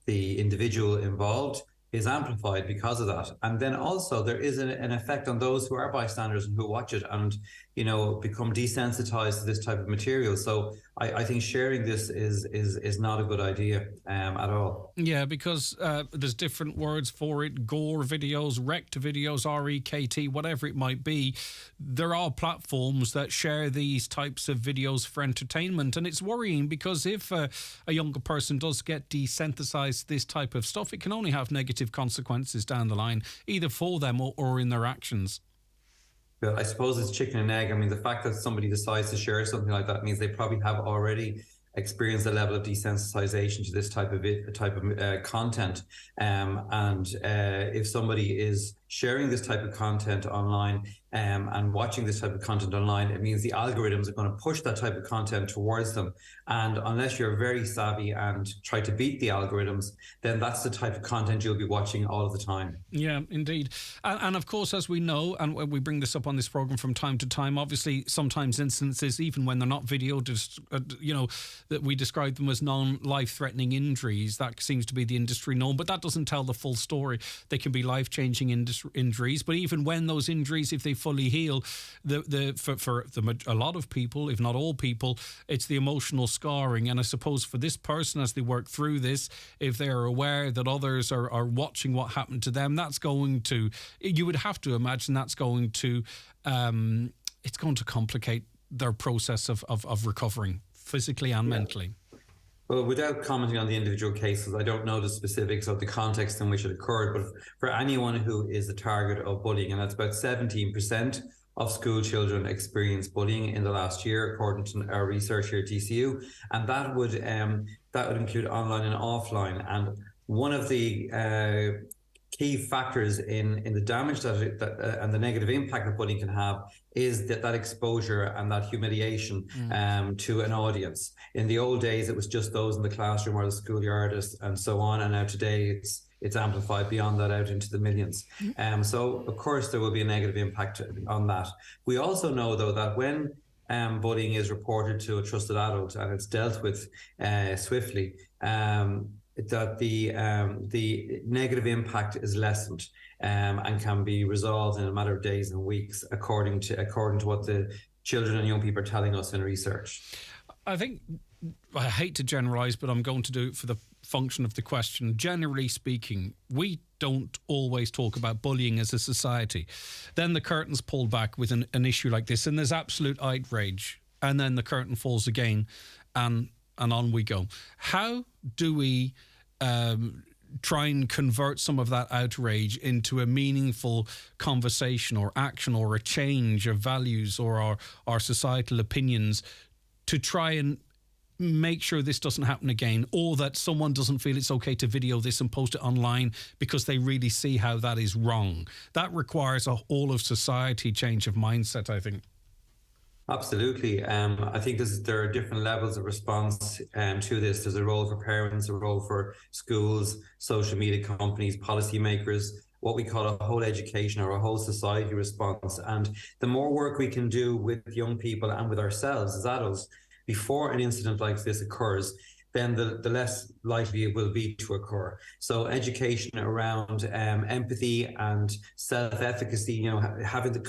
the individual involved is amplified because of that. And then also there is an effect on those who are bystanders and who watch it and, you know, become desensitized to this type of material. So I think sharing this is not a good idea at all. Yeah, because there's different words for it: gore videos, wrecked videos, REKT, whatever it might be. There are platforms that share these types of videos for entertainment, and it's worrying because if a younger person does get desensitized to this type of stuff, it can only have negative consequences down the line, either for them or in their actions. Well, I suppose it's chicken and egg. I mean, the fact that somebody decides to share something like that means they probably have already experienced a level of desensitization to this type of content. If somebody is sharing this type of content online and watching this type of content online, it means the algorithms are going to push that type of content towards them. And unless you're very savvy and try to beat the algorithms, then that's the type of content you'll be watching all of the time. Yeah, indeed. And of course, as we know, and we bring this up on this program from time to time, obviously sometimes instances, even when they're not video, that we describe them as non-life-threatening injuries. That seems to be the industry norm, but that doesn't tell the full story. They can be life-changing injuries, but even when those injuries, if they fully heal, for a lot of people, if not all people, it's the emotional scarring. And I suppose for this person, as they work through this, if they're aware that others are watching what happened to them, that's going to, you would have to imagine that's going to, it's going to complicate their process of recovering physically and mentally. Well, without commenting on the individual cases, I don't know the specifics of the context in which it occurred, but for anyone who is the target of bullying, and that's about 17% of school children experience bullying in the last year, according to our research here at DCU, and that would include online and offline. And one of the key factors in the damage and the negative impact that bullying can have is that exposure and that humiliation to an audience. In the old days, it was just those in the classroom or the schoolyard and so on, and now today it's amplified beyond that out into the millions. So of course there will be a negative impact on that. We also know though that when bullying is reported to a trusted adult and it's dealt with swiftly, that the negative impact is lessened and can be resolved in a matter of days and weeks, according to what the children and young people are telling us in research. I think, I hate to generalise, but I'm going to do it for the function of the question. Generally speaking, we don't always talk about bullying as a society. Then the curtain's pulled back with an issue like this, and there's absolute outrage, and then the curtain falls again, and on we go. How do we try and convert some of that outrage into a meaningful conversation or action or a change of values or our societal opinions to try and make sure this doesn't happen again, or that someone doesn't feel it's okay to video this and post it online because they really see how that is wrong? That requires a whole of society change of mindset, I think. Absolutely. I think there are different levels of response to this. There's a role for parents, a role for schools, social media companies, policymakers, what we call a whole education or a whole society response. And the more work we can do with young people and with ourselves as adults before an incident like this occurs, then the less likely it will be to occur. So education around empathy and self-efficacy, having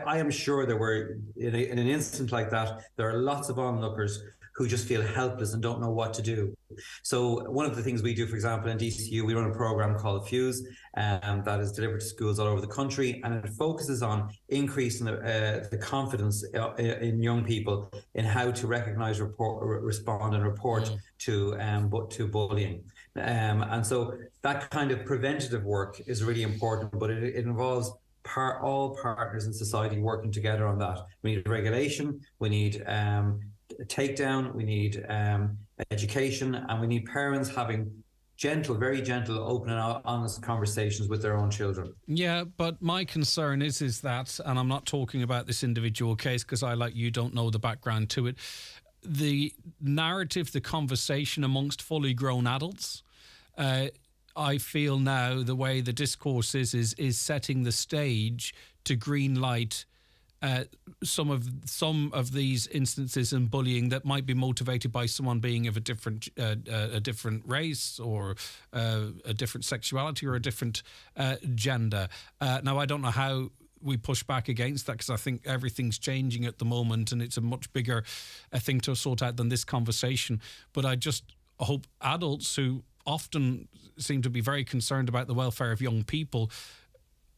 I am sure there were, in an incident like that, there are lots of onlookers who just feel helpless and don't know what to do. So one of the things we do, for example, in DCU, we run a program called Fuse that is delivered to schools all over the country, and it focuses on increasing the confidence in young people in how to recognise, respond and report to bullying. And so that kind of preventative work is really important, but it involves all partners in society working together on that. We need regulation, we need takedown, we need education, and we need parents having very gentle, open and honest conversations with their own children. Yeah, but my concern is that, and I'm not talking about this individual case because I, like you, don't know the background to it, the narrative, the conversation amongst fully grown adults, I feel now the way the discourse is setting the stage to green light some of these instances in bullying that might be motivated by someone being of a different race or a different sexuality or a different gender. Now, I don't know how we push back against that because I think everything's changing at the moment and it's a much bigger thing to sort out than this conversation. But I just hope adults who often seem to be very concerned about the welfare of young people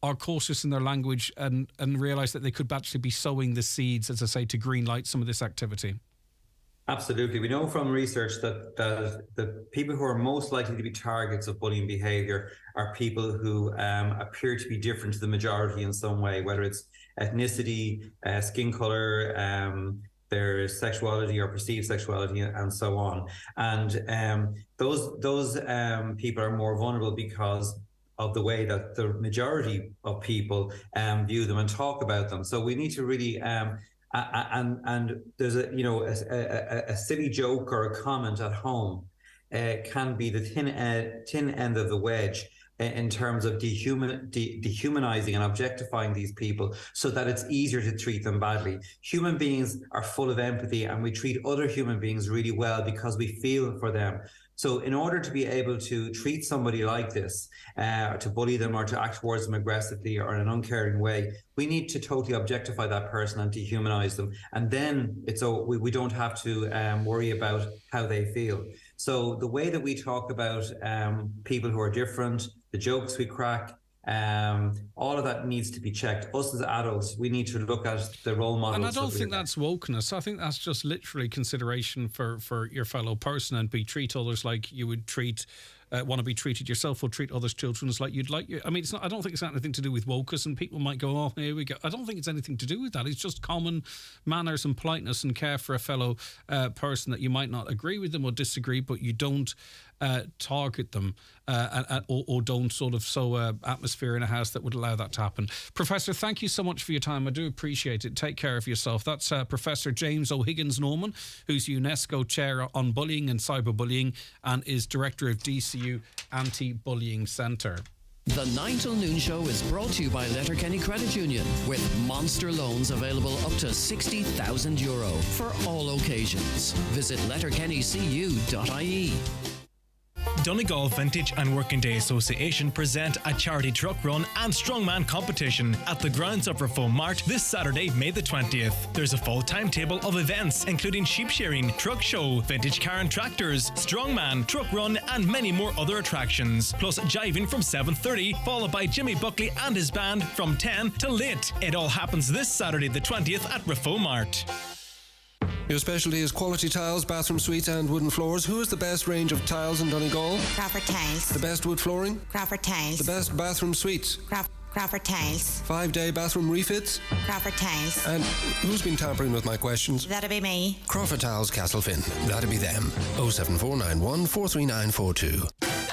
are cautious in their language and realise that they could actually be sowing the seeds, as I say, to green light some of this activity. Absolutely. We know from research that the people who are most likely to be targets of bullying behaviour are people who appear to be different to the majority in some way, whether it's ethnicity, skin colour, their sexuality or perceived sexuality, and so on. And those people are more vulnerable because of the way that the majority of people view them and talk about them. So we need to really and there's a silly joke or a comment at home can be the thin end of the wedge in terms of dehumanizing and objectifying these people so that it's easier to treat them badly. Human beings are full of empathy, and we treat other human beings really well because we feel for them. So in order to be able to treat somebody like this, to bully them or to act towards them aggressively or in an uncaring way, we need to totally objectify that person and dehumanize them. And then we don't have to worry about how they feel. So the way that we talk about people who are different, the jokes we crack, all of that needs to be checked. Us as adults, we need to look at the role models. And I don't think that's wokeness. I think that's just literally consideration for your fellow person, and treat others like you would want to be treated yourself, or treat others' children as like you'd like you. I mean, I don't think it's got anything to do with wokeness, and people might go, oh, here we go. I don't think it's anything to do with that. It's just common manners and politeness and care for a fellow person that you might not agree with them or disagree, but you don't target them or don't sort of sow an atmosphere in a house that would allow that to happen. Professor, thank you so much for your time. I do appreciate it. Take care of yourself. That's Professor James O'Higgins-Norman, who's UNESCO Chair on Bullying and Cyberbullying and is Director of DCU Anti-Bullying Centre. The 9 till noon show is brought to you by Letterkenny Credit Union, with monster loans available up to €60,000 for all occasions. Visit letterkennycu.ie. Donegal Vintage and Working Day Association present a charity truck run and strongman competition at the grounds of Reform Mart this Saturday, May the 20th. There's a full timetable of events including sheep shearing, truck show, vintage car and tractors, strongman, truck run and many more other attractions. Plus jiving from 7:30, followed by Jimmy Buckley and his band from 10 till late. It all happens this Saturday the 20th at Reform Mart. Your specialty is quality tiles, bathroom suites and wooden floors. Who has the best range of tiles in Donegal? Crawford Tiles. The best wood flooring? Crawford Tiles. The best bathroom suites? Crawford Tiles. 5-day bathroom refits? Crawford Tiles. And who's been tampering with my questions? That'll be me. Crawford Tiles, Castlefin. That'll be them. 07491 43942.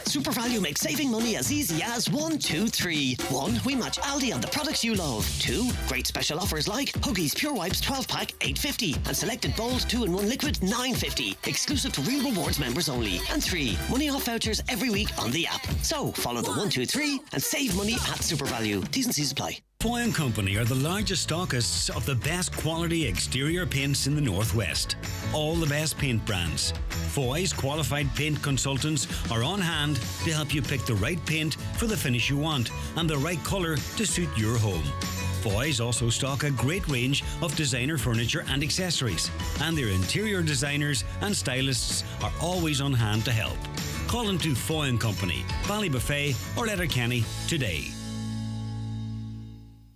Super Value makes saving money as easy as 1, 2, 3. 1. We match Aldi on the products you love. 2. Great special offers like Huggies Pure Wipes 12-pack $8.50 and selected Bold 2-in-1 Liquid $9.50. Exclusive to Real Rewards members only. And 3. Money off vouchers every week on the app. So follow the 1, 2, 3 and save money at Super Value. T's and C's apply. Foy & Company are the largest stockists of the best quality exterior paints in the Northwest. All the best paint brands. Foy's qualified paint consultants are on hand to help you pick the right paint for the finish you want and the right colour to suit your home. Foy's also stock a great range of designer furniture and accessories, and their interior designers and stylists are always on hand to help. Call into Foy & Company, Ballybuffet or Letterkenny today.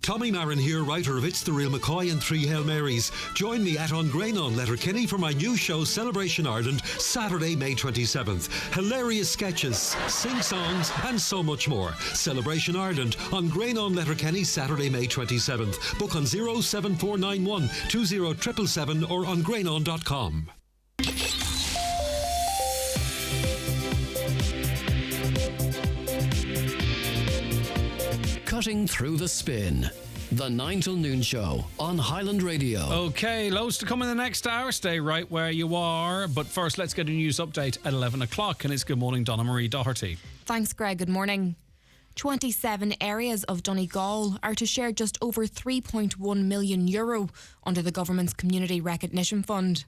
Tommy Marin here, writer of It's the Real McCoy and 3 Hail Marys. Join me at Ongrain on Letterkenny for my new show Celebration Ireland, Saturday, May 27th. Hilarious sketches, sing-songs and so much more. Celebration Ireland, Ongrain on Letterkenny, Saturday, May 27th. Book on 07491 20777 or ongrainon.com. Cutting through the spin. The 9 till noon show on Highland Radio. Okay, loads to come in the next hour. Stay right where you are. But first, let's get a news update at 11 o'clock. And it's Good Morning, Donna Marie Doherty. Thanks, Greg. Good morning. 27 areas of Donegal are to share just over €3.1 million under the government's Community Recognition Fund.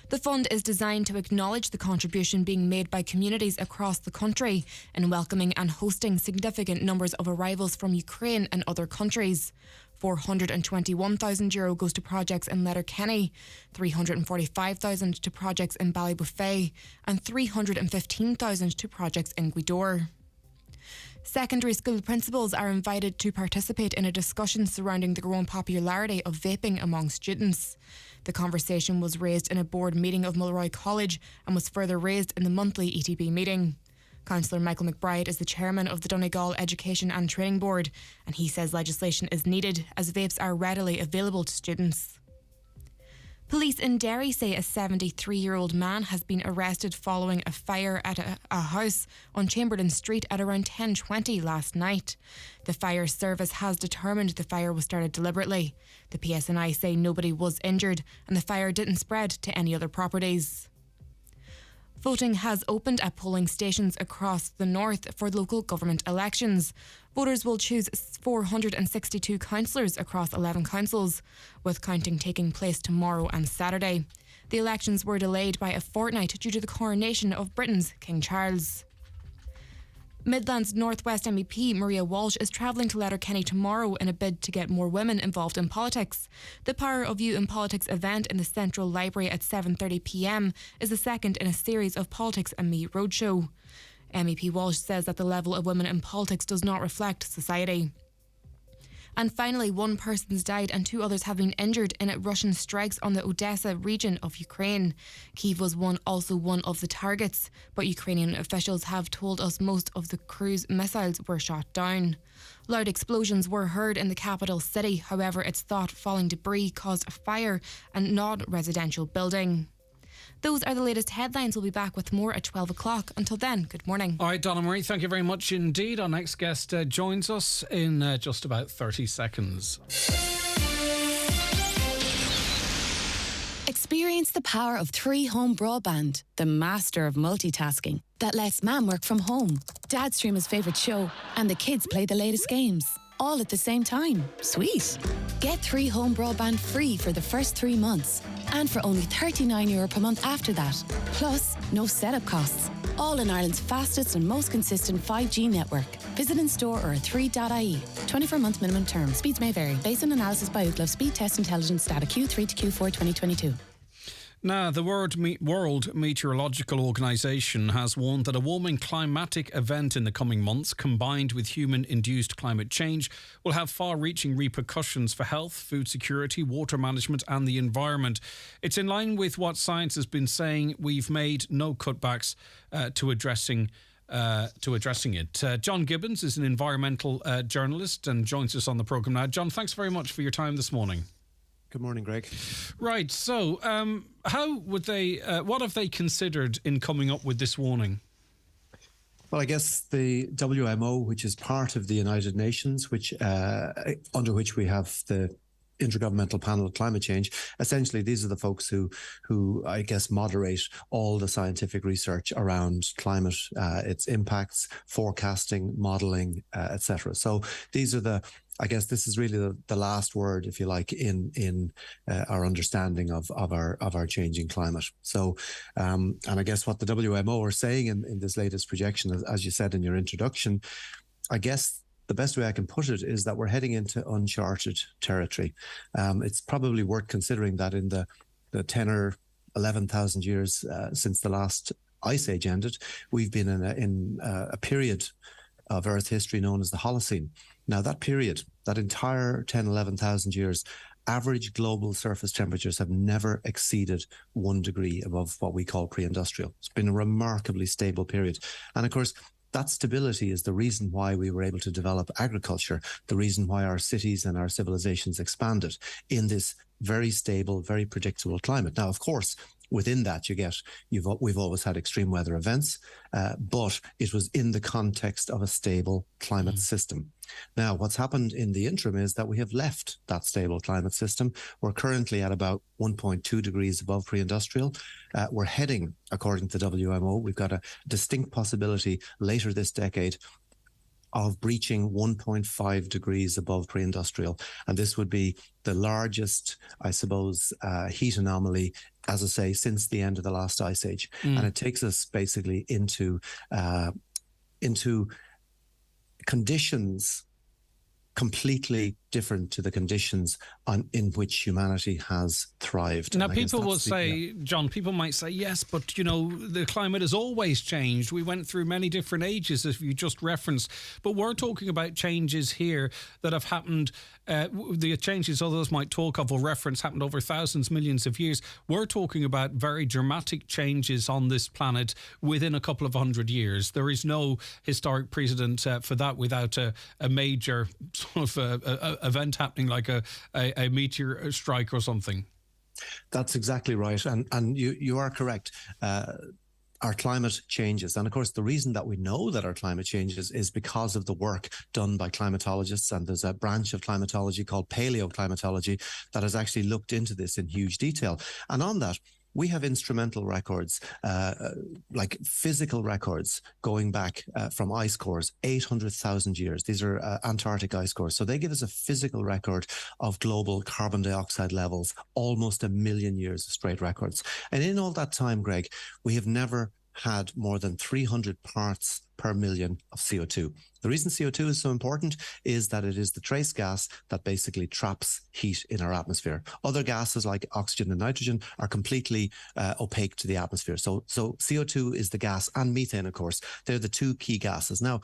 The fund is designed to acknowledge the contribution being made by communities across the country in welcoming and hosting significant numbers of arrivals from Ukraine and other countries. €421,000 goes to projects in Letterkenny, $345,000 to projects in Ballybuffet, and $315,000 to projects in Gweedore. Secondary school principals are invited to participate in a discussion surrounding the growing popularity of vaping among students. The conversation was raised in a board meeting of Mulroy College and was further raised in the monthly ETB meeting. Councillor Michael McBride is the chairman of the Donegal Education and Training Board, and he says legislation is needed as vapes are readily available to students. Police in Derry say a 73-year-old man has been arrested following a fire at a house on Chamberlain Street at around 10:20 last night. The fire service has determined the fire was started deliberately. The PSNI say nobody was injured and the fire didn't spread to any other properties. Voting has opened at polling stations across the north for local government elections. Voters will choose 462 councillors across 11 councils, with counting taking place tomorrow and Saturday. The elections were delayed by a fortnight due to the coronation of Britain's King Charles. Midlands North West MEP Maria Walsh is travelling to Letterkenny tomorrow in a bid to get more women involved in politics. The Power of You in Politics event in the Central Library at 7:30pm is the second in a series of Politics and Me roadshow. MEP Walsh says that the level of women in politics does not reflect society. And finally, one person's died and 2 others have been injured in Russian strikes on the Odessa region of Ukraine. Kyiv was also one of the targets, but Ukrainian officials have told us most of the cruise missiles were shot down. Loud explosions were heard in the capital city. However, it's thought falling debris caused a fire and not a residential building. Those are the latest headlines. We'll be back with more at 12 o'clock. Until then, good morning. All right, Donna Marie, thank you very much indeed. Our next guest joins us in just about 30 seconds. Experience the power of 3-Home Broadband, the master of multitasking that lets Mum work from home, Dad stream his favourite show, and the kids play the latest games. All at the same time. Sweet. Get 3-Home Broadband free for the first 3 months and for only €39 per month after that. Plus, no setup costs. All in Ireland's fastest and most consistent 5G network. Visit in store or at 3.ie. 24-month minimum term. Speeds may vary. Based on analysis by Ookla Speed Test Intelligence data Q3 to Q4 2022. Now, the World Meteorological Organization has warned that a warming climatic event in the coming months, combined with human-induced climate change, will have far-reaching repercussions for health, food security, water management and the environment. It's in line with what science has been saying. We've made no cutbacks to addressing it. John Gibbons is an environmental journalist and joins us on the programme now. John, thanks very much for your time this morning. Good morning, Greg. Right, so how would they, what have they considered in coming up with this warning? Well, I guess the WMO, which is part of the United Nations, which under which we have the Intergovernmental Panel on Climate Change, essentially these are the folks who I guess moderate all the scientific research around climate, its impacts, forecasting, modelling, etc. So these are I guess this is really the last word, if you like, in our understanding of our changing climate. So, and I guess what the WMO are saying in this latest projection, as you said in your introduction, I guess the best way I can put it is that we're heading into uncharted territory. It's probably worth considering that in the 10 or 11,000 years since the last ice age ended, we've been in a period of Earth history known as the Holocene. Now, that period, that entire 10, 11,000 years, average global surface temperatures have never exceeded 1 degree above what we call pre-industrial. It's been a remarkably stable period. And of course, that stability is the reason why we were able to develop agriculture, the reason why our cities and our civilizations expanded in this very stable, very predictable climate. Now, of course, within that, we've always had extreme weather events, but it was in the context of a stable climate system. Now, what's happened in the interim is that we have left that stable climate system. We're currently at about 1.2 degrees above pre-industrial. We're heading, according to the WMO, we've got a distinct possibility later this decade of breaching 1.5 degrees above pre-industrial. And this would be the largest, I suppose, heat anomaly, as I say, since the end of the last ice age. And it takes us basically into conditions completely different to the conditions in which humanity has thrived. Now, people will say, John, people might say, yes, but, the climate has always changed. We went through many different ages, as you just referenced. But we're talking about changes here that have happened. The changes others might talk of or reference happened over thousands, millions of years. We're talking about very dramatic changes on this planet within a couple of 100 years. There is no historic precedent for that without a major sort of event happening, like a meteor strike or something. That's exactly right. And you are correct. Our climate changes. And of course, the reason that we know that our climate changes is because of the work done by climatologists. And there's a branch of climatology called paleoclimatology that has actually looked into this in huge detail. And on that, we have instrumental records, like physical records going back from ice cores, 800,000 years. These are Antarctic ice cores. So they give us a physical record of global carbon dioxide levels, almost 1 million years of straight records. And in all that time, Greg, we have never had more than 300 parts per million of CO2. The reason CO2 is so important is that it is the trace gas that basically traps heat in our atmosphere. Other gases like oxygen and nitrogen are completely opaque to the atmosphere. So CO2 is the gas, and methane, of course. They're the two key gases. Now,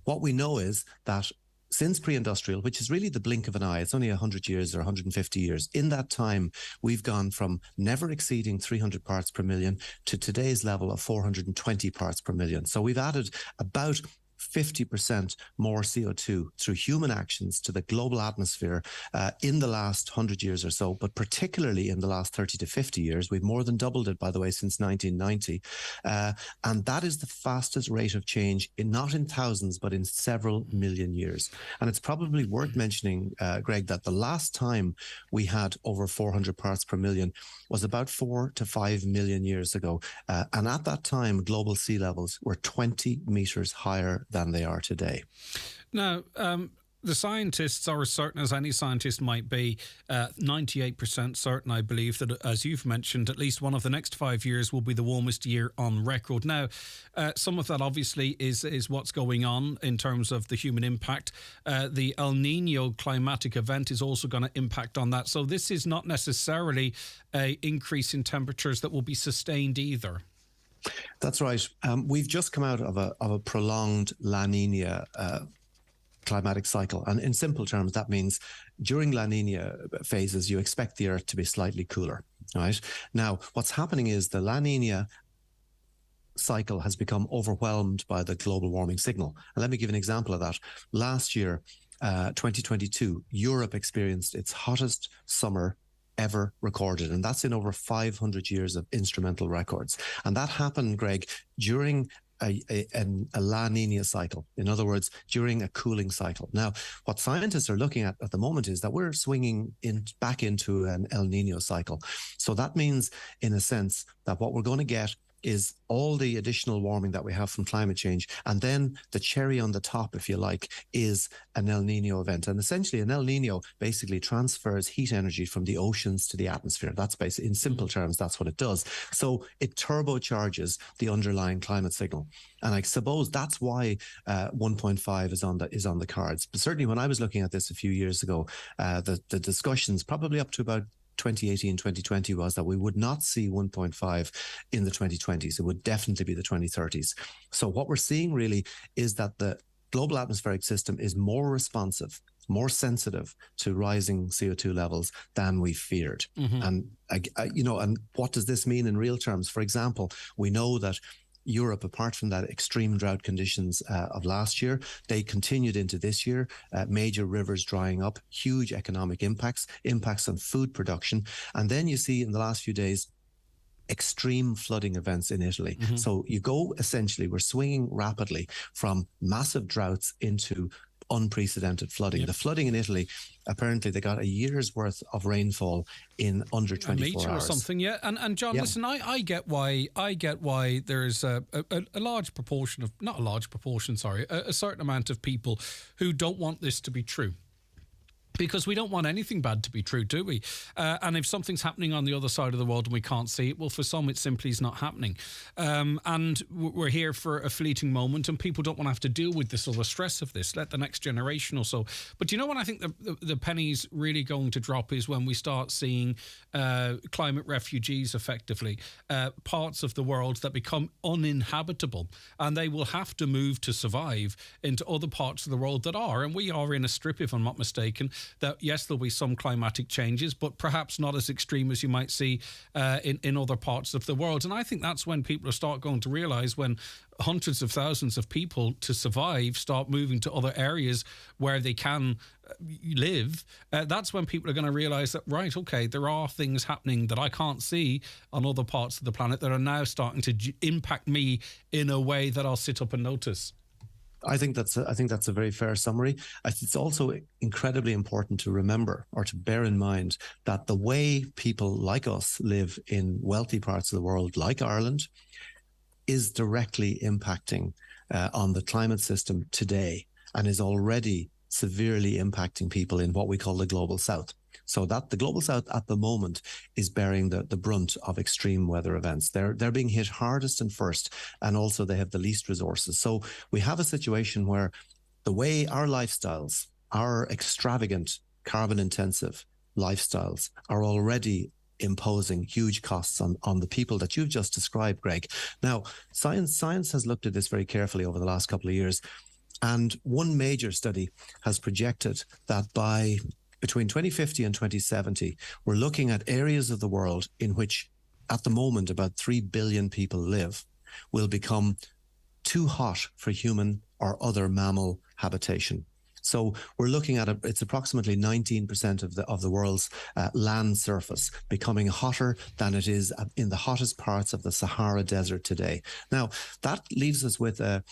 what we know is that since pre-industrial, which is really the blink of an eye, it's only 100 years or 150 years. In that time, we've gone from never exceeding 300 parts per million to today's level of 420 parts per million. So we've added about 50% more CO2 through human actions to the global atmosphere in the last 100 years or so, but particularly in the last 30 to 50 years. We've more than doubled it, by the way, since 1990. And that is the fastest rate of change, not in thousands, but in several million years. And it's probably worth mentioning, Greg, that the last time we had over 400 parts per million was about 4 to 5 million years ago. And at that time, global sea levels were 20 meters higher than they are today. Now, the scientists are as certain as any scientist might be, 98% certain, I believe, that, as you've mentioned, at least one of the next 5 years will be the warmest year on record. Now, some of that obviously is what's going on in terms of the human impact. The El Nino climatic event is also going to impact on that. So this is not necessarily an increase in temperatures that will be sustained either. That's right. We've just come out of a prolonged La Nina climatic cycle. And in simple terms, that means during La Nina phases, you expect the Earth to be slightly cooler, right? Now, what's happening is the La Nina cycle has become overwhelmed by the global warming signal. And let me give an example of that. Last year, 2022, Europe experienced its hottest summer ever recorded, and that's in over 500 years of instrumental records. And that happened, Greg, during a La Nina cycle. In other words, during a cooling cycle. Now, what scientists are looking at the moment is that we're swinging back into an El Nino cycle. So that means, in a sense, that what we're going to get is all the additional warming that we have from climate change. And then the cherry on the top, if you like, is an El Nino event. And essentially an El Nino basically transfers heat energy from the oceans to the atmosphere. That's basically, in simple terms, that's what it does. So it turbocharges the underlying climate signal. And I suppose that's why 1.5 is on the cards. But certainly when I was looking at this a few years ago, the discussions probably up to about 2018, 2020 was that we would not see 1.5 in the 2020s. It would definitely be the 2030s. So what we're seeing really is that the global atmospheric system is more responsive, more sensitive to rising CO2 levels than we feared. Mm-hmm. And, and what does this mean in real terms? For example, we know that Europe, apart from that extreme drought conditions of last year, they continued into this year, major rivers drying up, huge economic impacts on food production. And then you see in the last few days, extreme flooding events in Italy. Mm-hmm. So you go, essentially, we're swinging rapidly from massive droughts into unprecedented flooding. Yep. The flooding in Italy, apparently they got a year's worth of rainfall in under 24 hours. Or something, yeah. And John, yeah. Listen, I get why there's a large proportion of, not a large proportion, sorry, a certain amount of people who don't want this to be true. Because we don't want anything bad to be true, do we? And if something's happening on the other side of the world and we can't see it, well, for some, it simply is not happening. And we're here for a fleeting moment, and people don't want to have to deal with this or the stress of this. Let the next generation or so. But you know what I think the penny's really going to drop is when we start seeing climate refugees, effectively, parts of the world that become uninhabitable, and they will have to move to survive into other parts of the world that are. And we are in a strip, if I'm not mistaken, that yes, there'll be some climatic changes, but perhaps not as extreme as you might see in other parts of the world. And I think that's when people start going to realise, when hundreds of thousands of people to survive start moving to other areas where they can live, that's when people are going to realise that, right, okay, there are things happening that I can't see on other parts of the planet that are now starting to impact me in a way that I'll sit up and notice. I think that's a very fair summary. It's also incredibly important to remember, or to bear in mind, that the way people like us live in wealthy parts of the world, like Ireland, is directly impacting on the climate system today, and is already severely impacting people in what we call the Global South. So that the Global South at the moment is bearing the brunt of extreme weather events. They're being hit hardest and first, and also they have the least resources. So we have a situation where the way our lifestyles, our extravagant, carbon-intensive lifestyles, are already imposing huge costs on the people that you've just described, Greg. Now, science has looked at this very carefully over the last couple of years, and one major study has projected that by between 2050 and 2070, we're looking at areas of the world in which, at the moment, about 3 billion people live, will become too hot for human or other mammal habitation. So we're looking at it's approximately 19% of the world's land surface becoming hotter than it is in the hottest parts of the Sahara Desert today. Now, that leaves us with a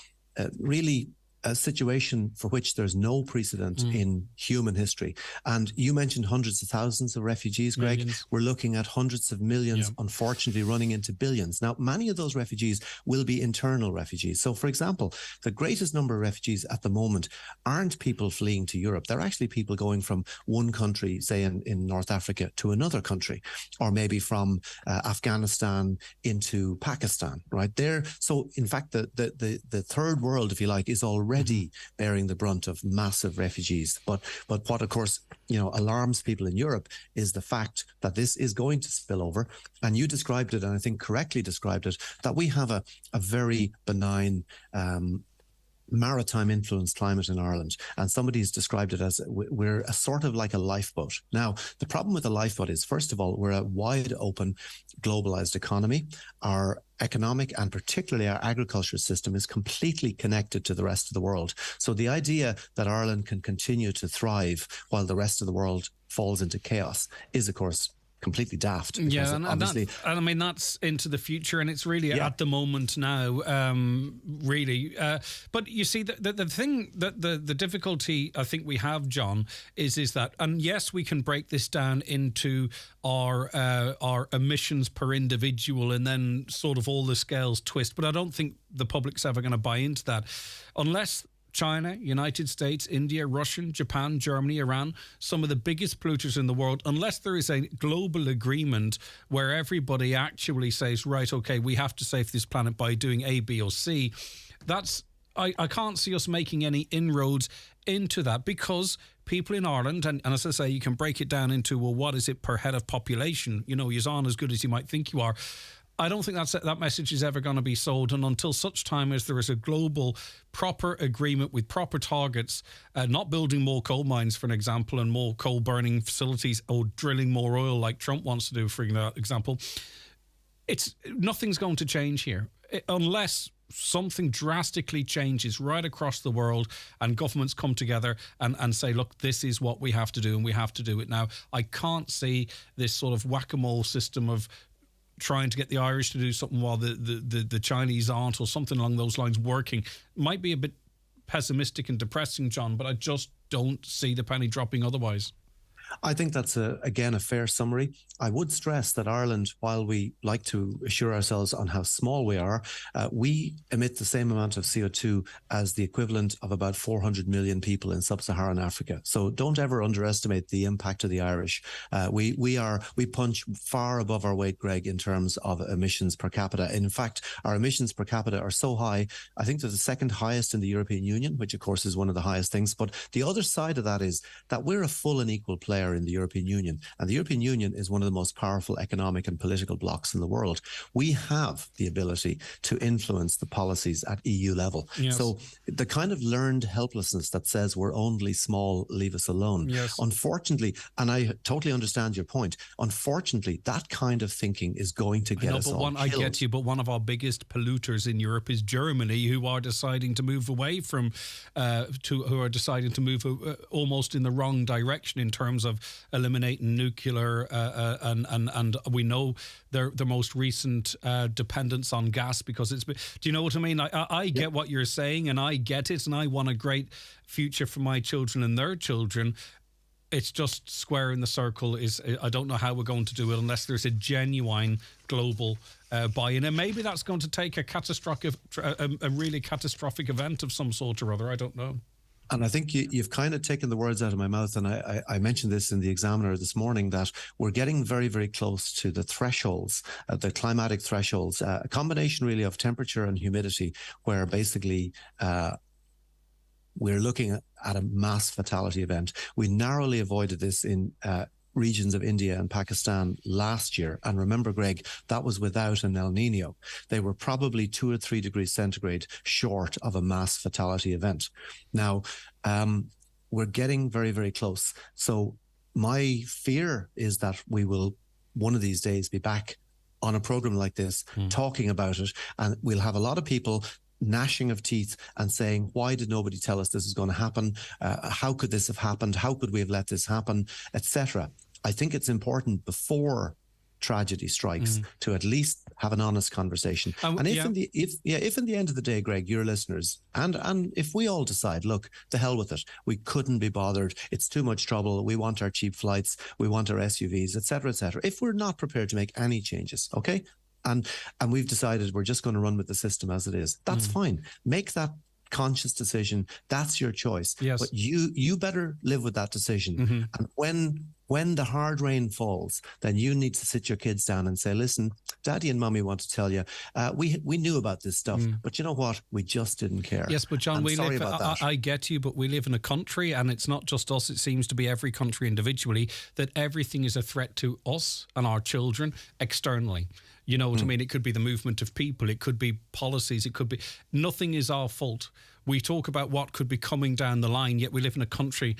situation for which there's no precedent in human history. And you mentioned hundreds of thousands of refugees, Greg. Millions. We're looking at hundreds of millions, unfortunately running into billions. Now, many of those refugees will be internal refugees. So, for example, the greatest number of refugees at the moment aren't people fleeing to Europe. They're actually people going from one country, say in North Africa, to another country, or maybe from Afghanistan into Pakistan, right there. So, in fact, the third world, if you like, is already bearing the brunt of massive refugees. But what, of course, alarms people in Europe is the fact that this is going to spill over. And you described it, and I think correctly described it, that we have a very benign maritime influenced climate in Ireland, and somebody's described it as we're a sort of like a lifeboat. Now, the problem with a lifeboat is, first of all, we're a wide open globalized economy. Our economic and particularly our agriculture system is completely connected to the rest of the world. So the idea that Ireland can continue to thrive while the rest of the world falls into chaos is, of course, completely daft. Yeah, and I mean, that's into the future, and it's really at the moment now, really. But you see, the thing, that the difficulty I think we have, John, is that, and yes, we can break this down into our emissions per individual, and then sort of all the scales twist, but I don't think the public's ever going to buy into that unless China, United States, India, Russia, Japan, Germany, Iran, some of the biggest polluters in the world, unless there is a global agreement where everybody actually says, right, okay, we have to save this planet by doing A, B or C, I can't see us making any inroads into that, because people in Ireland, and as I say, you can break it down into, well, what is it per head of population? You're on as good as you might think you are. I don't think that message is ever going to be sold, and until such time as there is a global proper agreement with proper targets, not building more coal mines, for an example, and more coal burning facilities, or drilling more oil like Trump wants to do, for example, nothing's going to change here unless something drastically changes right across the world and governments come together and say, look, this is what we have to do and we have to do it now. I can't see this sort of whack-a-mole system of trying to get the Irish to do something while the Chinese aren't, or something along those lines, working. Might be a bit pessimistic and depressing, John, but I just don't see the penny dropping otherwise. I think that's, again, a fair summary. I would stress that Ireland, while we like to assure ourselves on how small we are, we emit the same amount of CO2 as the equivalent of about 400 million people in sub-Saharan Africa. So don't ever underestimate the impact of the Irish. We punch far above our weight, Greg, in terms of emissions per capita. In fact, our emissions per capita are so high, I think they're the second highest in the European Union, which of course is one of the highest things. But the other side of that is that we're a full and equal player in the European Union. And the European Union is one of the most powerful economic and political blocs in the world. We have the ability to influence the policies at EU level. Yes. So the kind of learned helplessness that says we're only small, leave us alone. Yes. Unfortunately, and I totally understand your point, unfortunately, that kind of thinking is going to get us all killed. I get you, but one of our biggest polluters in Europe is Germany, who are deciding to move away from, almost in the wrong direction in terms of eliminating nuclear, and we know their most recent dependence on gas because it's. Do you know what I mean? I get what you're saying, and I get it, and I want a great future for my children and their children. It's just squaring the circle is. I don't know how we're going to do it unless there's a genuine global buy-in, and maybe that's going to take a really catastrophic event of some sort or other. I don't know. And I think you've kind of taken the words out of my mouth. And I mentioned this in the Examiner this morning, that we're getting very, very close to the thresholds, the climatic thresholds, a combination really of temperature and humidity, where basically we're looking at a mass fatality event. We narrowly avoided this in regions of India and Pakistan last year. And remember, Greg, that was without an El Nino. They were probably 2 or 3 degrees centigrade short of a mass fatality event. Now, we're getting very, very close. So my fear is that we will one of these days be back on a program like this, talking about it. And we'll have a lot of people gnashing of teeth and saying, why did nobody tell us this is going to happen? How could this have happened? How could we have let this happen? Etc. I think it's important before tragedy strikes to at least have an honest conversation. And if in the end of the day, Greg, your listeners, and if we all decide, look, to hell with it, we couldn't be bothered, it's too much trouble, we want our cheap flights, we want our SUVs, etc., etc. If we're not prepared to make any changes, okay? And we've decided we're just going to run with the system as it is. That's fine. Make that conscious decision. That's your choice. Yes. But you better live with that decision. And when the hard rain falls, then you need to sit your kids down and say, listen, Daddy and Mummy want to tell you, we knew about this stuff, but you know what? We just didn't care. Yes, but John, I get you, but we live in a country, and it's not just us, it seems to be every country individually, that everything is a threat to us and our children externally. You know what I mean? It could be the movement of people. It could be policies. It could be... Nothing is our fault. We talk about what could be coming down the line, yet we live in a country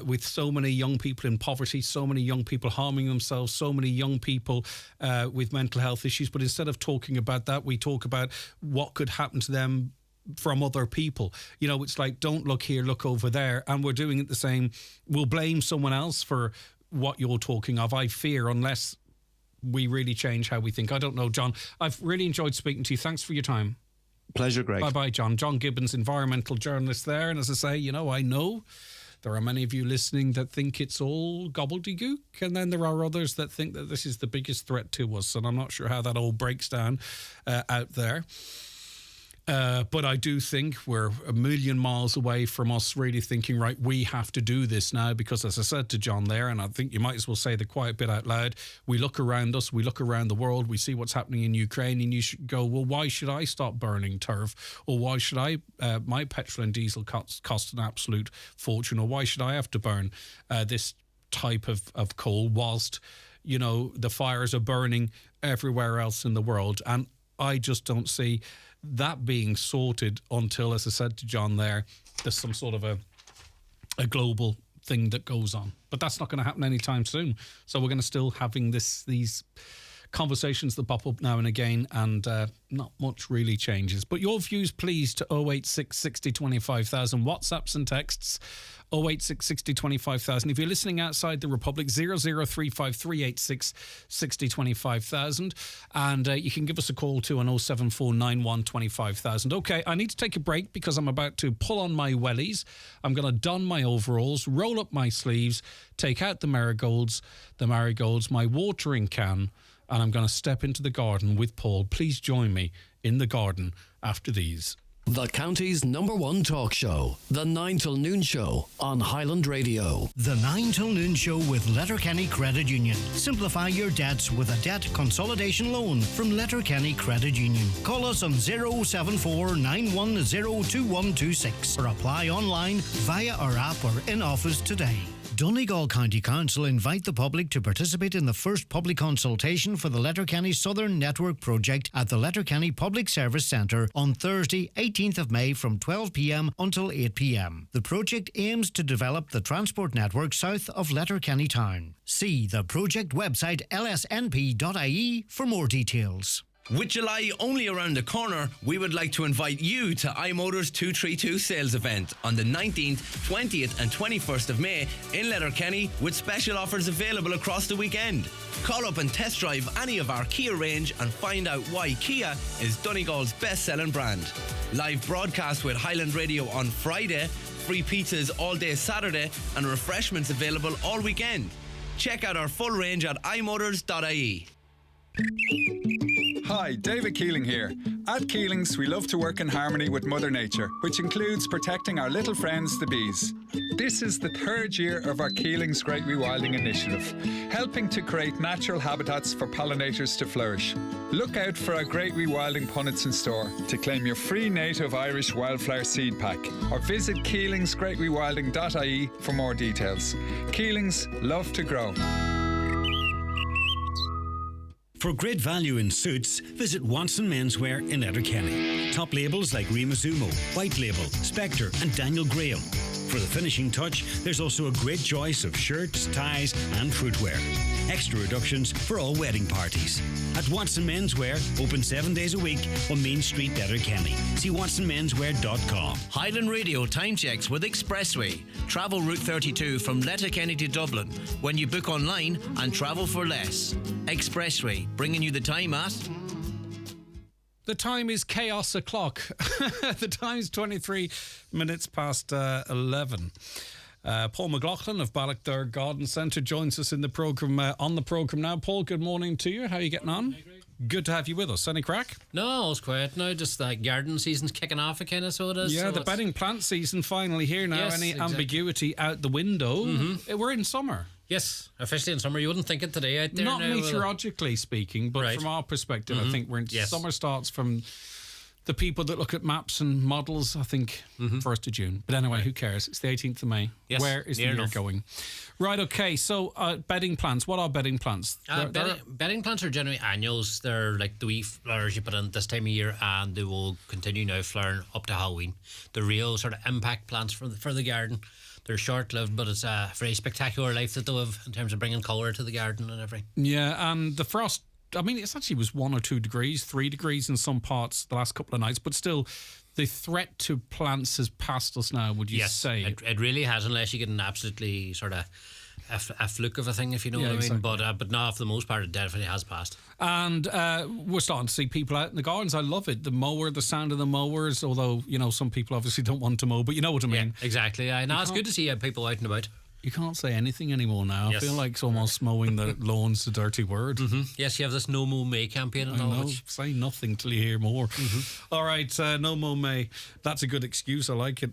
with so many young people in poverty, so many young people harming themselves, so many young people with mental health issues. But instead of talking about that, we talk about what could happen to them from other people. You know, it's like, don't look here, look over there. And we're doing it the same. We'll blame someone else for what you're talking of, I fear, unless we really change how we think. I don't know, John. I've really enjoyed speaking to you. Thanks for your time. Pleasure, Greg. Bye-bye, John. John Gibbons, environmental journalist there. And as I say, you know, I know there are many of you listening that think it's all gobbledygook, and then there are others that think that this is the biggest threat to us, and I'm not sure how that all breaks down out there. But I do think we're a million miles away from us really thinking, right, we have to do this now, because as I said to John there, and I think you might as well say the quiet bit out loud, we look around us, we look around the world, we see what's happening in Ukraine, and you should go, well, why should I stop burning turf? Or why should my petrol and diesel cost an absolute fortune? Or why should I have to burn this type of coal whilst, you know, the fires are burning everywhere else in the world? And I just don't see that being sorted until, as I said to John there, there's some sort of a global thing that goes on. But that's not going to happen anytime soon. So we're going to still having these conversations that pop up now and again, and not much really changes. But your views, please, to 086 60 25,000. WhatsApps and texts 086 60 25,000. If you're listening outside the Republic, 0035 386 60 25,000. And you can give us a call too on 07491 25,000. Okay, I need to take a break because I'm about to pull on my wellies. I'm going to don my overalls, roll up my sleeves, take out the marigolds, my watering can, and I'm going to step into the garden with Paul. Please join me in the garden after these. The county's #1 talk show, The 9 till Noon Show on Highland Radio. The 9 till Noon Show with Letterkenny Credit Union. Simplify your debts with a debt consolidation loan from Letterkenny Credit Union. Call us on 074 910 2126 or apply online via our app or in office today. Donegal County Council invite the public to participate in the first public consultation for the Letterkenny Southern Network project at the Letterkenny Public Service Centre on Thursday, 18th of May from 12 p.m. until 8 p.m. The project aims to develop the transport network south of Letterkenny town. See the project website lsnp.ie for more details. With July only around the corner, we would like to invite you to iMotors 232 sales event on the 19th, 20th and 21st of May in Letterkenny, with special offers available across the weekend. Call up and test drive any of our Kia range and find out why Kia is Donegal's best-selling brand. Live broadcast with Highland Radio on Friday, free pizzas all day Saturday and refreshments available all weekend. Check out our full range at imotors.ie. Hi, David Keeling here. At Keeling's, we love to work in harmony with Mother Nature, which includes protecting our little friends, the bees. This is the 3rd year of our Keeling's Great Rewilding Initiative, helping to create natural habitats for pollinators to flourish. Look out for our Great Rewilding punnets in store to claim your free native Irish wildflower seed pack, or visit keelingsgreatrewilding.ie for more details. Keeling's, love to grow. For great value in suits, visit Watson Menswear in Letterkenny. Top labels like Rimazumo, White Label, Spectre and Daniel Graham. For the finishing touch, there's also a great choice of shirts, ties and footwear. Extra reductions for all wedding parties. At Watson Menswear, open 7 days a week on Main Street, Letterkenny. See watsonmenswear.com. Highland Radio time checks with Expressway. Travel Route 32 from Letterkenny to Dublin when you book online and travel for less. Expressway, bringing you the time at... The time is chaos o'clock. The time's 23 minutes past 11. Paul McLaughlin of Ballochder Garden Centre joins us in the programme, on the programme now. Paul, good morning to you. How are you getting on? Good to have you with us. Any crack? No, it's quiet now. Just that garden season's kicking off again, so it is. Yeah, so the bedding plant season finally here now. Yes, Any exactly. ambiguity out the window? We're in summer. Yes, officially in summer. You wouldn't think it today out there. Not now, meteorologically speaking, but from our perspective, I think we're in summer starts from the people that look at maps and models, I think, 1st of June. But anyway, who cares? It's the 18th of May. Yes, Where is the near year enough. going? Right, okay. So bedding plants. What are bedding plants? Bedding plants are generally annuals. They're like the wee flowers you put in this time of year, and they will continue now flowering up to Halloween. The real sort of impact plants for the garden. They're short-lived, but it's a very spectacular life that they have in terms of bringing colour to the garden and everything. Yeah, and the frost, I mean, it actually was 1 or 2 degrees, 3 degrees in some parts the last couple of nights, but still, the threat to plants has passed us now, would you say? It really has, unless you get an absolutely sort of a fluke of a thing, if you know what I mean. Exactly. But now, for the most part, it definitely has passed. And we're starting to see people out in the gardens. I love it. The mower, the sound of the mowers, although, you know, some people obviously don't want to mow, but you know what I mean. Yeah, exactly. No, it's good to see people out and about. You can't say anything anymore now. Yes. I feel like it's almost mowing the lawn's a dirty word. Yes, you have this No Mow May campaign and all that. Say nothing till you hear more. All right, No Mow May. That's a good excuse. I like it.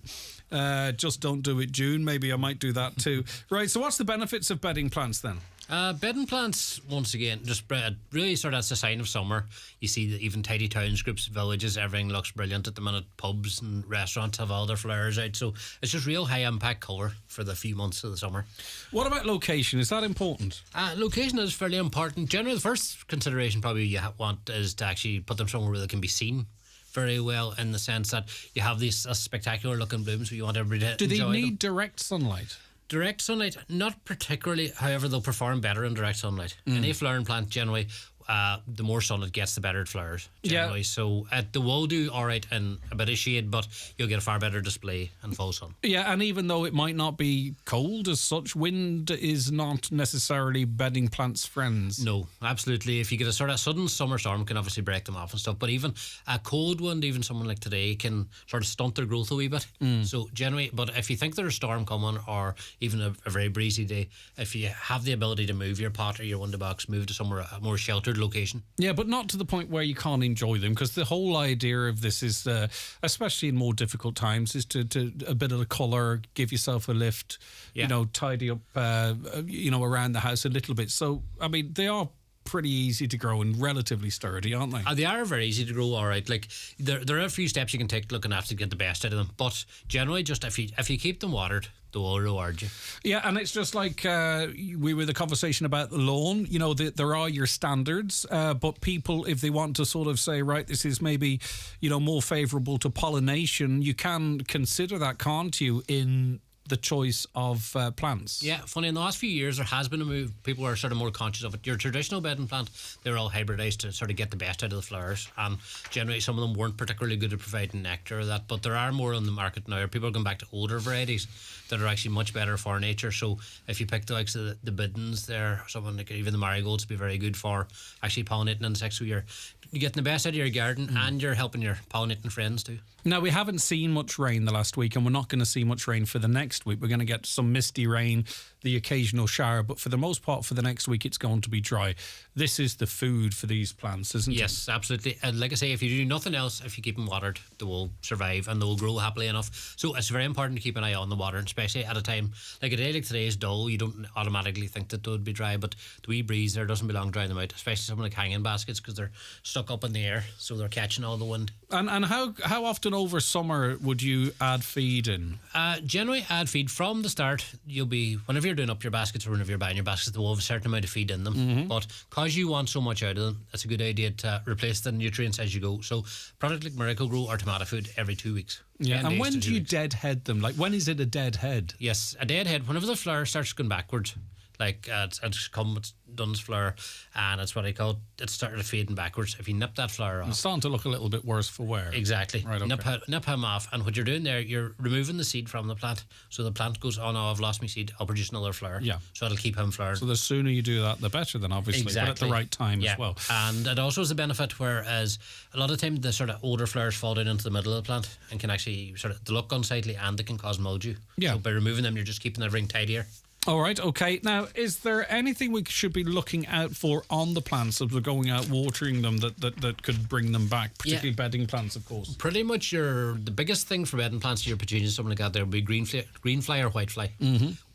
Just don't do it June. Maybe I might do that too. Right, so what's the benefits of bedding plants then? Bedding plants, once again, just really sort of as a sign of summer. You see that even tidy towns, groups, villages, everything looks brilliant at the minute. Pubs and restaurants have all their flowers out. So it's just real high impact colour for the few months of the summer. What about location? Is that important? Location is fairly important. Generally, the first consideration probably you want is to actually put them somewhere where they can be seen very well, in the sense that you have these spectacular looking blooms where you want everybody to Do they enjoy need them. direct sunlight? Direct sunlight, not particularly. However, they'll perform better in direct sunlight. Any flowering plant generally the more sun it gets, the better it flowers generally. So they will do all right in a bit of shade, but you'll get a far better display in full sun. Yeah, and even though it might not be cold as such, wind is not necessarily bedding plants' friends. No, absolutely. If you get a sort of sudden summer storm, it can obviously break them off and stuff, but even a cold wind, even someone like today, can sort of stunt their growth a wee bit. So generally, but if you think there's a storm coming, or even a very breezy day, if you have the ability to move your pot or your window box, move to somewhere a more sheltered location. Yeah, but not to the point where you can't enjoy them, because the whole idea of this is, especially in more difficult times, is to a bit of the colour, give yourself a lift, tidy up, around the house a little bit. So, I mean, they are pretty easy to grow and relatively sturdy, aren't they? They are very easy to grow, all right. Like there are a few steps you can take looking after to get the best out of them, but generally, just if you keep them watered, they will reward you. Yeah, and it's just like we were the conversation about the lawn. There are your standards, but people, if they want to sort of say, right, this is maybe more favourable to pollination, you can consider that, can't you, in the choice of plants? Yeah, funny, in the last few years there has been a move. People are sort of more conscious of it. Your traditional bedding plant, they're all hybridised to sort of get the best out of the flowers, and generally some of them weren't particularly good at providing nectar or that, but there are more on the market now. People are going back to older varieties that are actually much better for nature. So if you pick the likes of the biddens there, someone like even the marigolds, be very good for actually pollinating insects. So you're getting the best out of your garden and you're helping your pollinating friends too. Now, we haven't seen much rain the last week, and we're not going to see much rain for the next week. We're going to get some misty rain, the occasional shower, but for the most part for the next week it's going to be dry. This is the food for these plants, isn't it? Yes, absolutely. And like I say, if you do nothing else, if you keep them watered, they will survive and they will grow happily enough. So it's very important to keep an eye on the water, especially at a time like a day like today is dull. You don't automatically think that they would be dry, but the wee breeze there doesn't belong drying them out, especially something like hanging baskets, because they're stuck up in the air, so they're catching all the wind. And how often over summer would you add feed in? Generally add feed from the start. You'll be, whenever you're doing up your baskets or whenever you're buying your baskets, there will have a certain amount of feed in them. But because you want so much out of them, it's a good idea to replace the nutrients as you go. So product like Miracle Grow or tomato food every 2 weeks. Yeah, and when do you deadhead them? Like, when is it a deadhead? Yes, a deadhead, whenever the flower starts going backwards. Like it's done its flower, and it's what I call it started fading backwards. If you nip that flower off, it's starting to look a little bit worse for wear. Exactly. Right, okay. Nip him off, and what you're doing there, you're removing the seed from the plant, so the plant goes, oh no, I've lost my seed, I'll produce another flower. Yeah. So it'll keep him flowering. So the sooner you do that, the better then, obviously. Exactly. But at the right time as well. And it also has a benefit, whereas a lot of times the sort of older flowers fall down into the middle of the plant and can actually they look unsightly and they can cause mildew. Yeah. So by removing them, you're just keeping everything tidier. All right, okay. Now, is there anything we should be looking out for on the plants as we're going out watering them that could bring them back, particularly bedding plants, of course? Pretty much the biggest thing for bedding plants, your petunias, something like that, there would be green fly or white fly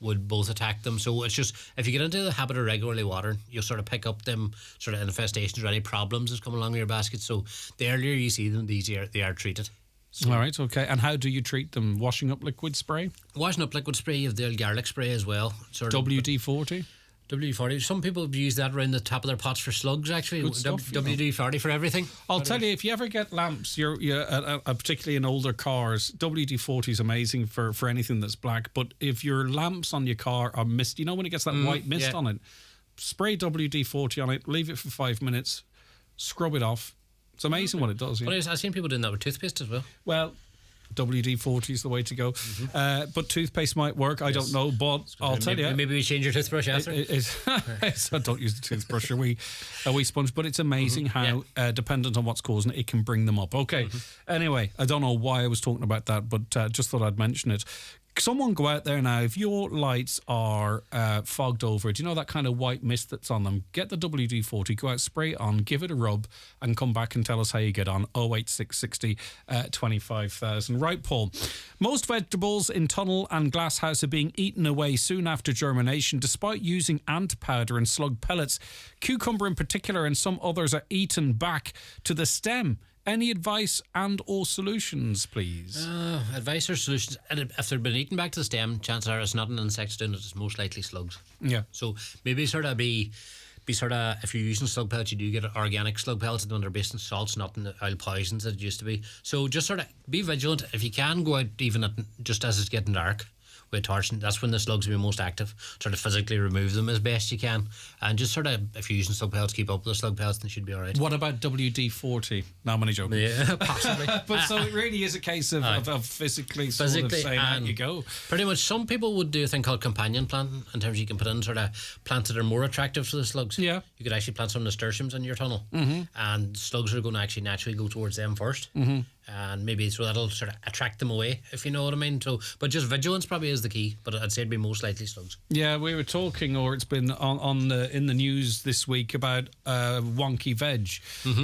would both attack them. So it's just, if you get into the habit of regularly watering, you'll sort of pick up them sort of infestations or any problems that's come along with your basket. So the earlier you see them, the easier they are treated. So, all right, okay. And how do you treat them? Washing up liquid spray? Washing up liquid spray, you have the garlic spray as well. WD-40? WD-40. Some people use that around the top of their pots for slugs, actually. Good stuff, WD-40 for everything. I'll tell you, if you ever get lamps, particularly in older cars, WD-40 is amazing for anything that's black. But if your lamps on your car are mist, you know when it gets that white mist on it, spray WD-40 on it, leave it for 5 minutes, scrub it off. It's amazing what it does. Yeah. But I've seen people doing that with toothpaste as well. Well, WD-40 is the way to go. But toothpaste might work. I don't know, but I'll tell you. Maybe we change your toothbrush after. I don't use the toothbrush, a wee sponge. But it's amazing how, dependent on what's causing it, it can bring them up. Okay. Anyway, I don't know why I was talking about that, but just thought I'd mention it. Someone go out there now, if your lights are fogged over, do you know that kind of white mist that's on them? Get the WD-40, go out, spray it on, give it a rub, and come back and tell us how you get on. 08660 25,000. Right, Paul. Most vegetables in tunnel and glasshouse are being eaten away soon after germination, despite using ant powder and slug pellets. Cucumber in particular and some others are eaten back to the stem. Any advice and or solutions, please? Advice or solutions? And if they've been eaten back to the stem, chances are it's not an insect doing it, it's most likely slugs. Yeah. So maybe sort of be sort of, if you're using slug pellets, you do get organic slug pellets when they're based in salts, not in the oil poisons that it used to be. So just sort of be vigilant. If you can, go out even just as it's getting dark, with a torch, and that's when the slugs will be most active. Sort of physically remove them as best you can, and just sort of, if you're using slug pellets, keep up with the slug pellets, then it should be all right. What about WD-40? No, I'm only joking. Yeah, possibly. But so it really is a case of physically sort of saying, out you go. Pretty much, some people would do a thing called companion planting, in terms you can put in sort of plants that are more attractive to the slugs. Yeah. You could actually plant some nasturtiums in your tunnel, and slugs are going to actually naturally go towards them first. And maybe so that'll sort of attract them away, if you know what I mean. So, but just vigilance probably is the key. But I'd say it'd be most likely slugs. Yeah, we were talking, or it's been in the news this week about wonky veg.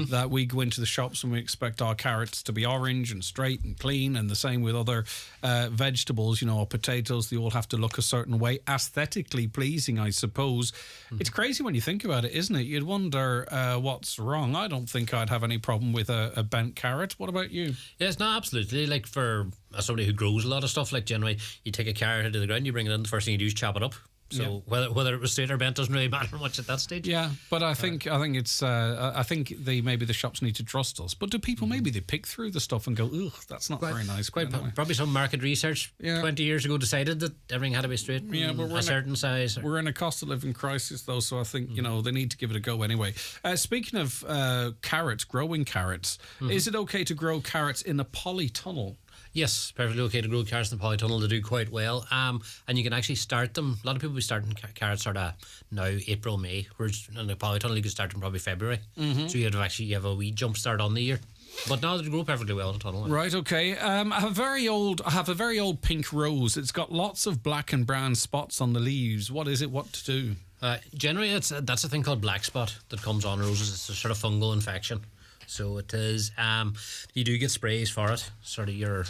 That we go into the shops and we expect our carrots to be orange and straight and clean, and the same with other vegetables. You know, our potatoes, they all have to look a certain way, aesthetically pleasing, I suppose. It's crazy when you think about it, isn't it? You'd wonder what's wrong. I don't think I'd have any problem with a bent carrot. What about you? Yes, no, absolutely. Like for somebody who grows a lot of stuff, like generally you take a carrot out of the ground, you bring it in, the first thing you do is chop it up. So whether it was straight or bent doesn't really matter much at that stage. Yeah, but I think it's I think maybe the shops need to trust us. But do people maybe they pick through the stuff and go, ugh, that's not very nice. Probably some market research 20 years ago decided that everything had to be straight. Yeah, but we're a certain size. We're in a cost of living crisis though, so I think they need to give it a go anyway. Speaking of carrots, growing carrots, is it okay to grow carrots in a polytunnel? Yes, perfectly okay to grow carrots in the polytunnel. They do quite well. And you can actually start them. A lot of people will be starting carrots sort of now, April, May. Whereas in the polytunnel, you can start them probably February. So you have a wee jump start on the year. But now they grow perfectly well in the tunnel. Right, okay. I have a very old pink rose. It's got lots of black and brown spots on the leaves. What is it? What to do? Generally, that's a thing called black spot that comes on roses. It's a sort of fungal infection. So it is, you do get sprays for it, sort of your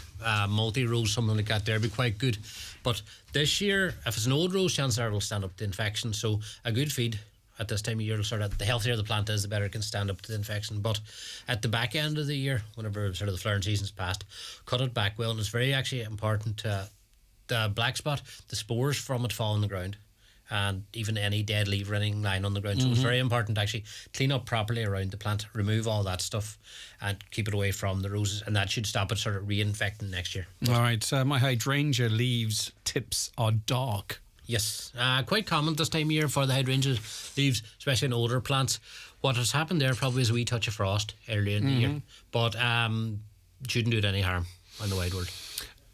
multi-rose, something like that, there be quite good. But this year, if it's an old rose, chances are it will stand up to infection. So a good feed at this time of year, sort of the healthier the plant is, the better it can stand up to the infection. But at the back end of the year, whenever sort of the flowering season's passed, cut it back well. And it's very actually important to the black spot, the spores from it fall on the ground. And even any dead leaf or anything lying on the ground. So it's very important to actually clean up properly around the plant, remove all that stuff and keep it away from the roses, and that should stop it sort of reinfecting next year. All right, my hydrangea leaves tips are dark. Yes, quite common this time of year for the hydrangea leaves, especially in older plants. What has happened there probably is a wee touch of frost earlier in the year, but shouldn't do it any harm in the wide world.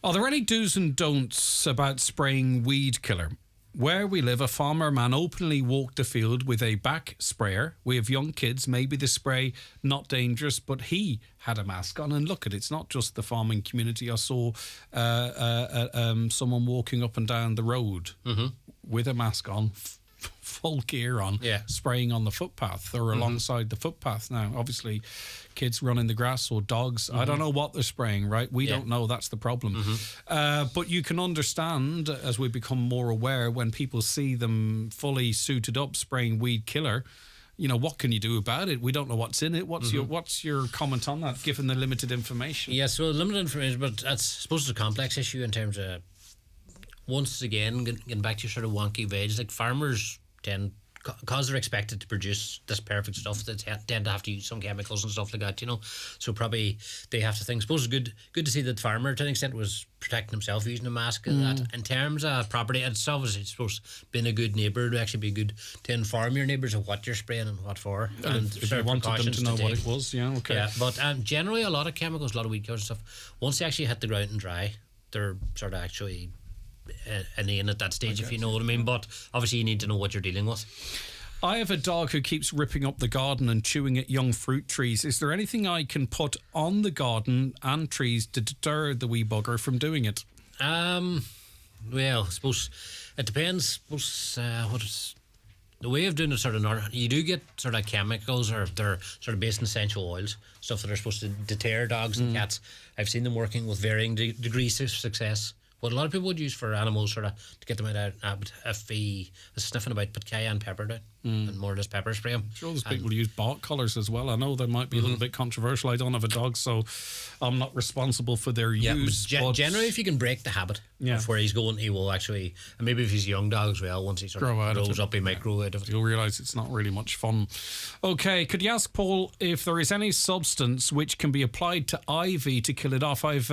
Are there any do's and don'ts about spraying weed killer? Where we live, a farmer man openly walked the field with a back sprayer. We have young kids, maybe the spray not dangerous, but he had a mask on. And look, it's not just the farming community. I saw someone walking up and down the road with a mask on, full gear on, spraying on the footpath or alongside the footpath. Now, obviously, kids run in the grass or dogs. I don't know what they're spraying, right? We don't know. That's the problem. But you can understand, as we become more aware, when people see them fully suited up spraying weed killer, you know, what can you do about it? We don't know what's in it. What's your comment on that, given the limited information? Yeah, so limited information, but that's, I suppose, it's a complex issue in terms of, once again, getting back to your sort of wonky veg, like farmers tend, because they're expected to produce this perfect stuff, they tend to have to use some chemicals and stuff like that, you know. So probably they have to think. I suppose it's good to see that the farmer, to an extent, was protecting himself using a mask. And that. In terms of property, it's obviously supposed being a good neighbour to actually be good to inform your neighbours of what you're spraying and what for. And if you wanted them to know what it was, okay. Yeah, but generally a lot of chemicals, a lot of weed killers and stuff, once they actually hit the ground and dry, they're sort of actually inane at that stage, if you know what I mean. But obviously you need to know what you're dealing with. I have a dog who keeps ripping up the garden and chewing at young fruit trees. Is there anything I can put on the garden and trees to deter the wee bugger from doing it? Well, I suppose it depends. The way of doing it, sort of, you do get sort of chemicals, or they're sort of based in essential oils, stuff that are supposed to deter dogs and cats. I've seen them working with varying degrees of success. What a lot of people would use for animals, sort of, to get them out if he is sniffing about, put cayenne pepper down. and more just pepper spray them. Sure, there's people who use bark collars as well. I know they might be a little bit controversial. I don't have a dog, so I'm not responsible for their use. But generally, if you can break the habit of where he's going, he will actually, and maybe if he's a young dog as well, once he sort of grows up, he might grow out of it. You'll realise it's not really much fun. Okay, could you ask Paul if there is any substance which can be applied to ivy to kill it off? I've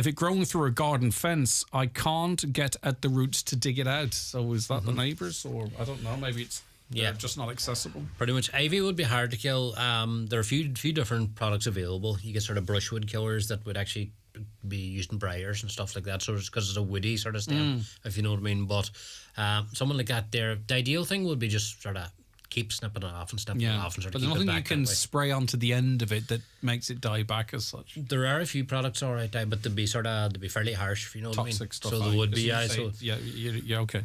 it growing through a garden fence. I can't get at the roots to dig it out. So is that the neighbours, or I don't know? Maybe it's just not accessible. Pretty much, ivy would be hard to kill. There are a few different products available. You get sort of brushwood killers that would actually be used in briars and stuff like that. So it's because it's a woody sort of stem, if you know what I mean. But someone like that, the ideal thing would be just sort of keep snipping it off and snipping it off and sort of but keep there's it nothing back you can that way. spray onto the end of it that makes it die back as such. There are a few products, all right, but they'd be fairly harsh, if you know what I mean. Toxic stuff. So there would be, okay.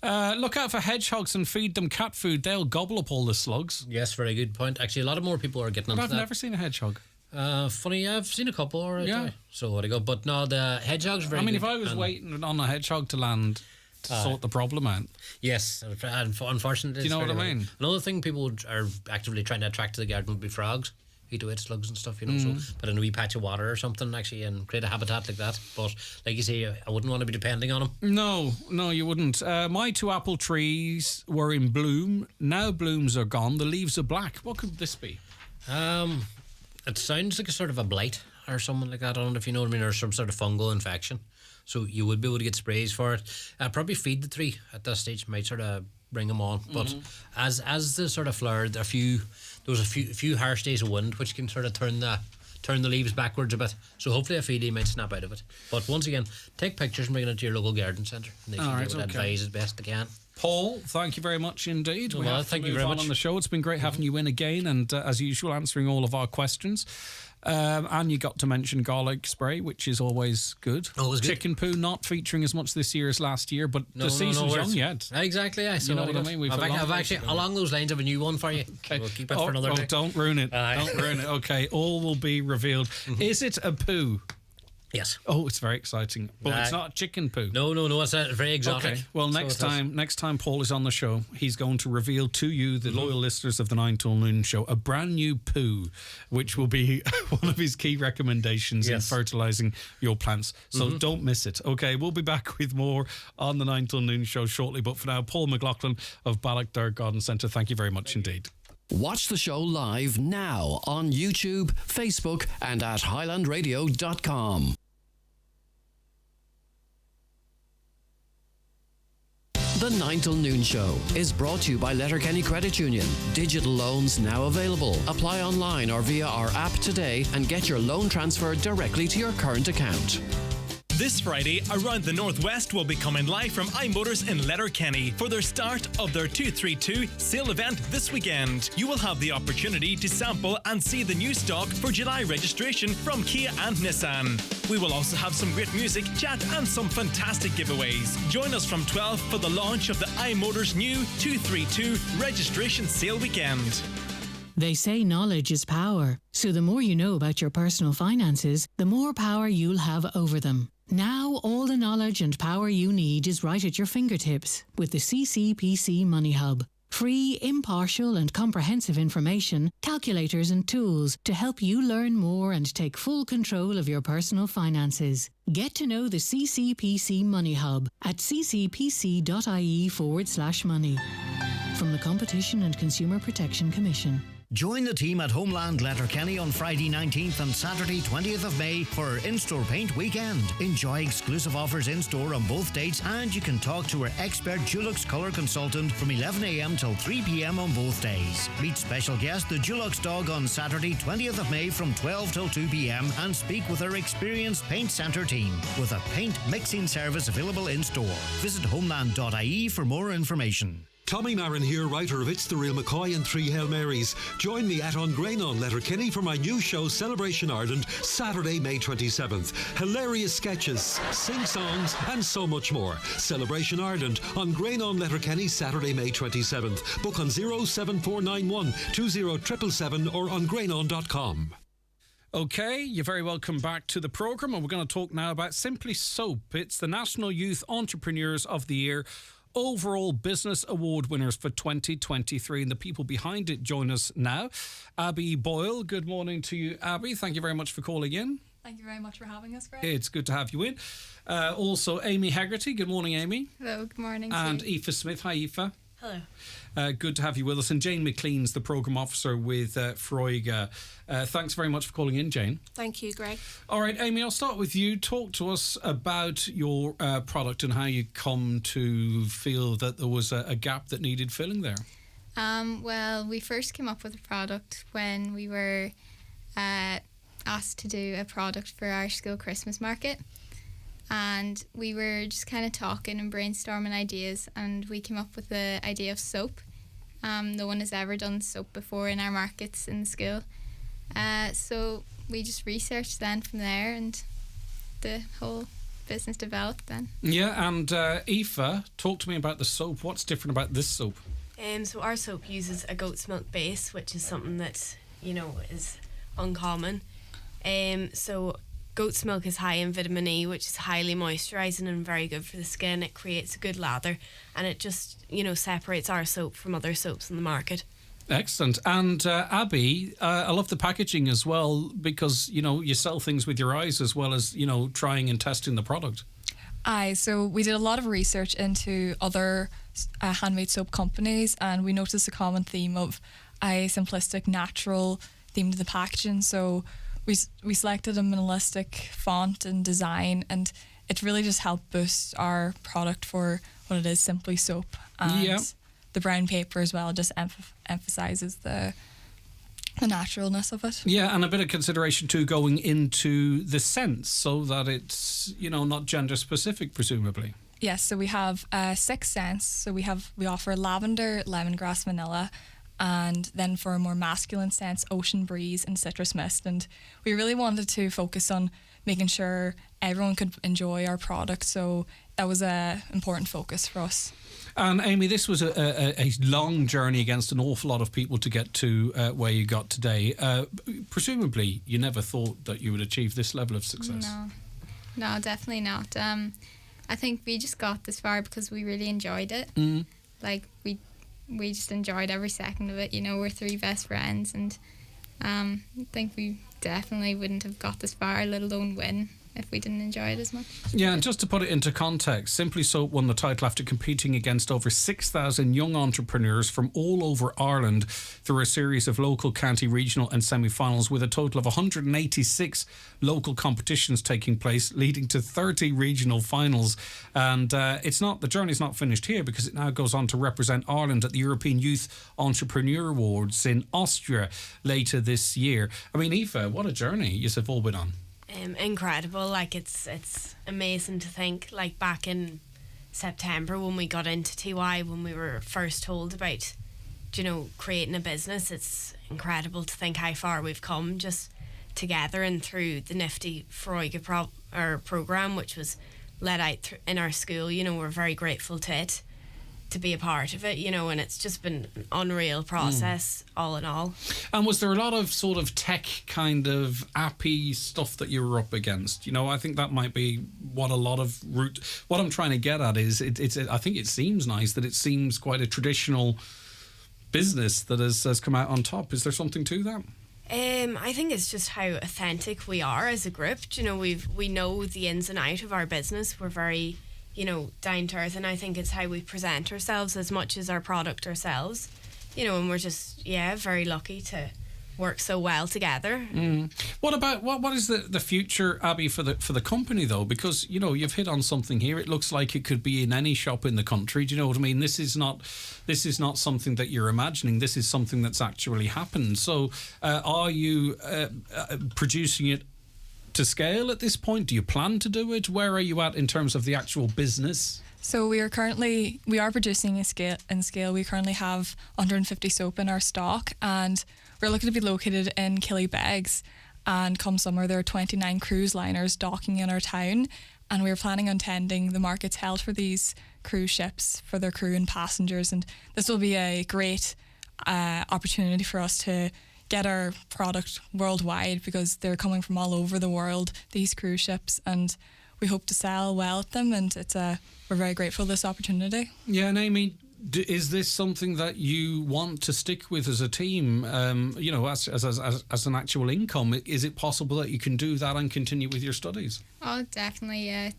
Look out for hedgehogs and feed them cat food. They'll gobble up all the slugs. Yes, very good point. Actually, a lot more people are getting into I've that. never seen a hedgehog. Funny, I've seen a couple, all right. Yeah. So what I go, but no, the hedgehogs are very I mean, good. if I was waiting on a hedgehog to land to sort the problem out. Yes, unfortunately. Do you know what I mean? Another thing people are actively trying to attract to the garden would be frogs. Eat away at slugs and stuff, you know. So put in a wee patch of water or something actually and create a habitat like that. But like you say, I wouldn't want to be depending on them. No, you wouldn't. My 2 apple trees were in bloom. Now blooms are gone. The leaves are black. What could this be? It sounds like a sort of a blight or something like that on it, if you know what I mean, or some sort of fungal infection. So you would be able to get sprays for it. Probably feed the tree at this stage might sort of bring them on. But as the sort of flower, there was a few harsh days of wind which can sort of turn the leaves backwards a bit. So hopefully a feedie might snap out of it. But once again, take pictures and bring it to your local garden centre. And they should be able to advise as best they can. Paul, thank you very much indeed. Well, thank you very much on the show. It's been great having you in again, and as usual, answering all of our questions. And you got to mention garlic spray, which is always good. Always good. Chicken poo not featuring as much this year as last year, but the season's young yet. Exactly, yeah. So you know what I mean? I've actually, along those lines, I have a new one for you. Okay. We'll keep it for another day. Don't ruin it. Don't ruin it. Okay, all will be revealed. Is it a poo? Yes. Oh, it's very exciting. But it's not chicken poo. No, it's very exotic. Okay. Well, next time Paul is on the show, he's going to reveal to you, the loyal listeners of the 9 till noon show, a brand new poo, which will be one of his key recommendations in fertilising your plants. So don't miss it. Okay, we'll be back with more on the 9 till noon show shortly. But for now, Paul McLaughlin of Ballochder Garden Centre, thank you very much indeed. Watch the show live now on YouTube, Facebook and at highlandradio.com. The 9 till noon show is brought to you by Letterkenny Credit Union. Digital loans now available. Apply online or via our app today and get your loan transferred directly to your current account. This Friday, Around the Northwest will be coming live from iMotors in Letterkenny for their start of their 232 sale event this weekend. You will have the opportunity to sample and see the new stock for July registration from Kia and Nissan. We will also have some great music, chat and some fantastic giveaways. Join us from 12 for the launch of the iMotors new 232 registration sale weekend. They say knowledge is power, so the more you know about your personal finances, the more power you'll have over them. Now, all the knowledge and power you need is right at your fingertips with the CCPC Money Hub. Free, impartial and comprehensive information, calculators and tools to help you learn more and take full control of your personal finances. Get to know the CCPC Money Hub at ccpc.ie/money. From the Competition and Consumer Protection Commission. Join the team at Homeland Letterkenny on Friday 19th and Saturday 20th of May for In-Store Paint Weekend. Enjoy exclusive offers in-store on both dates, and you can talk to our expert Dulux colour consultant from 11 a.m. till 3 p.m. on both days. Meet special guest the Dulux dog on Saturday 20th of May from 12 till 2 p.m. and speak with our experienced paint centre team with a paint mixing service available in-store. Visit homeland.ie for more information. Tommy Marin here, writer of It's the Real McCoy and 3 Hail Marys. Join me at Ongrain Letterkenny for my new show Celebration Ireland, Saturday, May 27th. Hilarious sketches, sing-songs and so much more. Celebration Ireland, Ongrain Letterkenny, Saturday, May 27th. Book on 07491 20777 or ongrainon.com. Okay, you're very welcome back to the programme, and we're going to talk now about Simply Soap. It's the National Youth Entrepreneurs of the Year Overall Business Award winners for 2023, and the people behind it join us now. Abby Boyle, good morning to you, Abby. Thank you very much for calling in. Thank you very much for having us, Greg. It's good to have you in. Also, Amy Haggerty. Good morning, Amy. Hello, good morning. And Aoife Smith. Hi, Aoife. Hello. Good to have you with us. And Jane McLean's the Programme Officer with Freuga. Thanks very much for calling in, Jane. Thank you, Greg. All right, Amy, I'll start with you. Talk to us about your product and how you come to feel that there was a gap that needed filling there. Well, we first came up with the product when we were asked to do a product for our school Christmas market. And we were just kind of talking and brainstorming ideas, and we came up with the idea of soap. No one has ever done soap before in our markets in the school. So we just researched then from there, and the whole business developed then. Yeah, and Aoife, talk to me about the soap. What's different about this soap? So our soap uses a goat's milk base, which is something that, is uncommon. So goat's milk is high in vitamin E, which is highly moisturising and very good for the skin. It creates a good lather, and it just, separates our soap from other soaps in the market. Excellent. And Abby, I love the packaging as well, because, you sell things with your eyes as well as, trying and testing the product. So we did a lot of research into other handmade soap companies, and we noticed a common theme of a simplistic, natural theme to the packaging. So we selected a minimalistic font and design, and it really just helped boost our product for what it is, simply soap. And the brown paper as well just emphasises the naturalness of it. Yeah, and a bit of consideration too going into the scents, so that it's, not gender specific, presumably. Yes, so we have 6 scents. So we offer lavender, lemongrass, vanilla, and then for more masculine scents, ocean breeze and citrus mist. And we really wanted to focus on making sure everyone could enjoy our product, so that was an important focus for us. And Amy, this was a long journey against an awful lot of people to get to where you got today. Presumably you never thought that you would achieve this level of success. No, definitely not. I think we just got this far because we really enjoyed it. Like we just enjoyed every second of it. We're 3 best friends, and I think we definitely wouldn't have got this far, let alone win, if we didn't enjoy it as much. Yeah, and just to put it into context, Simply Soap won the title after competing against over 6,000 young entrepreneurs from all over Ireland through a series of local, county, regional and semi-finals, with a total of 186 local competitions taking place, leading to 30 regional finals. And the journey's not finished here, because it now goes on to represent Ireland at the European Youth Entrepreneur Awards in Austria later this year. I mean, Aoife, what a journey you've all been on. Incredible. It's amazing to think, back in September when we got into TY, when we were first told about creating a business, it's incredible to think how far we've come just together and through the nifty Freuga programme, which was let out in our school. We're very grateful to it, to be a part of it, and it's just been an unreal process all in all. And was there a lot of sort of tech kind of appy stuff that you were up against? I think that might be what what I'm trying to get at is I think it seems nice that it seems quite a traditional business that has come out on top. Is there something to that? I think it's just how authentic we are as a group. We know the ins and out of our business. We're very down to earth, and I think it's how we present ourselves as much as our product ourselves, and we're just very lucky to work so well together. What about what is the future, Abby, for the company though? Because you've hit on something here. It looks like it could be in any shop in the country. Do you know what I mean? This is not something that you're imagining. This is something that's actually happened. So are you producing it to scale at this point? Do you plan to do it? Where are you at in terms of the actual business? So we are producing in scale. We currently have 150 soap in our stock, and we're looking to be located in Killybegs. And come summer, there are 29 cruise liners docking in our town, and we're planning on tending the markets held for these cruise ships for their crew and passengers. And this will be a great opportunity for us to get our product worldwide, because they're coming from all over the world, these cruise ships, and we hope to sell well at them, and we're very grateful for this opportunity. Yeah, and Amy, is this something that you want to stick with as a team? As an actual income, is it possible that you can do that and continue with your studies? Oh, definitely. Yeah,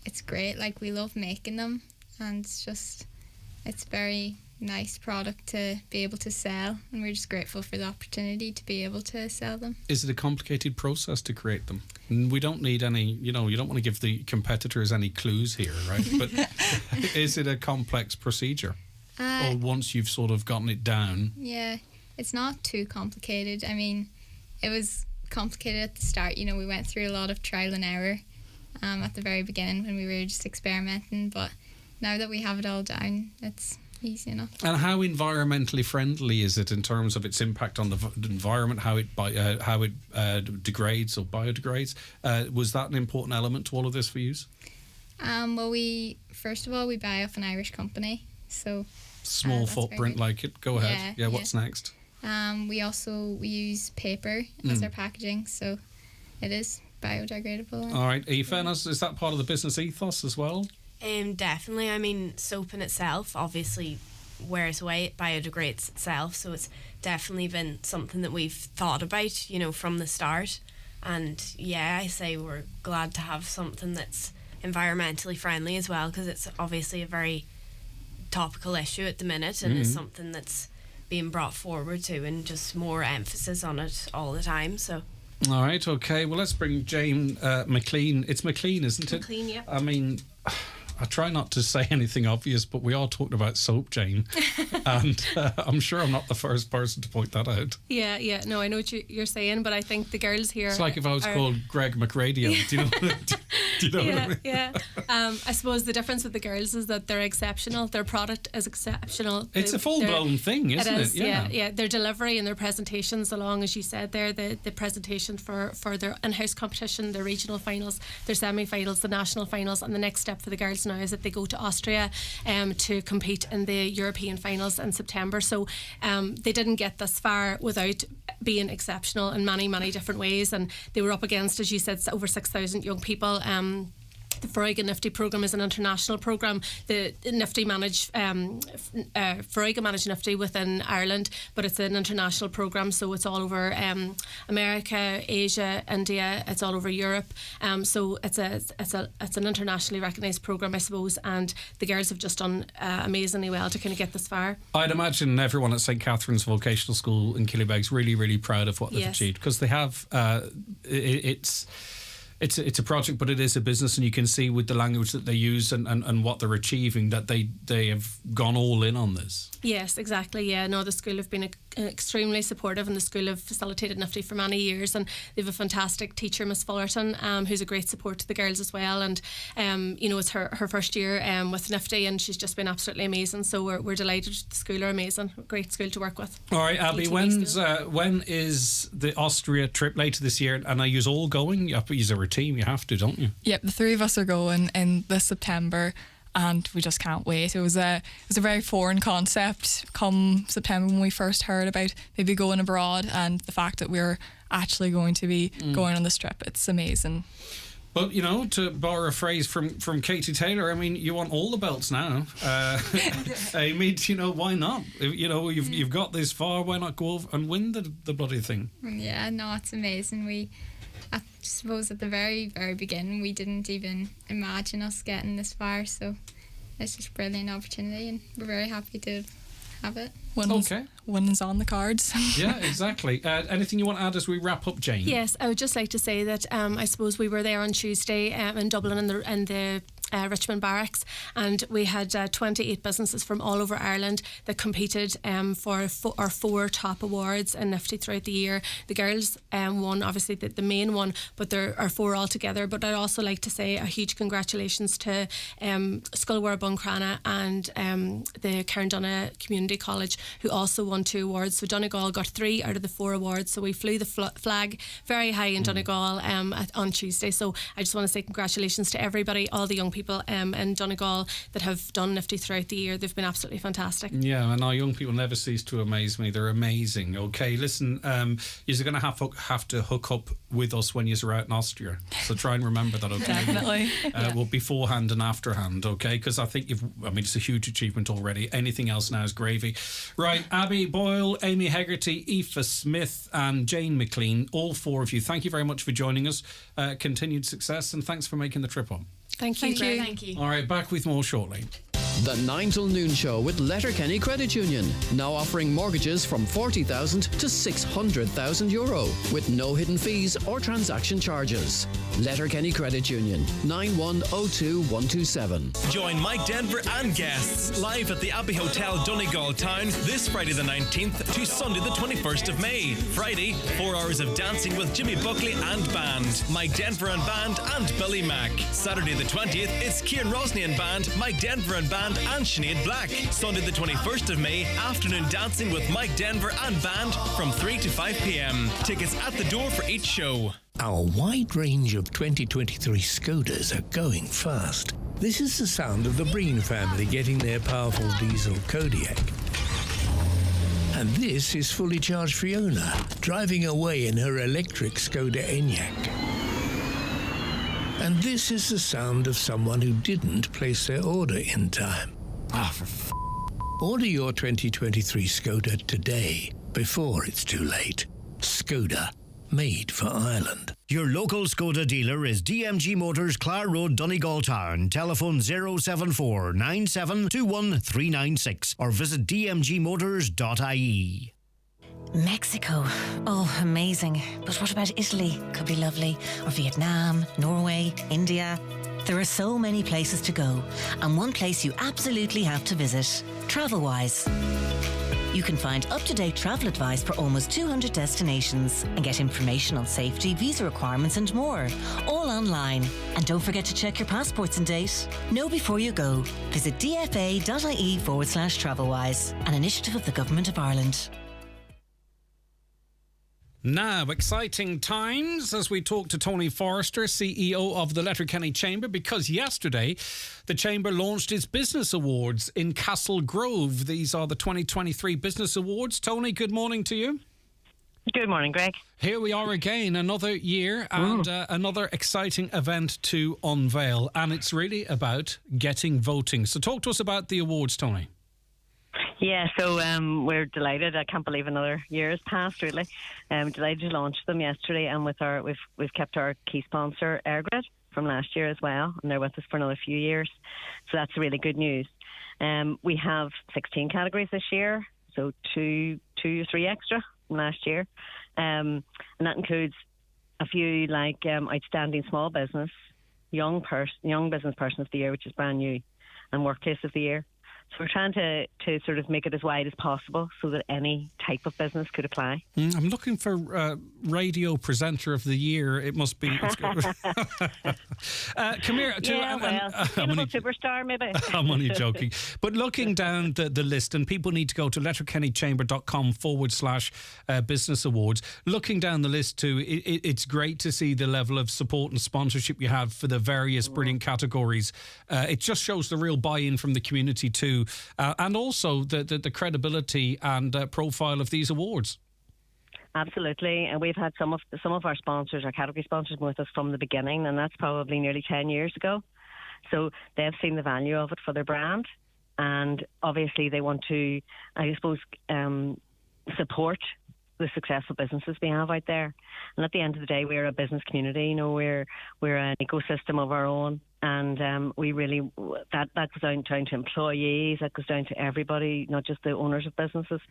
it's great. Like, we love making them, and it's very nice product to be able to sell, and we're just grateful for the opportunity to be able to sell them. Is it a complicated process to create them? We don't need any, you don't want to give the competitors any clues here, right? But is it a complex procedure? Or once you've sort of gotten it down? Yeah, it's not too complicated. I mean, it was complicated at the start. We went through a lot of trial and error at the very beginning when we were just experimenting, but now that we have it all down, it's easy enough. And how environmentally friendly is it in terms of its impact on the environment, how it degrades or biodegrades? Was that an important element to all of this for you? Well, first of all, we buy off an Irish company, so small footprint like it. Go ahead. Yeah, what's next? We use paper as our packaging, so it is biodegradable. All right, Aoife, is that part of the business ethos as well? Definitely. I mean, soap in itself obviously wears away, it biodegrades itself, so it's definitely been something that we've thought about, from the start. And yeah, I say we're glad to have something that's environmentally friendly as well, because it's obviously a very topical issue at the minute, and it's something that's being brought forward to, and just more emphasis on it all the time. So all right, okay, well, let's bring Jane McLean. It's McLean, isn't it? McLean, yeah. I mean, I try not to say anything obvious, but we are talking about soap, Jane. And I'm sure I'm not the first person to point that out. Yeah. No, I know what you're saying, but I think the girls here... It's like if I was called Greg McRadio. Do you know what I mean? Yeah. I suppose the difference with the girls is that they're exceptional. Their product is exceptional. It's a full-blown thing, isn't it? Yeah. Their delivery and their presentations, along, as you said there, the presentation for their in-house competition, their regional finals, their semi-finals, the national finals, and the next step for the girls now is that they go to Austria to compete in the European finals in September. So they didn't get this far without being exceptional in many different ways, and they were up against, as you said, over 6,000 young people. The Foreiga Nifty programme is an international programme. The Nifty Foreiga manage Nifty within Ireland, but it's an international programme, so it's all over America, Asia, India. It's all over Europe. So it's an internationally recognised programme, I suppose, and the girls have just done amazingly well to kind of get this far. I'd imagine everyone at St Catherine's Vocational School in Killybeg's really proud of what they've achieved, because they have It's a project, but it is a business, and you can see with the language that they use and what they're achieving that they have gone all in on this. Yes, exactly. Yeah, no, the school have been extremely supportive, and the school have facilitated Nifty for many years, and they have a fantastic teacher, Miss Fullerton, who's a great support to the girls as well. And it's her first year with Nifty, and she's just been absolutely amazing. So we're delighted. The school are amazing, great school to work with. All right, Abby, when is the Austria trip later this year? And are you all going? You are a team, you have to, don't you? Yep, the three of us are going in this September, and we just can't wait. It was a very foreign concept come September when we first heard about maybe going abroad, and the fact that we're actually going to be going on this trip, it's amazing. But, to borrow a phrase from Katie Taylor, I mean, you want all the belts now. Amy, why not? You've got this far, why not go over and win the bloody thing? Yeah, no, it's amazing. I suppose at the very, very beginning, we didn't even imagine us getting this far, so it's just a brilliant opportunity, and we're very happy to have it. Winning's on the cards. Yeah, exactly. Anything you want to add as we wrap up, Jane? Yes, I would just like to say that I suppose we were there on Tuesday in Dublin in the Richmond Barracks, and we had 28 businesses from all over Ireland that competed for our 4 top awards in Nifty throughout the year. The girls won, obviously the main one, but there are 4 altogether. But I'd also like to say a huge congratulations to Sculwara Buncrana and the Carndonagh Community College, who also won 2 awards. So Donegal got 3 out of the 4 awards, so we flew the flag very high in Donegal on Tuesday. So I just want to say congratulations to everybody, all the young people people in Donegal that have done Nifty throughout the year. They've been absolutely fantastic. Yeah, and our young people never cease to amaze me. They're amazing. Okay, listen, you're going to have to hook up with us when you're out in Austria. So try and remember that, okay? Definitely. Well, beforehand and afterhand, okay? Because I think it's a huge achievement already. Anything else now is gravy. Right, Abby Boyle, Amy Hegarty, Aoife Smith and Jane McLean, all four of you, thank you very much for joining us. Continued success, and thanks for making the trip up. Thank you. Thank you. All right, back with more shortly. The 9 till noon show with Letterkenny Credit Union, now offering mortgages from €40,000 to €600,000 with no hidden fees or transaction charges. Letterkenny Credit Union, 9102127. Join Mike Denver and guests live at the Abbey Hotel, Donegal Town, this Friday the 19th to Sunday the 21st of May. Friday, 4 hours of dancing with Jimmy Buckley and band, Mike Denver and band and Billy Mack. Saturday the 20th, it's Kieran Rosny and band, Mike Denver and band and Sinead Black. Sunday the 21st of May, afternoon dancing with Mike Denver and band from 3 to 5 p.m. Tickets at the door for each show. Our wide range of 2023 Skodas are going fast. This is the sound of the Breen family getting their powerful diesel Kodiaq. And this is fully charged Fiona, driving away in her electric Skoda Enyaq. And this is the sound of someone who didn't place their order in time. Order your 2023 Skoda today, before it's too late. Skoda, made for Ireland. Your local Skoda dealer is DMG Motors, Clare Road, Donegal Town. Telephone 074 9721 396 or visit dmgmotors.ie. Mexico. Oh, amazing. But what about Italy? Could be lovely. Or Vietnam, Norway, India. There are so many places to go, and one place you absolutely have to visit, TravelWise. You can find up-to-date travel advice for almost 200 destinations and get information on safety, visa requirements and more, all online. And don't forget to check your passports and date. Know before you go. Visit dfa.ie/TravelWise, an initiative of the Government of Ireland. Now, exciting times as we talk to Tony Forrester, CEO of the Letterkenny Chamber, because yesterday the Chamber launched its Business Awards in Castle Grove. These are the 2023 Business Awards. Tony, good morning to you. Good morning, Greg. Here we are again, another year and another exciting event to unveil, and it's really about getting voting. So talk to us about the awards, Tony. Yeah, so we're delighted. I can't believe another year has passed, really. Delighted to launch them yesterday, and with we've kept our key sponsor, Airgrid, from last year as well, and they're with us for another few years. So that's really good news. We have 16 categories this year, so two or three extra from last year. And that includes a few like Outstanding Small Business, Young Business Person of the Year, which is brand new, and Workplace of the Year. So we're trying to sort of make it as wide as possible so that any type of business could apply. I'm looking for Radio Presenter of the Year. It must be. Come here. Superstar, maybe. I'm only joking. But looking down the list, and people need to go to letterkennychamber.com/business awards. Looking down the list too, it's great to see the level of support and sponsorship you have for the various brilliant categories. It just shows the real buy-in from the community too. And also the credibility and profile of these awards. Absolutely, and we've had some of our sponsors, our category sponsors, with us from the beginning, and that's probably nearly 10 years ago. So they've seen the value of it for their brand, and obviously they want to, I suppose, support the successful businesses we have out there. And at the end of the day, we're a business community. You know, we're an ecosystem of our own. And we really, that goes down to employees, that goes down to everybody, not just the owners of businesses.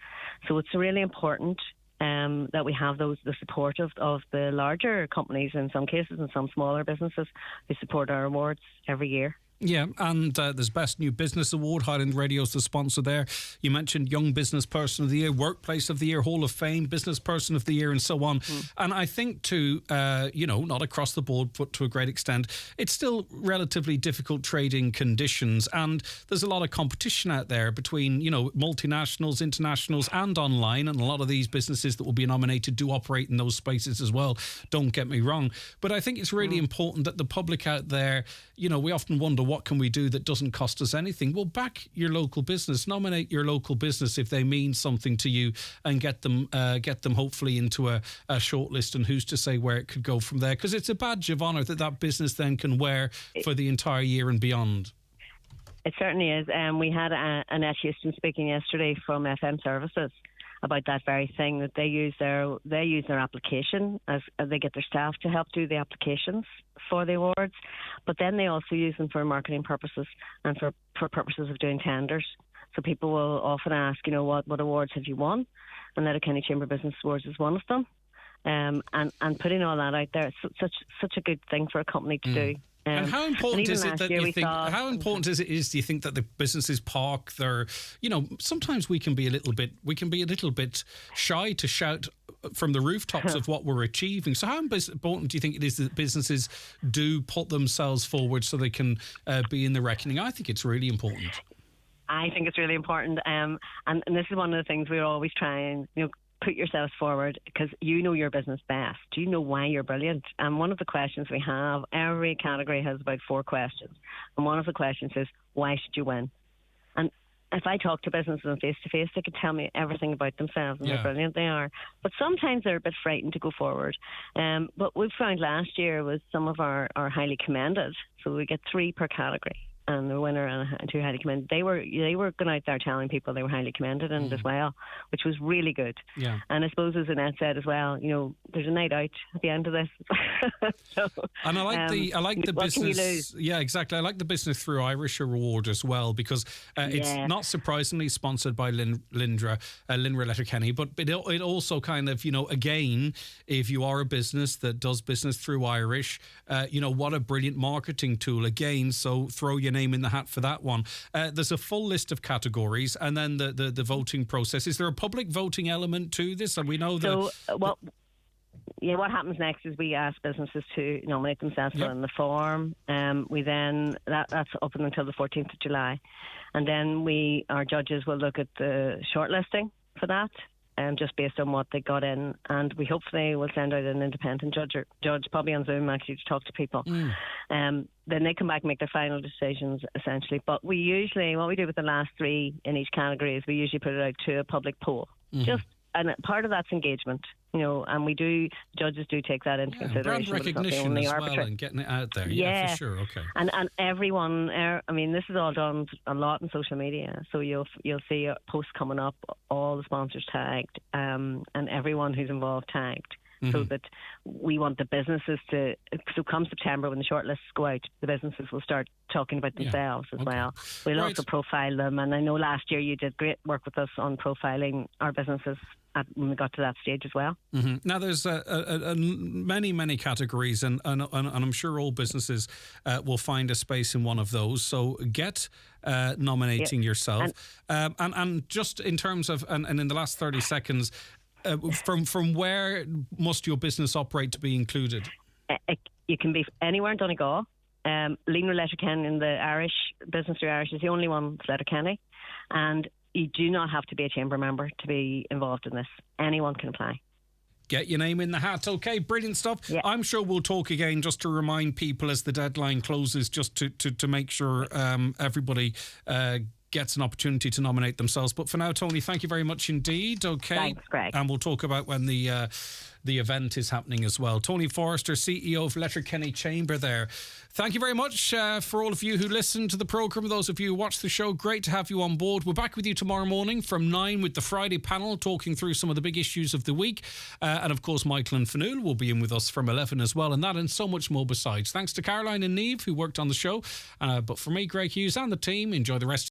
So it's really important that we have the support of the larger companies in some cases and some smaller businesses who support our awards every year. Yeah, and there's Best New Business Award. Highland Radio's the sponsor there. You mentioned Young Business Person of the Year, Workplace of the Year, Hall of Fame, Business Person of the Year, and so on. And I think too, not across the board, but to a great extent, it's still relatively difficult trading conditions, and there's a lot of competition out there between, multinationals, internationals, and online, and a lot of these businesses that will be nominated do operate in those spaces as well. Don't get me wrong, but I think it's really important that the public out there, we often wonder what can we do that doesn't cost us anything? Well, back your local business, nominate your local business if they mean something to you, and get them hopefully into a shortlist, and who's to say where it could go from there, because it's a badge of honour that business then can wear for the entire year and beyond. It certainly is. We had Annette Houston speaking yesterday from FM Services about that very thing, that they use their application as they get their staff to help do the applications for the awards, but then they also use them for marketing purposes and for purposes of doing tenders. So people will often ask, what awards have you won? And Letterkenny Chamber Business Awards is one of them. And putting all that out there, it's such a good thing for a company to do. And how important is it that you think? How important do you think that the businesses park their? Sometimes we can be a little bit shy to shout from the rooftops of what we're achieving. So how important do you think it is that businesses do put themselves forward so they can be in the reckoning? I think it's really important. I think it's really important, and this is one of the things we're always trying. Put yourselves forward, because you know your business best. You know why you're brilliant. And one of the questions we have, every category has about 4 questions. And one of the questions is, why should you win? And if I talk to businesses face to face, they can tell me everything about themselves and how brilliant they are. But sometimes they're a bit frightened to go forward. What we found last year was some of our highly commended. So we get 3 per category. And the winner and 2 highly commended. They were going out there telling people they were highly commended and as well, which was really good. Yeah. And I suppose, as Annette said as well, there's a night out at the end of this. And I like the business. Yeah, exactly. I like the Business Through Irish award as well, because it's not surprisingly sponsored by Lindra Letterkenny, but it also kind of, again, if you are a business that does Business Through Irish, what a brilliant marketing tool again. So throw your name in the hat for that one. There's a full list of categories, and then the voting process. Is there a public voting element to this? And we know that. What happens next is we ask businesses to nominate themselves in the form. We then that's up until the 14th of July, and then our judges will look at the shortlisting for that. Just based on what they got in, and we hopefully will send out an independent judge probably on Zoom actually to talk to people. Then they come back and make their final decisions essentially. But what we do with the last 3 in each category is we usually put it out to a public poll. And part of that's engagement, and judges do take that into consideration. Brand recognition as well, and getting it out there. Yeah, for sure. Okay. And everyone, this is all done a lot in social media. So you'll see posts coming up, all the sponsors tagged, and everyone who's involved tagged. So that we want the businesses so come September when the shortlists go out, the businesses will start talking about themselves as well. We'll also profile them, and I know last year you did great work with us on profiling our businesses when we got to that stage as well. Now there's many categories, and I'm sure all businesses will find a space in one of those, so get nominating yourself. And just in terms of, and in the last 30 seconds, from where must your business operate to be included? You can be anywhere in Donegal. Línra Letterkenny in the Irish Business Through Irish is the only one that's Letterkenny, and you do not have to be a chamber member to be involved in this. Anyone can apply. Get your name in the hat. Okay, brilliant stuff. Yeah. I'm sure we'll talk again just to remind people as the deadline closes, just to make sure everybody gets an opportunity to nominate themselves. But for now, Tony, thank you very much indeed. Okay. Thanks, Greg. And we'll talk about when the event is happening as well. Tony Forrester, CEO of Letterkenny Chamber there. Thank you very much for all of you who listen to the programme. Those of you who watch the show, great to have you on board. We're back with you tomorrow morning from 9 with the Friday panel, talking through some of the big issues of the week. And of course, Michael and Fanul will be in with us from 11 as well. And that and so much more besides. Thanks to Caroline and Neve who worked on the show. But for me, Greg Hughes and the team, enjoy the rest